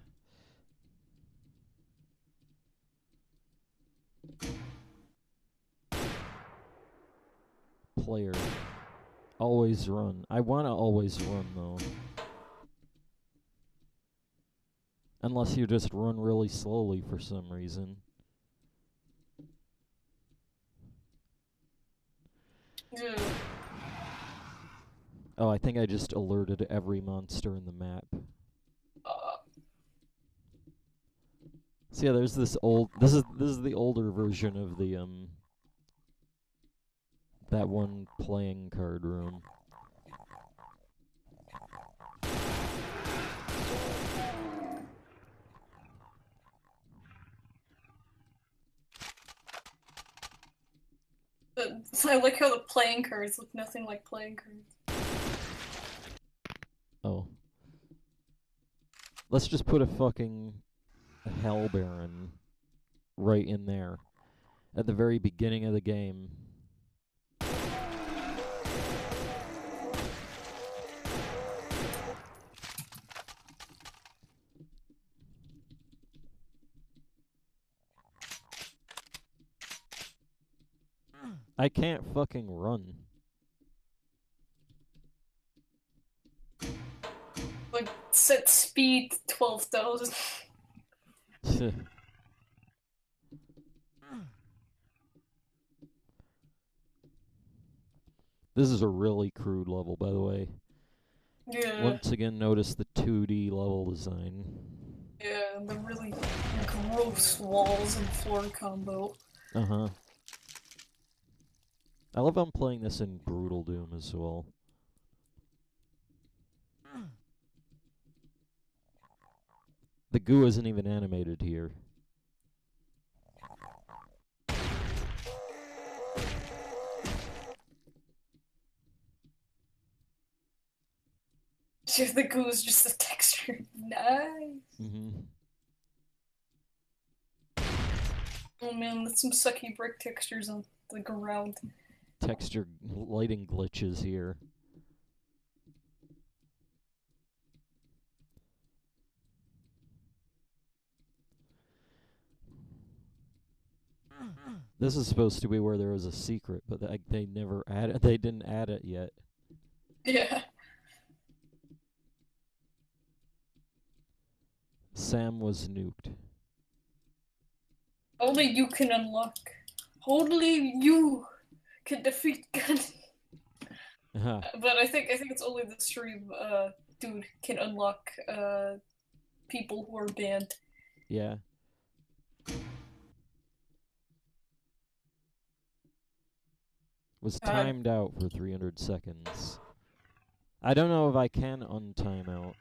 Player. Always run. I want to always run, though. Unless you just run really slowly for some reason. Yeah. Oh, I think I just alerted every monster in the map. So yeah, there's this old. This is the older version of the that one playing card room. So I like how the playing cards look nothing like playing cards. Oh. Let's just put a fucking Hell Baron right in there at the very beginning of the game. I can't fucking run. Like, set speed 12,000. This is a really crude level, by the way. Yeah. Once again, notice the 2D level design. Yeah, the really gross walls and floor combo. Uh-huh. I love I'm playing this in Brutal Doom as well. The goo isn't even animated here. The goo is just the texture. Nice. Oh man, that's some sucky brick textures on the ground. Texture lighting glitches here. This is supposed to be where there was a secret, but they never added. They didn't add it yet. Yeah. Sam was nuked. Only you can unlock. Only you can defeat Gun. But I think it's only the stream dude can unlock people who are banned. Yeah. Was timed out for 300 seconds. I don't know if I can untime out.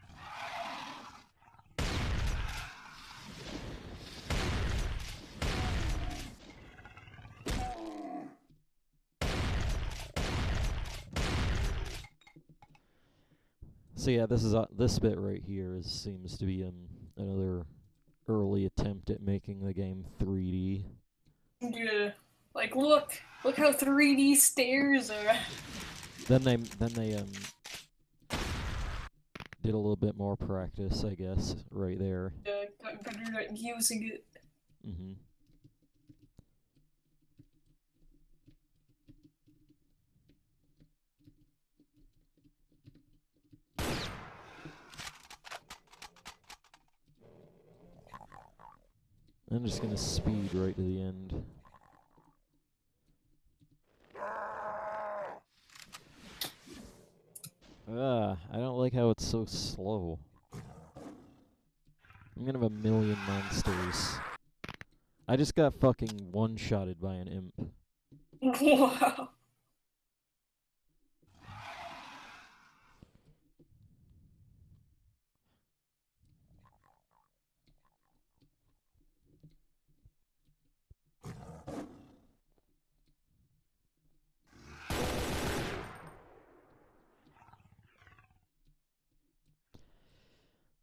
So yeah, this bit right here seems to be another early attempt at making the game 3D. Yeah, like look how 3D stairs are. Then they did a little bit more practice, I guess, right there. Yeah, got better at using it. Mm-hmm. I'm just gonna speed right to the end. I don't like how it's so slow. I'm gonna have a million monsters. I just got fucking one-shotted by an imp. Wow.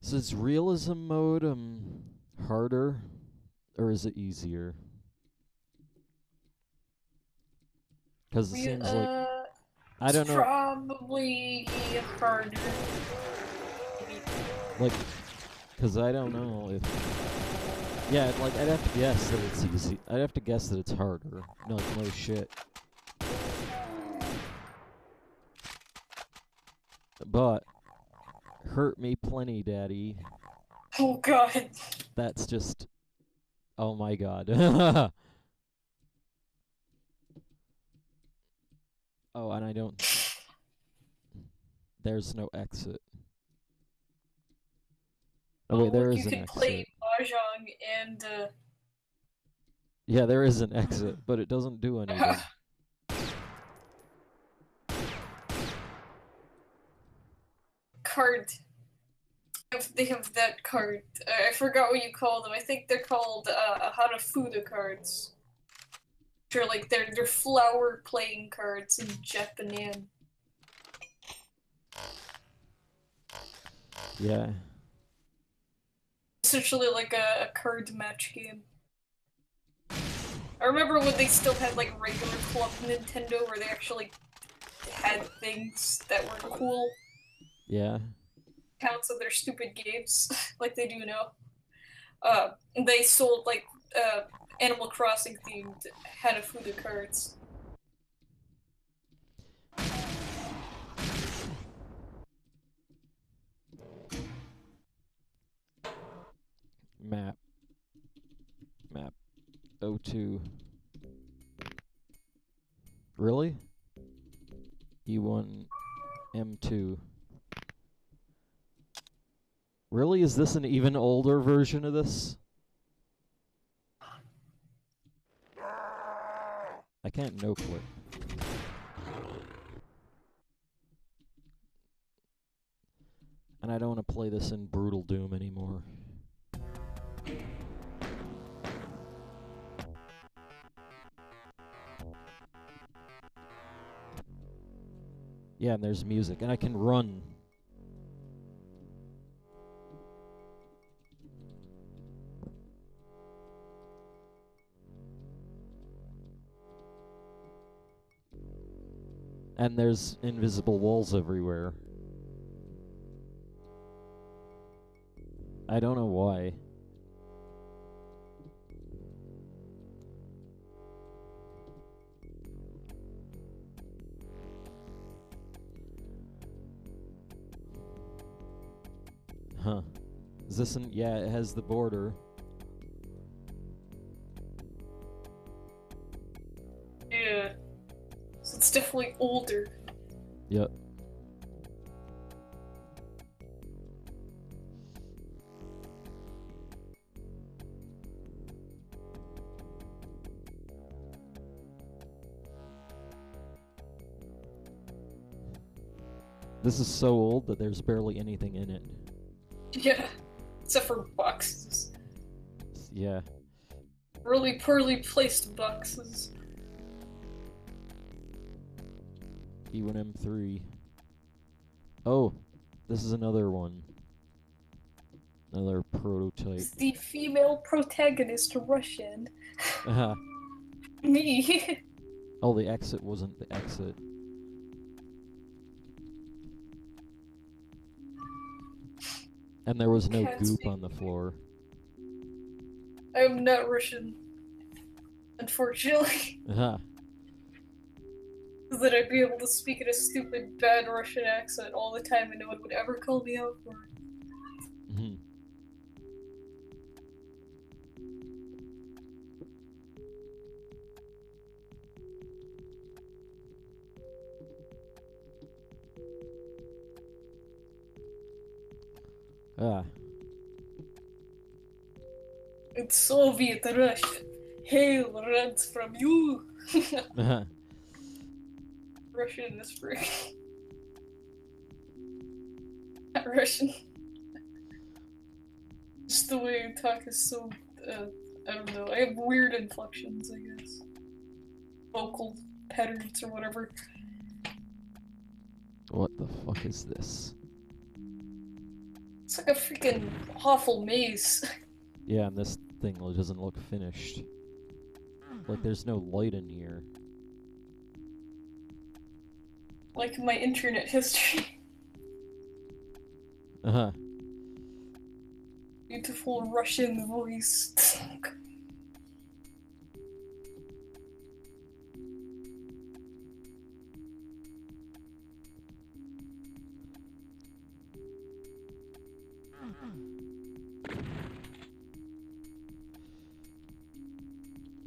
So is realism mode harder, or is it easier? Because it seems like I don't know. Probably harder. Like, because I don't know if. Yeah, like I'd have to guess that it's easy. I'd have to guess that it's harder. No shit. But hurt me plenty, daddy. Oh god. That's just... Oh my god. Oh, and I don't... There's no exit. Oh wait, there Look, is you an could play exit. mahjong and Yeah, there is an exit, but it doesn't do anything. card. They have that card. I forgot what you call them. I think they're called Hanafuda cards. They're like they're flower playing cards in Japan. Yeah. Essentially like a card match game. I remember when they still had like regular Club Nintendo where they actually had things that were cool. Yeah. Counts of their stupid games like they do now. And they sold like Animal Crossing themed Hanafuda cards. Map. Map. O2. Really? E1 M2. Really? Is this an even older version of this? I can't no-click. And I don't want to play this in Brutal Doom anymore. Yeah, and there's music, and I can run. And there's invisible walls everywhere. I don't know why. Huh. Is this an... Yeah, it has the border. Yeah. So it's definitely older. Yep. This is so old that there's barely anything in it. Yeah. Except for boxes. Yeah. Really poorly placed boxes. E1M3. Oh, this is another one. Another prototype. Is the female protagonist Russian? Uh-huh. Me. Oh, the exit wasn't the exit. And there was no Can't goop speak. on the floor. I'm not Russian. Unfortunately. Uh-huh. That I'd be able to speak in a stupid, bad Russian accent all the time and no one would ever call me out for it. Mhm. Ah. It's Soviet Russia. Hail runs from you. Uh-huh. Russian is free. Not Russian. Just the way I talk is so, I don't know. I have weird inflections, I guess. Vocal patterns or whatever. What the fuck is this? It's like a freaking awful maze. Yeah, and this thing doesn't look finished. Like there's no light in here. Like my internet history. Uh-huh. Beautiful Russian voice.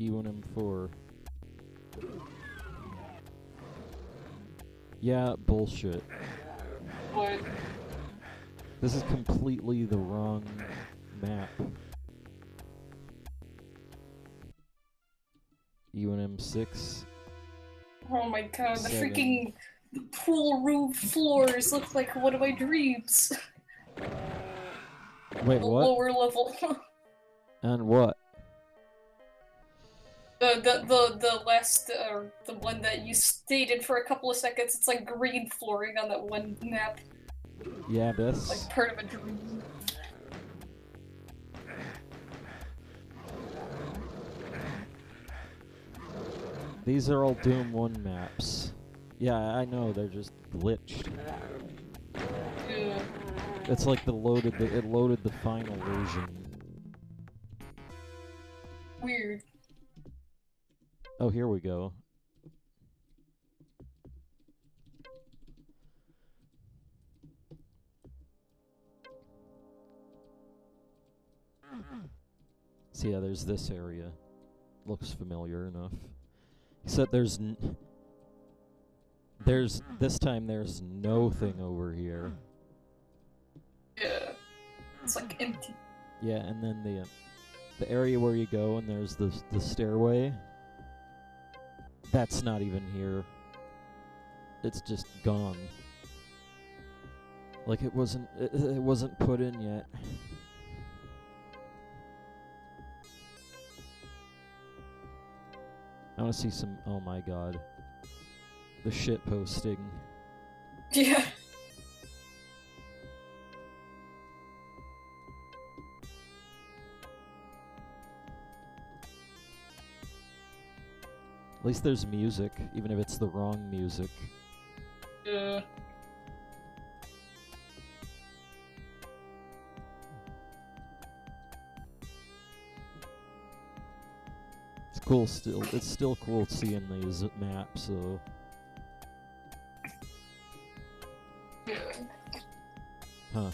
E1M4. Yeah, bullshit. What? This is completely the wrong map. E1M6. Oh my god, the 7. freaking pool room floors look like one of my dreams. Wait, The what? lower level. And what? The last, the one that you stayed in for a couple of seconds, it's like green flooring on that one map. Yeah, this. Like part of a dream. These are all Doom 1 maps. Yeah, I know, they're just glitched. Yeah. It's like it loaded the final version. Weird. Oh, here we go. So yeah, there's this area. Looks familiar enough. Except there's this time there's no thing over here. Yeah. It's like empty. Yeah, and then the area where you go and there's the stairway. That's not even here. It's just gone. Like it wasn't put in yet. I want to see some. Oh my god, the shit posting. Yeah. At least there's music, even if it's the wrong music. Yeah. It's cool still. It's still cool seeing these maps, so. Yeah. Huh.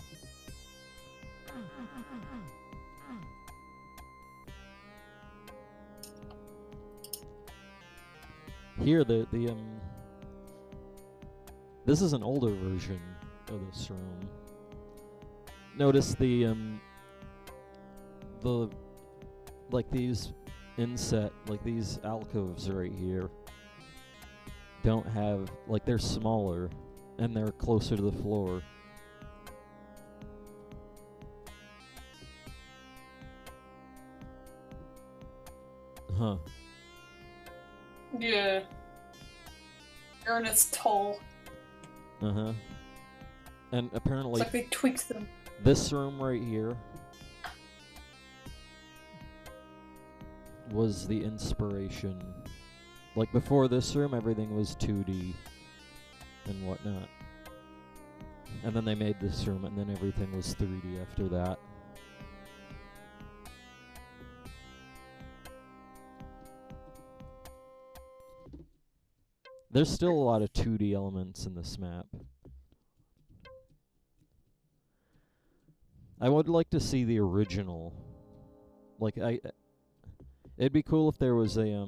Here, this is an older version of this room. Notice like these inset, like these alcoves right here, don't have, like they're smaller, and they're closer to the floor. Huh. Yeah. Ernest's tall. Uh-huh. And apparently It's like they tweaked them. this room right here was the inspiration. Like before this room, everything was 2D and whatnot. And then they made this room, and then everything was 3D after that. There's still a lot of 2D elements in this map. I would like to see the original. Like it'd be cool if there was a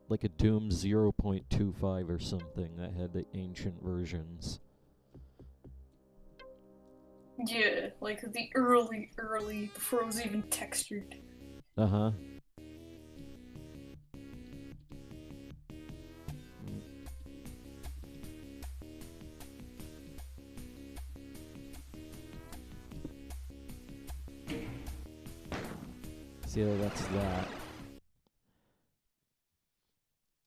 like a Doom 0.25 or something that had the ancient versions. Yeah, like the early, before it was even textured. Uh-huh. See, that's that.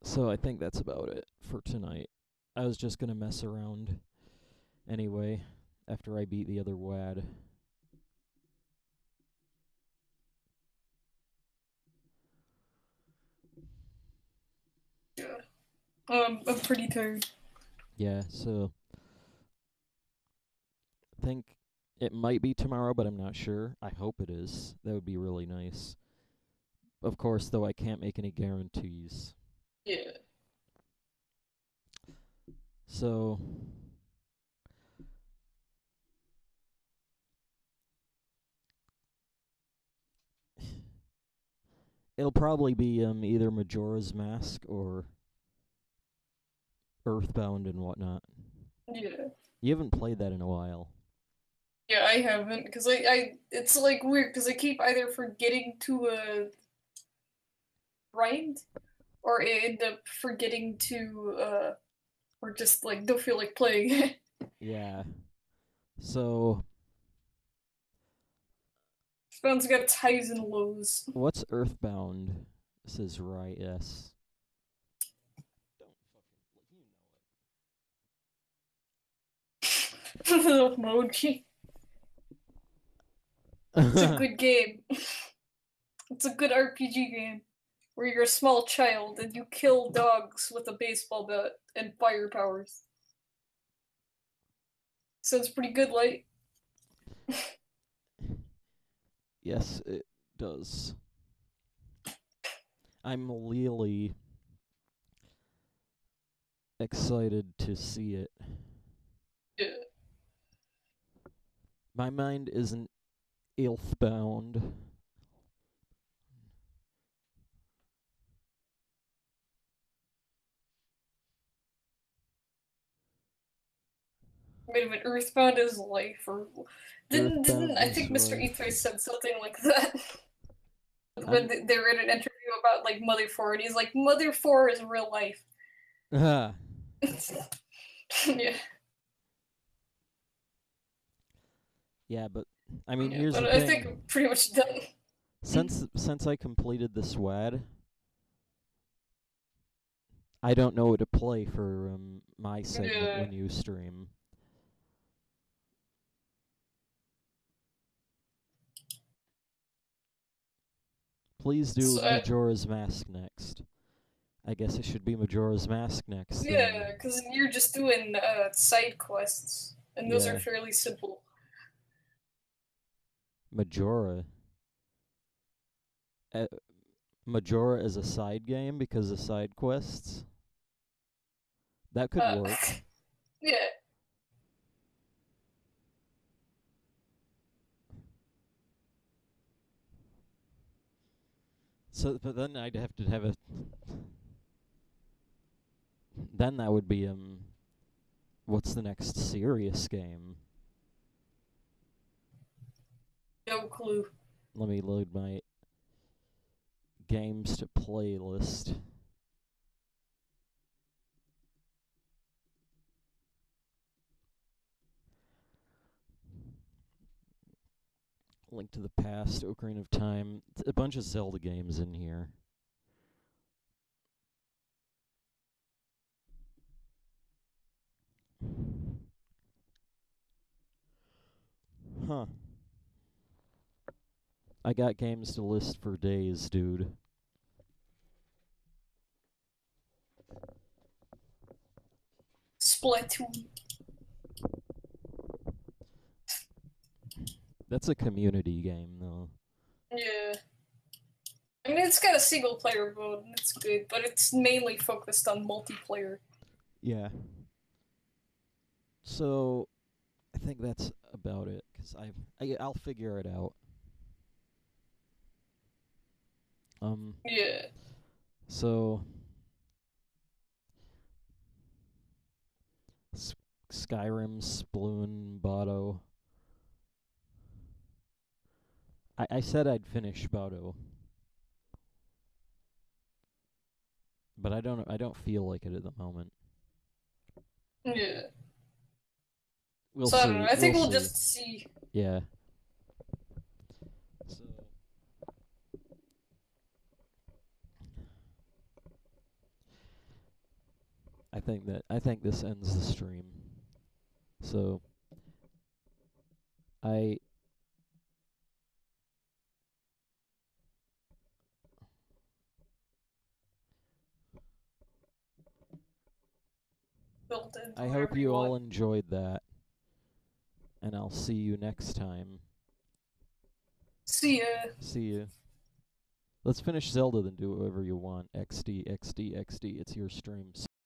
So I think that's about it for tonight. I was just gonna mess around anyway after I beat the other WAD. Yeah. I'm pretty tired. Yeah, so I think it might be tomorrow, but I'm not sure. I hope it is. That would be really nice. Of course, though, I can't make any guarantees. Yeah. So It'll probably be either Majora's Mask or Earthbound and whatnot. Yeah. You haven't played that in a while. Yeah, I haven't, because it's like weird, because I keep either forgetting to grind, or I end up forgetting to or just like don't feel like playing. Yeah. So, Phone's got its highs and lows. what's Earthbound? Says right, yes. Little emoji. It's a good game. It's a good RPG game where you're a small child and you kill dogs with a baseball bat and fire powers. Sounds pretty good, like. Yes, it does. I'm really excited to see it. Yeah. My mind isn't Ilfbound. Wait a minute, Earthbound is life, or didn't Earthbound I is think Mr. life. E3 said something like that when they were in an interview about like Mother 4, and he's like, Mother 4 is real life. Ah, Yeah. yeah, but I mean, Yeah, here's but the I thing. think I'm pretty much done. Since I completed the SWAD, I don't know what to play for my segment Yeah. when you stream. Please do So, Majora's Mask next. I guess it should be Majora's Mask next. yeah, because you're just doing side quests, and those are Yeah. fairly simple. Majora. Majora is a side game because of side quests. That could work. Yeah. So, but then I'd have to have a. Then that would be what's the next serious game? No clue. Let me load my games to playlist. Link to the Past, Ocarina of Time, a bunch of Zelda games in here. Huh. I got games to list for days, dude. Splatoon. That's a community game, though. Yeah. I mean, it's got a single player mode, and it's good, but it's mainly focused on multiplayer. Yeah. So, I think that's about it, because I'll figure it out. Yeah. So, Skyrim, Sploon, Botto. I said I'd finish Botto, but I don't feel like it at the moment. Yeah. We'll So see. I don't know. I think we'll see. just see. Yeah. So I think this ends the stream. So I Built into I hope whatever you all want. enjoyed that, and I'll see you next time. See ya. See you. Let's finish Zelda, then do whatever you want. XD, XD, XD. It's your stream.